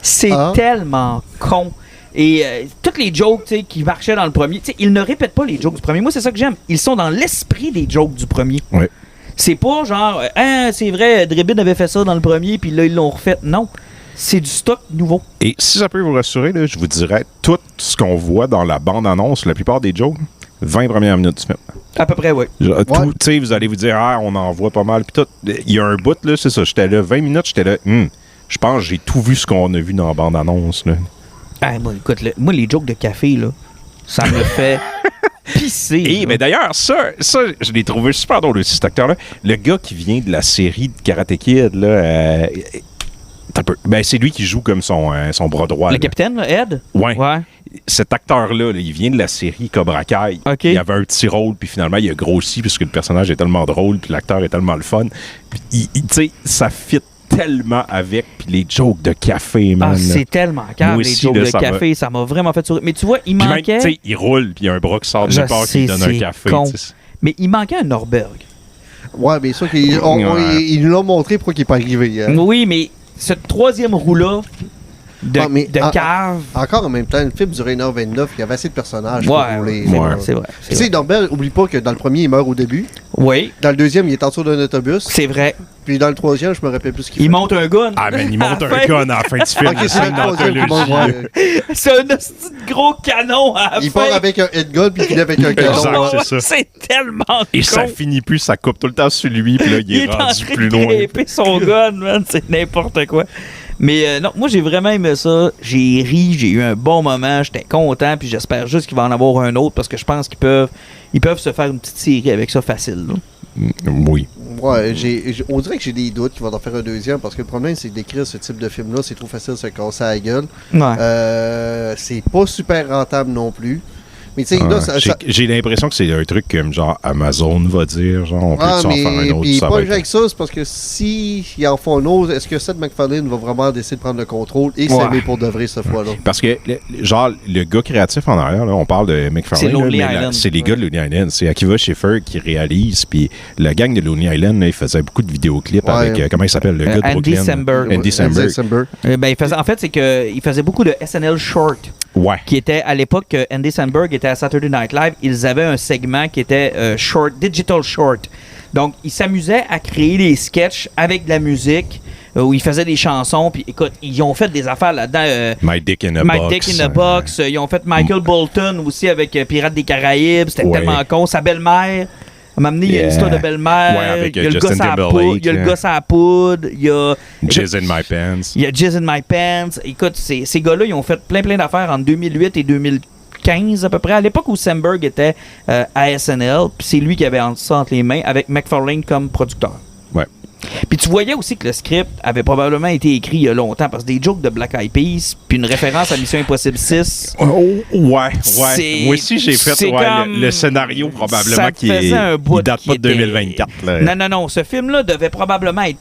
C'est Ah. tellement con. Et toutes les jokes tu sais, qui marchaient dans le premier, tu sais, ils ne répètent pas les jokes du premier. Moi, c'est ça que j'aime. Ils sont dans l'esprit des jokes du premier. Ouais. C'est pas genre, ah, c'est vrai, Dribble avait fait ça dans le premier, puis là, ils l'ont refait. Non. C'est du stock nouveau. Et si ça peut vous rassurer, là, je vous dirais, tout ce qu'on voit dans la bande-annonce, la plupart des jokes, 20 premières minutes du film. À peu près, oui. Genre, tout, tu sais, vous allez vous dire, ah, on en voit pas mal. Puis tout. Il y a un bout, là, c'est ça. J'étais là, 20 minutes, j'étais là, je pense que j'ai tout vu ce qu'on a vu dans la bande-annonce. Là. Ah, moi, écoute, moi, les jokes de café, là, ça me fait pisser. Et, là. mais d'ailleurs, ça, je l'ai trouvé super drôle aussi, cet acteur-là. Le gars qui vient de la série de Karate Kid, là, ben, c'est lui qui joue comme son bras droit. Le là. capitaine, là, Ed? Ouais. Ouais. Cet acteur-là, là, il vient de la série Cobra Kai. OK. Il avait un petit rôle, puis finalement, il a grossi, puisque le personnage est tellement drôle, puis l'acteur est tellement le fun. Puis, tu sais, ça fit tellement avec, puis les jokes de café, man. Ah, c'est tellement calme, Moi les aussi, jokes là, de ça café. Ça m'a vraiment fait sourire. Mais tu vois, il Puis même, manquait... tu sais, il roule, puis il y a un bras qui sort de Je nulle part qui lui sais, donne un c'est café. con. tu sais. Mais il manquait un Norberg. ouais, mais ça, ils nous l'ont montré pourquoi il n'est pas arrivé. hein. Oui, mais ce troisième roue-là de, Ah, mais- de cave... Encore en même temps, le film durait 1h29, il y avait assez de personnages pour Ouais, rouler. c'est Ouais. vrai, c'est vrai. Tu sais, Norbert, oublie pas que dans le premier, il meurt au début. Oui, Dans le deuxième, il est en dessous d'un autobus. c'est vrai. Puis dans le troisième, je me rappelle plus ce qu'il Il fait. monte un gun. Ah, mais il monte À la un fin. gun à la fin du film. Ok, c'est une le troisième qui monte. anthologie. ouais. C'est un hostie de gros canon à la Il fin. part avec un headgun puis il finit avec un Exact. canon. c'est ça. C'est tellement Et con. ça finit plus, ça coupe tout le temps sur lui, puis là, il est en rendu train plus de loin. grimper son gun, man. C'est n'importe quoi. Mais non, moi, j'ai vraiment aimé ça. J'ai ri, j'ai eu un bon moment. J'étais content, puis j'espère juste qu'il va en avoir un autre parce que je pense qu'ils peuvent se faire une petite série avec ça facile. Là. Oui. Ouais, on dirait que j'ai des doutes qu'il va en faire un deuxième parce que le problème, c'est d'écrire ce type de film-là, c'est trop facile de se casser la gueule. Ouais. C'est pas super rentable non plus. Mais tu sais, là, J'ai l'impression que c'est un truc comme genre Amazon va dire, genre on peut en faire un autre. Puis Ça pas va être... avec ça, c'est parce que si ils en font un autre, est-ce que Seth MacFarlane va vraiment décider de prendre le contrôle et s'aimer pour de vrai cette fois-là? Parce que, genre, le gars créatif en arrière, là, on parle de McFarlane, C'est Lonely là, mais Island. c'est les gars de Lonely Island. C'est Akiva Schiffer qui réalise, puis la gang de Lonely Island, là, il faisait beaucoup de vidéoclips Ouais. avec, comment il s'appelle, le gars de Andy Brooklyn? Samberg. Andy Samberg. En fait, c'est qu'il faisait beaucoup de SNL Short. Ouais. Qui était à l'époque que Andy Samberg était à Saturday Night Live, ils avaient un segment qui était digital short. Donc, ils s'amusaient à créer des sketchs avec de la musique où ils faisaient des chansons. Puis, écoute, ils ont fait des affaires là-dedans. My Dick in a My Box. Dick in a Box. Ils ont fait Michael Bolton aussi avec Pirates des Caraïbes. C'était Ouais. tellement con. Sa belle-mère. m'a amené, il y a l'histoire de belle-mère, Ouais, avec il y a le Justin gosse à la Timberlake, poudre, il y a le gosse à la poudre, il y a... Jizz in My Pants. Il y a Jizz in My Pants. Écoute, ces gars-là, ils ont fait plein d'affaires entre 2008 et 2015 à peu près, à l'époque où Samberg était à SNL, puis c'est lui qui avait ça entre les mains avec McFarlane comme producteur. Ouais. Puis tu voyais aussi que le script avait probablement été écrit il y a longtemps, parce que des jokes de Black Eyed Peas, puis une référence à Mission Impossible 6. Ouais. Moi C'est- aussi, j'ai fait c'est comme- le scénario probablement ça qui faisait un bout il date qui pas de était- 2024. Là. Non, ce film-là devait probablement être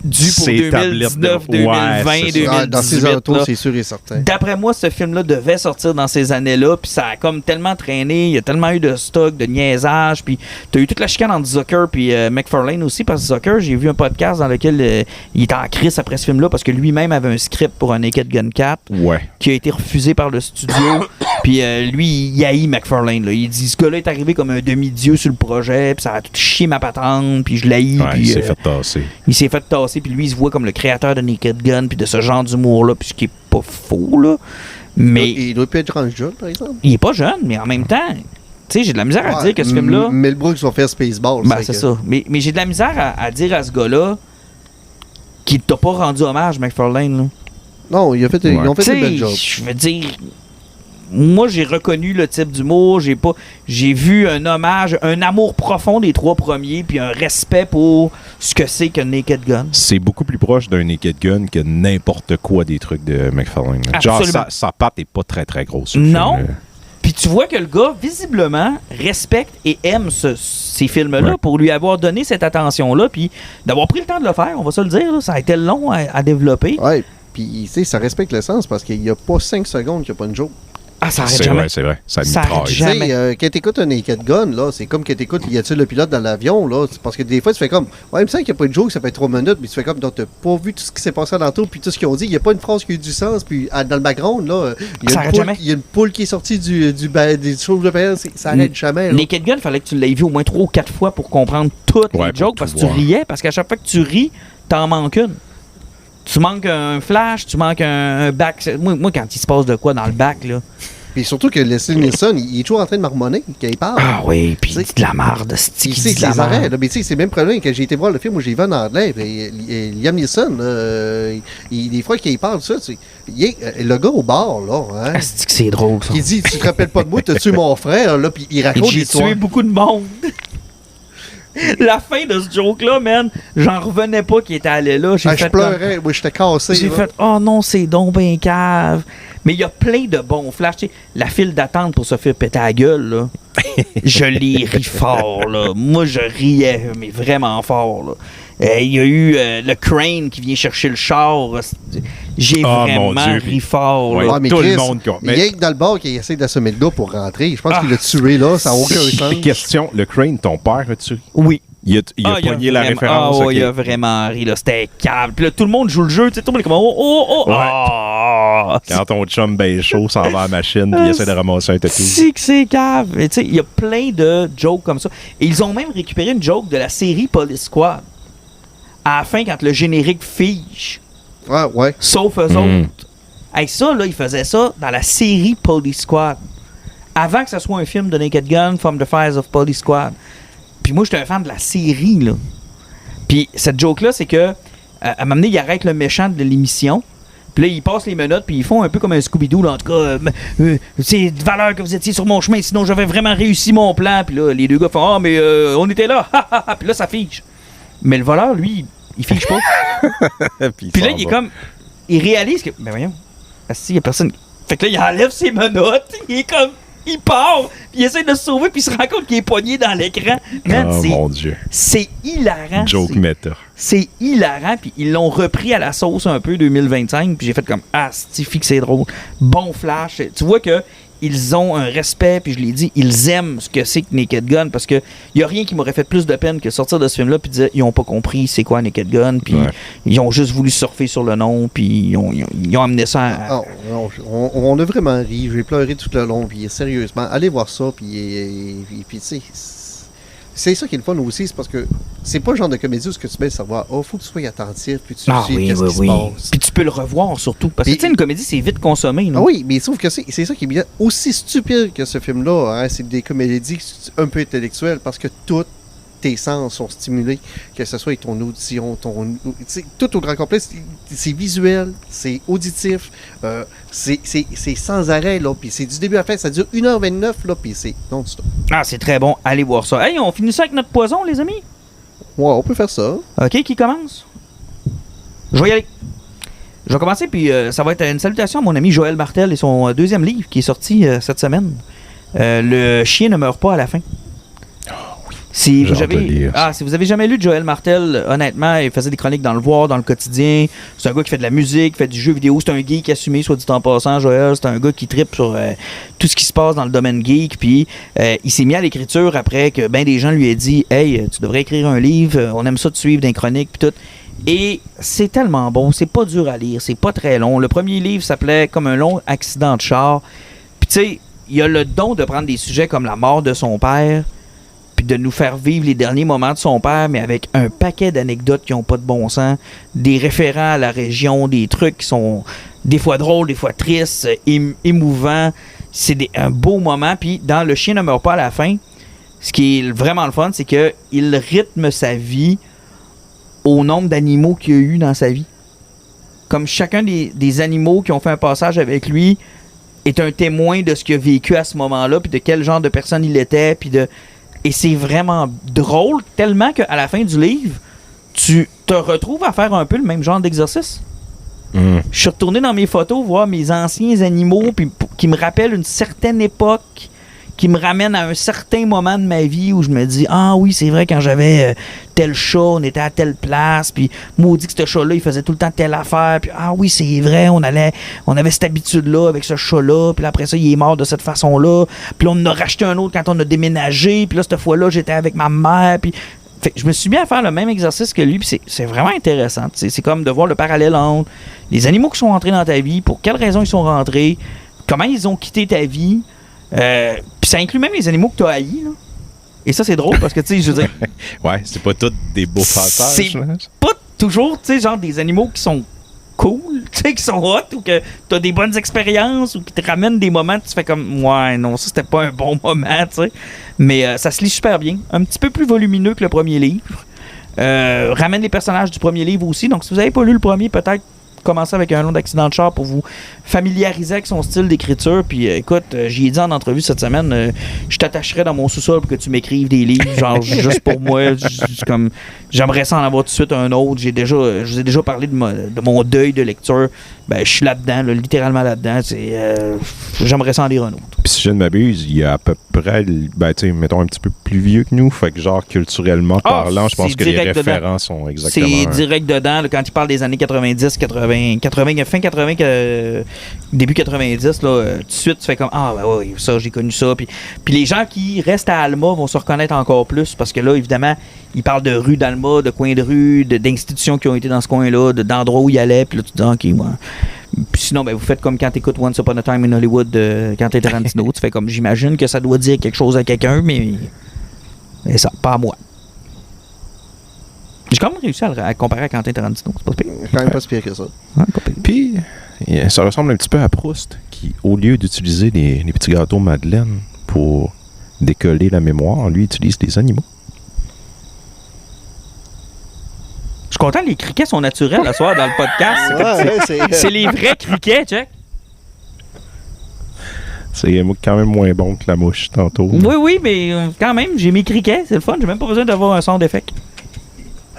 dû pour Ces tablettes 2019, de- ouais, 2020, c'est ça. 2018. Dans ces là. autos, c'est sûr et certain. D'après moi, ce film-là devait sortir dans ces années-là, puis ça a comme tellement traîné, il y a tellement eu de stock, de niaisage, puis t'as eu toute la chicane entre Zucker puis McFarlane aussi, parce que Zucker, j'ai vu un podcast dans lequel il était en crise après ce film-là, parce que lui-même avait un script pour un Naked Gun 4 Ouais. qui a été refusé par le studio, puis lui, il haït McFarlane, là. Il dit, ce gars-là est arrivé comme un demi-dieu sur le projet, puis ça a tout chié ma patente, puis je l'haïs, Ouais, puis il s'est fait tasser. il s'est fait tasser, puis lui, il se voit comme le créateur de Naked Gun, puis de ce genre d'humour-là, puis ce qui est pas faux, là. Mais Il doit plus être rendu jeune, par exemple. il est pas jeune, mais en même temps, tu sais, j'ai de la misère à dire que ce film-là... Mel Brooks va faire Spaceball. Ben, c'est ça. Mais j'ai de la misère à dire à ce gars-là qu'il t'a pas rendu hommage, McFarlane, là. Non, ils ont fait Tu une belle sais, job. je veux dire... Moi, j'ai reconnu le type d'humour, j'ai vu un hommage, un amour profond des trois premiers, puis un respect pour ce que c'est que Naked Gun. C'est beaucoup plus proche d'un Naked Gun que n'importe quoi des trucs de McFarlane. Genre, Absolument. sa patte est pas très très grosse. sur le Non. film, là. Puis tu vois que le gars, visiblement, respecte et aime ces films-là Ouais. pour lui avoir donné cette attention-là, puis d'avoir pris le temps de le faire, on va se le dire, là, ça a été long à développer. Ouais, puis tu sais, ça respecte l'essence parce qu'il n'y a pas 5 secondes qu'il n'y a pas une joke. Ah, ça arrête C'est jamais. vrai, c'est vrai. Ça Ça arrête mitraille. Tu Jamais. sais, quand t'écoutes un Naked Gun, là, c'est comme quand t'écoutes Y a-t-il le pilote dans l'avion, là. C'est parce que des fois, tu fais comme, ouais, il me semble qu'il n'y a pas de joke, ça fait 3 minutes, mais tu fais comme, donc t'as pas vu tout ce qui s'est passé à l'entour, puis tout ce qu'ils ont dit, il n'y a pas une phrase qui a eu du sens, puis dans le background, là, il y Ça a une arrête poule, jamais. il y a une poule qui est sortie des choses de période, ça arrête jamais, là. Naked Gun, fallait que tu l'aies vu au moins 3 ou 4 fois pour comprendre toutes Ouais, les pour jokes, tout parce que voir. tu riais, parce qu'à chaque fois que tu ris, t'en manques une. Tu manques un flash, tu manques un back. Moi, quand il se passe de quoi dans le back, là. Puis surtout que Leslie Nielsen, il est toujours en train de marmonner quand il parle. Ah oui, puis il Tu dit sais, de la merde, Il sait que les arrêts, là, mais tu sais, c'est le même problème quand j'ai été voir le film où j'ai vu en anglais. Liam Neeson, des fois qu'il parle de ça, le gars au bar, là, hein, C'est que c'est drôle, ça. qui dit, tu te rappelles pas de moi, t'as tué mon frère, là, puis il raconte J'ai l'histoire. tué beaucoup de monde. La fin de ce joke-là, man, j'en revenais pas qu'il était allé là. J'ai Ah, je fait comme- pleurais, moi, j'étais cassé. J'ai là. fait oh non, c'est donc ben cave. Mais il y a plein de bons flashs. Tu sais, la file d'attente pour se faire péter la gueule, là. Je l'ai ri fort, là. Moi, je riais, mais vraiment fort, là. Il y a eu le Crane qui vient chercher le char. J'ai Ah, vraiment mon Dieu. ri fort, Ouais. là. Ouais, mais tout le Chris, monde, quoi. il y a que dans le bar qui essaie d'assommer le gars pour rentrer. Je pense qu'il l'a tué là, ça n'a aucun sens. Question, le Crane, ton père, as-tu? Oui. Il a poigné la vraiment- référence. Ah, ok. il a vraiment ri, là. C'était câble. Puis là, tout le monde joue le jeu. Tu sais, tout le monde est comme oh. Ouais. Ah! Quand ton chum ben chaud s'en va à la machine puis il essaie de ramasser un tatou. C'est que c'est cave. Et tu sais, il y a plein de jokes comme ça. Et ils ont même récupéré une joke de la série Police Squad. À la fin, quand le générique fige, Ouais. sauf eux autres. Hey, ça, là, ils faisaient ça dans la série Police Squad. Avant que ce soit un film de Naked Gun, From the Fires of Police Squad. Puis moi, j'étais un fan de la série, là. Puis cette joke-là, c'est que, à un moment donné, il arrête le méchant de l'émission. Puis là, ils passent les menottes, puis ils font un peu comme un Scooby-Doo, là, en tout cas. C'est de valeur que vous étiez sur mon chemin, sinon j'avais vraiment réussi mon plan. Puis là, les deux gars font « Ah, mais on était là! » Puis là, ça fige. Mais le voleur, lui, il fige pas. Puis là, il est comme... Il réalise que... Ben voyons, il y a personne... Fait que là, il enlève ses menottes, il est comme... Il part, puis il essaie de se sauver, puis il se rend compte qu'il est pogné dans l'écran. Man, Oh mon Dieu. c'est hilarant. Joke c'est- méta. C'est hilarant, puis ils l'ont repris à la sauce un peu 2025, puis j'ai fait comme ah, c'est que drôle. Bon flash. Tu vois que ils ont un respect, puis je l'ai dit, ils aiment ce que c'est que Naked Gun, parce que y a rien qui m'aurait fait plus de peine que sortir de ce film-là puis dire ils ont pas compris c'est quoi Naked Gun, puis Ouais. ils ont juste voulu surfer sur le nom, puis ils ont amené ça à... Ah, non, on a vraiment ri, j'ai pleuré tout le long, puis sérieusement, allez voir ça, puis tu sais, c'est ça qui est le fun aussi, c'est parce que c'est pas le genre de comédie où ce que tu mets le savoir, faut que tu sois attentif, puis tu Ah sais oui, qu'est-ce oui, qui se oui. passe. Puis tu peux le revoir surtout, parce que Puis- tu sais, une comédie, c'est vite consommé. Ah oui, mais sauf que c'est ça qui est bien, aussi stupide que ce film-là, hein, c'est des comédies un peu intellectuelles, parce que tout tes sens sont stimulés, que ce soit avec ton audition, tout au grand complet, c'est visuel, c'est auditif, c'est sans arrêt, là, puis c'est du début à la fin, ça dure 1h29, là, puis c'est non-stop. Ah, c'est très bon. Allez voir ça. Hey, on finit ça avec notre poison, les amis? Ouais, on peut faire ça. OK, qui commence? Je vais y aller. Je vais commencer, puis ça va être une salutation à mon ami Joël Martel et son deuxième livre qui est sorti cette semaine. Le chien ne meurt pas à la fin. Si vous avez jamais lu de Joël Martel, honnêtement, il faisait des chroniques dans Le Voir, dans Le Quotidien. C'est un gars qui fait de la musique, fait du jeu vidéo. C'est un geek assumé, soit dit en passant, Joël. C'est un gars qui trippe sur tout ce qui se passe dans le domaine geek. Puis il s'est mis à l'écriture après que ben des gens lui aient dit « Hey, tu devrais écrire un livre, on aime ça de suivre des chroniques. » puis tout. Et c'est tellement bon, c'est pas dur à lire, c'est pas très long. Le premier livre s'appelait « Comme un long accident de char ». Puis tu sais, il a le don de prendre des sujets comme la mort de son père, puis de nous faire vivre les derniers moments de son père, mais avec un paquet d'anecdotes qui n'ont pas de bon sens, des référents à la région, des trucs qui sont des fois drôles, des fois tristes, émouvants. C'est un beau moment. Puis dans Le chien ne meurt pas à la fin, ce qui est vraiment le fun, c'est qu'il rythme sa vie au nombre d'animaux qu'il a eu dans sa vie. Comme chacun des animaux qui ont fait un passage avec lui est un témoin de ce qu'il a vécu à ce moment-là, puis de quel genre de personne il était, puis et c'est vraiment drôle, tellement qu'à la fin du livre, tu te retrouves à faire un peu le même genre d'exercice. Je suis retourné dans mes photos voir mes anciens animaux puis, qui me rappellent une certaine époque, qui me ramènent à un certain moment de ma vie où je me dis « Ah oui, c'est vrai, quand j'avais tel chat, on était à telle place, puis maudit que ce chat-là, il faisait tout le temps telle affaire, puis ah oui, c'est vrai, on avait cette habitude-là avec ce chat-là, puis après ça, il est mort de cette façon-là, puis on en a racheté un autre quand on a déménagé, puis là, cette fois-là, j'étais avec ma mère, puis... » Fait que je me suis mis à faire le même exercice que lui, puis c'est vraiment intéressant. C'est comme de voir le parallèle entre les animaux qui sont rentrés dans ta vie, pour quelles raisons ils sont rentrés, comment ils ont quitté ta vie, puis ça inclut même les animaux que tu as haïs, là. Et ça, c'est drôle parce que, tu sais, je veux dire... Ouais, c'est pas tous des beaux passages. C'est pas toujours, tu sais, genre des animaux qui sont cool, tu sais, qui sont hot, ou que tu as des bonnes expériences, ou qui te ramènent des moments, tu fais comme, ouais, non, ça, c'était pas un bon moment, tu sais. Mais ça se lit super bien. Un petit peu plus volumineux que le premier livre. Ramène les personnages du premier livre aussi. Donc, si vous n'avez pas lu le premier, peut-être commencer avec un long d'accident de char pour vous familiariser avec son style d'écriture. Puis écoute, j'y ai dit en entrevue cette semaine, je t'attacherais dans mon sous-sol pour que tu m'écrives des livres, genre juste pour moi. Comme j'aimerais ça en avoir tout de suite un autre. Je vous ai déjà parlé de mon deuil de lecture. Ben, je suis là-dedans, là, littéralement là-dedans. J'aimerais ça en lire un autre. Puis si je ne m'abuse, il y a à peu près, ben, tu sais, mettons un petit peu plus vieux que nous. Fait que genre, culturellement parlant, je pense que les références sont exactement... C'est direct dedans, là, quand il parle des années 90, 80, fin 80, début 90, là, tout de suite, tu fais comme, ah, ben oui, ça, j'ai connu ça. Puis les gens qui restent à Alma vont se reconnaître encore plus, parce que là, évidemment, ils parlent de rue d'Alma, de coins de rue, d'institutions qui ont été dans ce coin-là, d'endroits où ils allaient, puis là, tu te dis, ok, moi... Puis sinon, ben, vous faites comme quand t'écoutes Once Upon a Time in Hollywood de Quentin Tarantino. Tu fais comme, j'imagine que ça doit dire quelque chose à quelqu'un, mais ça, pas à moi. J'ai quand même réussi à comparer à Quentin Tarantino. C'est pas pire. Quand même pas si pire que ça. Ouais, puis, ça ressemble un petit peu à Proust, qui, au lieu d'utiliser les petits gâteaux Madeleine pour décoller la mémoire, lui utilise des animaux. Je suis content, les criquets sont naturels ce soir dans le podcast. C'est les vrais criquets, check. C'est quand même moins bon que la mouche tantôt. Oui, mais quand même, j'ai mes criquets, c'est le fun. J'ai même pas besoin d'avoir un son d'effet.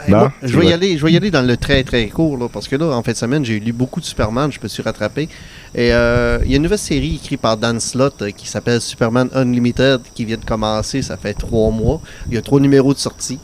Non, je vais y aller dans le très très court, là, parce que là, en fin de semaine, j'ai lu beaucoup de Superman, je me suis rattrapé. Et il y a une nouvelle série écrite par Dan Slott qui s'appelle Superman Unlimited, qui vient de commencer, ça fait 3 mois. Il y a 3 numéros de sortie.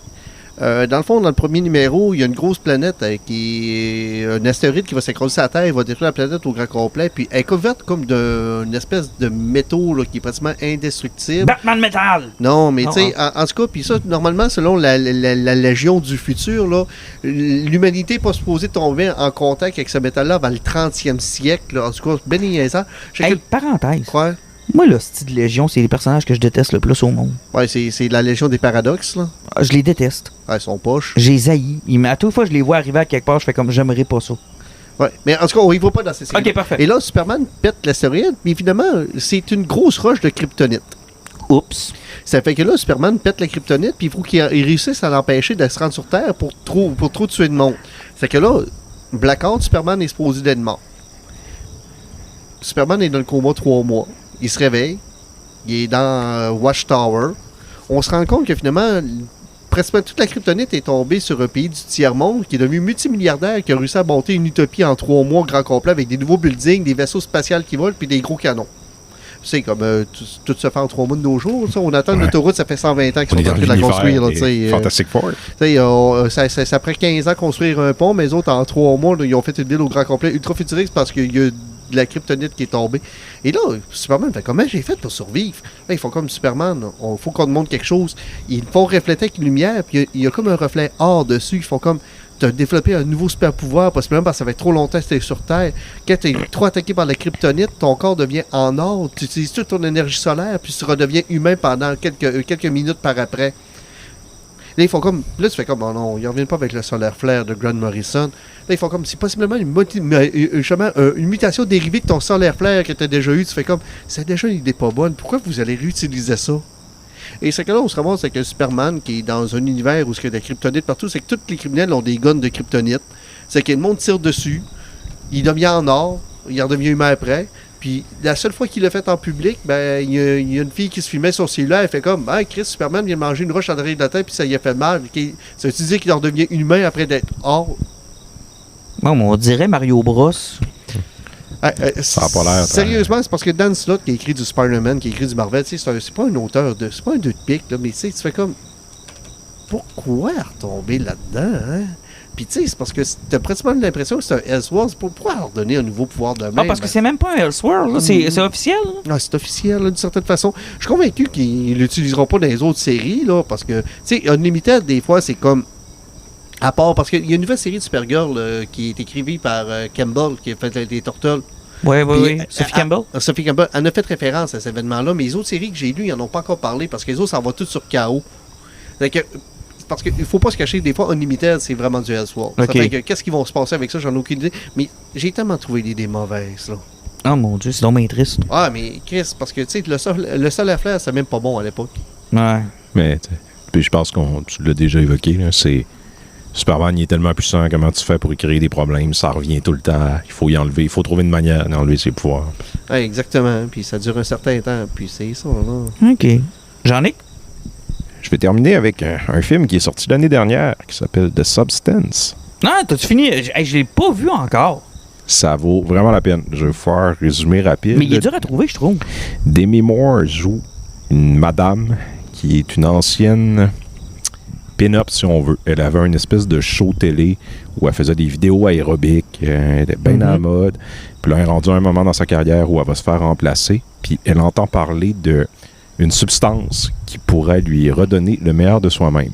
Dans le fond, dans le premier numéro, il y a une grosse planète qui est un astéroïde qui va s'écraser sur la Terre, il va détruire la planète au grand complet, puis elle est couverte comme d'une espèce de métaux là, qui est pratiquement indestructible. Batman Metal! Non, mais tu sais, en tout cas, puis ça, normalement, selon la Légion du futur, là, l'humanité n'est pas supposée tomber en contact avec ce métal-là avant le 30e siècle. Là. En tout cas, ben niaisant. Hey, parenthèse. Quoi? Moi, là, style de Légion, c'est les personnages que je déteste le plus au monde. Ouais, c'est la Légion des paradoxes, là. Je les déteste. Ouais, ils sont poches. J'ai haï. À toute fois que je les vois arriver à quelque part, je fais comme, j'aimerais pas ça. Ouais, mais en tout cas, on y va pas dans ces séries. Ok, parfait. Et là, Superman pète l'astéroïde, mais évidemment, c'est une grosse roche de kryptonite. Oups. Ça fait que là, Superman pète la kryptonite, puis il faut qu'il réussisse à l'empêcher de se rendre sur Terre pour trop tuer de monde. C'est que là, Blackout, Superman est supposé d'être mort. Superman est dans le coma 3 mois. Il se réveille. Il est dans Watchtower. On se rend compte que finalement, presque toute la kryptonite est tombée sur un pays du tiers-monde qui est devenu multimilliardaire, qui a réussi à monter une utopie en 3 mois grand complet avec des nouveaux buildings, des vaisseaux spatials qui volent, puis des gros canons. C'est comme tout se fait en 3 mois de nos jours. Ça. On attend l'autoroute, ça fait 120 ans qu'ils sont en train de la construire. Fantastic Four. Ça prend 15 ans à construire un pont, mais les autres, en 3 mois, là, ils ont fait une ville au grand complet ultra futuriste parce qu'il y a de la kryptonite qui est tombée. Et là, Superman fait comment j'ai fait pour survivre? Là, ils font comme Superman, il faut qu'on te montre quelque chose. Ils font refléter avec une lumière, puis il y a comme un reflet or dessus. Ils font comme tu as développé un nouveau super pouvoir, parce que ça fait trop longtemps que tu es sur Terre. Quand tu es trop attaqué par la kryptonite, ton corps devient en or. Tu utilises toute ton énergie solaire, puis tu redeviens humain pendant quelques minutes par après. Là, ils font comme. Là, tu fais comme. Oh non, ils ne reviennent pas avec le solaire flare de Grant Morrison. Là, ils font comme. C'est possiblement une mutation dérivée de ton solaire flare que tu as déjà eu. Tu fais comme. C'est déjà une idée pas bonne. Pourquoi vous allez réutiliser ça? Et c'est que là, on se ramasse avec un Superman qui est dans un univers où il y a de la kryptonite partout. C'est que tous les criminels ont des guns de kryptonite. C'est que le monde tire dessus. Il devient en or. Il en devient humain après. Puis la seule fois qu'il l'a fait en public, ben il y a une fille qui se filmait sur cellulaire, elle fait comme « Chris, Superman vient de manger une roche en arrière de la tête, puis ça y a fait mal. » Ça veut dire qu'il en devient humain après d'être or? Bon, on dirait Mario Bros. Ça a pas l'air. Sérieusement, c'est parce que Dan Slott qui a écrit du Spider-Man, qui a écrit du Marvel, c'est pas un auteur c'est pas un 2 de pique, là, mais tu fais comme pourquoi retomber là-dedans, hein? Puis tu sais, c'est parce que t'as pratiquement l'impression que c'est un Elseworlds. Pourquoi leur donner un nouveau pouvoir de même? Parce que c'est même pas un Elseworlds, là. C'est officiel. Ah, c'est officiel, là, d'une certaine façon. Je suis convaincu qu'ils l'utiliseront pas dans les autres séries, là, parce que, tu sais, Unlimited, des fois, c'est comme à part, parce qu'il y a une nouvelle série de Supergirl qui est écrite par Campbell, qui a fait les Turtles. Oui. Sophie Campbell. Sophie Campbell, elle a fait référence à cet événement-là, mais les autres séries que j'ai lues, ils n'en ont pas encore parlé, parce que les autres, ça va tout sur KO. Parce qu'il ne faut pas se cacher, des fois, Unlimited, c'est vraiment du Elseworlds. Okay. Ça fait que qu'est-ce qu'ils vont se passer avec ça, j'en ai aucune idée. Mais j'ai tellement trouvé l'idée mauvaise, là. Oh mon Dieu, c'est donc bien triste. Ah, mais Chris, parce que, tu sais, le solaire flare, c'est même pas bon à l'époque. Ouais. Mais, puis je pense tu l'as déjà évoqué, là, c'est... Superman, il est tellement puissant, comment tu fais pour y créer des problèmes? Ça revient tout le temps. Il faut y enlever. Il faut trouver une manière d'enlever ses pouvoirs. Ouais, exactement. Puis ça dure un certain temps. Puis c'est ça, là. OK. Jean-Nic? Je vais terminer avec un film qui est sorti l'année dernière, qui s'appelle The Substance. Ah, t'as-tu fini? Je l'ai pas vu encore. Ça vaut vraiment la peine. Je vais vous faire un résumé rapide. Mais il est dur à trouver, je trouve. Demi Moore joue une madame qui est une ancienne pin-up, si on veut. Elle avait une espèce de show télé où elle faisait des vidéos aérobiques. Elle était bien à la mode. Puis là, elle est rendue à un moment dans sa carrière où elle va se faire remplacer. Puis elle entend parler d'une substance qui pourrait lui redonner le meilleur de soi-même.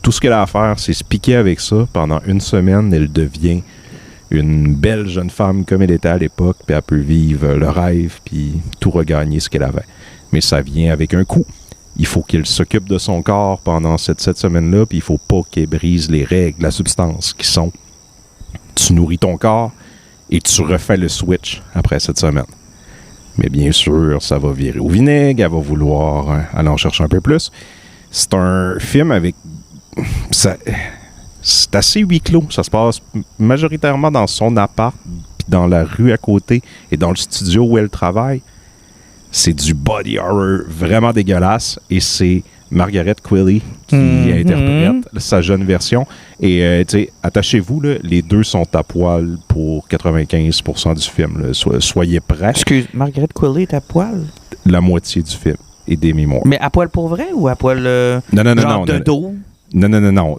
Tout ce qu'elle a à faire, c'est se piquer avec ça. Pendant une semaine, elle devient une belle jeune femme comme elle était à l'époque, puis elle peut vivre le rêve, puis tout regagner ce qu'elle avait. Mais ça vient avec un coût. Il faut qu'elle s'occupe de son corps pendant cette semaine-là, puis il faut pas qu'elle brise les règles de la substance qui sont tu nourris ton corps et tu refais le switch après cette semaine. Mais bien sûr, ça va virer au vinaigre, elle va vouloir aller en chercher un peu plus. C'est un film avec... C'est assez huis clos. Ça se passe majoritairement dans son appart, puis dans la rue à côté et dans le studio où elle travaille. C'est du body horror vraiment dégueulasse et c'est Margaret Qualley qui interprète sa jeune version. Et tu sais, attachez-vous, là, les deux sont à poil pour 95% du film. Là. Soyez prêts. Excuse, Margaret Qualley est à poil? La moitié du film est Demi Moore. Mais à poil pour vrai ou à poil genre de dos? Non.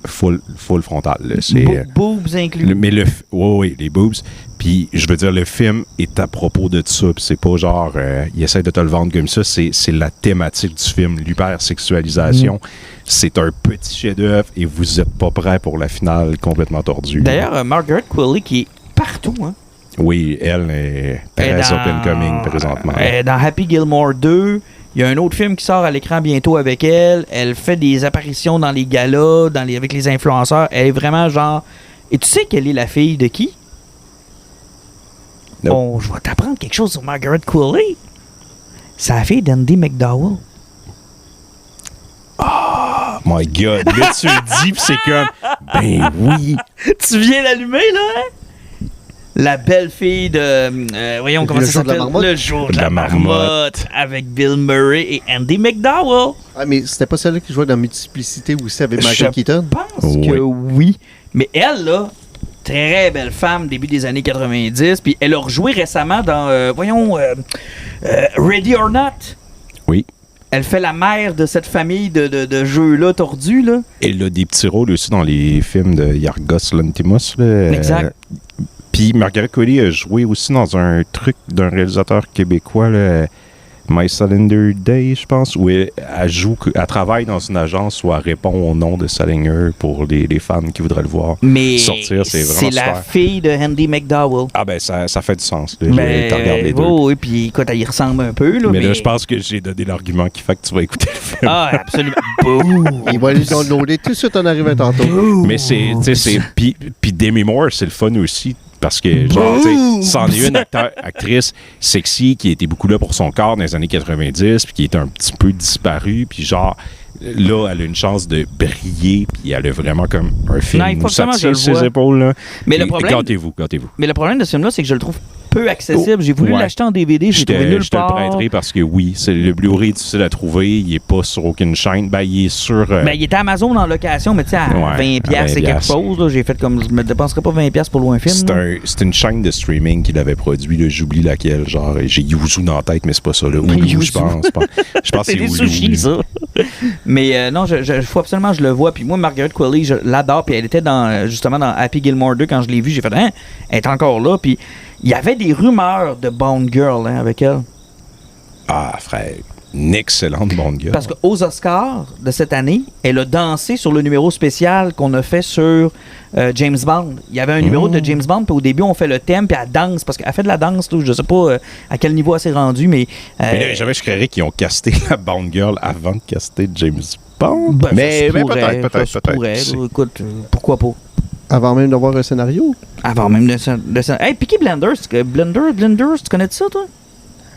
Full frontal. Là. C'est, boobs inclus. Mais oui, les boobs. Puis, je veux dire, le film est à propos de ça. Puis c'est pas genre, il essaie de te le vendre comme ça. C'est la thématique du film, l'hypersexualisation. C'est un petit chef-d'œuvre et vous êtes pas prêts pour la finale complètement tordue. D'ailleurs, Margaret Qualley qui est partout, hein? Oui, elle est très up and coming présentement. Dans Happy Gilmore 2, il y a un autre film qui sort à l'écran bientôt avec elle. Elle fait des apparitions dans les galas, avec les influenceurs. Elle est vraiment genre... Et tu sais qu'elle est la fille de qui? Nope. Bon, je vais t'apprendre quelque chose sur Margaret Qualley. C'est la fille d'Andy McDowell. Oh my God. Là, tu le dis, pis c'est comme... Ben oui. Tu viens d'allumer, là, hein? La belle fille de... voyons, comment Le ça jour de la s'appelle? marmotte. Le jour de la marmotte. Avec Bill Murray et Andy McDowell. Ah, mais c'était pas celle-là qui jouait dans Multiplicité aussi avec Je Michael Keaton? pense que oui. Mais elle, là, très belle femme, début des années 90. Puis elle a rejoué récemment dans, Ready or Not. Oui. Elle fait la mère de cette famille de jeux-là tordus, là. Elle a des petits rôles aussi dans les films de Yorgos Lanthimos. Là. Exact. Puis Margaret Qualley a joué aussi dans un truc d'un réalisateur québécois, là, My Cylinder Day, je pense, où elle travaille dans une agence où elle répond au nom de Salinger pour les fans qui voudraient le voir. Mais sortir, c'est vraiment la super. fille de Andy McDowell. Ah ben ça fait du sens. Là. Ben, T'as regardé les deux. oui, puis écoute, elle y ressemble un peu. Là, mais là, je pense que j'ai donné l'argument qui fait que tu vas écouter le film. Ah, absolument. Boum. Il va les downloader tout de suite en arrivant tantôt. Mais c'est, tu sais, c'est... Puis Demi Moore, c'est le fun aussi. Parce que, genre, tu sais, c'en est une actrice sexy qui était beaucoup là pour son corps dans les années 90, puis qui était un petit peu disparue, puis genre, là, elle a une chance de briller, puis elle a vraiment comme un film Non, où ça forcément, je tient le ses vois. épaules, là. Mais le Et problème- Gâtez-vous. Mais le problème de ce film-là, c'est que je le trouve peu accessible. J'ai voulu Ouais. l'acheter en DVD, j'ai trouvé nulle Je te le part. prêterai parce que oui, c'est le Blu-ray est difficile à trouver, il est pas sur aucune chaîne, ben il est sur... Ben, il était Amazon en location, mais tu sais, à Ouais, 20$, à c'est 20$. quelque chose. Là. J'ai fait comme, je me dépenserais pas 20$ pour louer un film. là. C'est une chaîne de streaming qu'il avait produit, là, j'oublie laquelle, genre, j'ai Yuzu dans la tête, mais c'est pas ça, là. Hulu, Yuzu. je pense. Je pense que C'est des Hulu, sushis, là. ça. Mais non, faut absolument que je le vois. Puis moi, Margaret Qualley, je l'adore. Puis elle était justement dans Happy Gilmore 2 quand je l'ai vue. J'ai fait, hein, elle est encore là. Puis il y avait des rumeurs de Bond Girl hein, avec elle. Ah, frère, une excellente Bond girl. Parce qu'aux Oscars de cette année, elle a dansé sur le numéro spécial qu'on a fait sur James Bond. Il y avait un numéro de James Bond, puis au début, on fait le thème, puis elle danse. Parce qu'elle fait de la danse, là, je sais pas à quel niveau elle s'est rendue, mais... Mais là, jamais je croirais qu'ils ont casté la Bond girl avant de caster James Bond. ben, mais ça se pourrait, peut-être. ça se pourrait, C'est- là. Écoute, pourquoi pas? Avant même d'avoir un scénario? Avant même de hey, Peaky Blinders, tu connais ça, toi?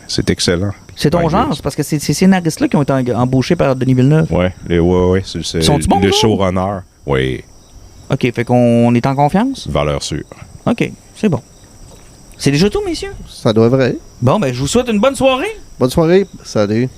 C'est excellent. C'est ton Ouais, genre, c'est parce que c'est ces scénaristes-là qui ont été embauchés par Denis Villeneuve. Ouais, c'est Sont-ils bons, le là? showrunner. Oui, OK, fait qu'on est en confiance? valeur sûre. OK, c'est bon. C'est déjà tout, messieurs? Ça doit être vrai. Bon, ben, je vous souhaite une bonne soirée. Bonne soirée. Salut.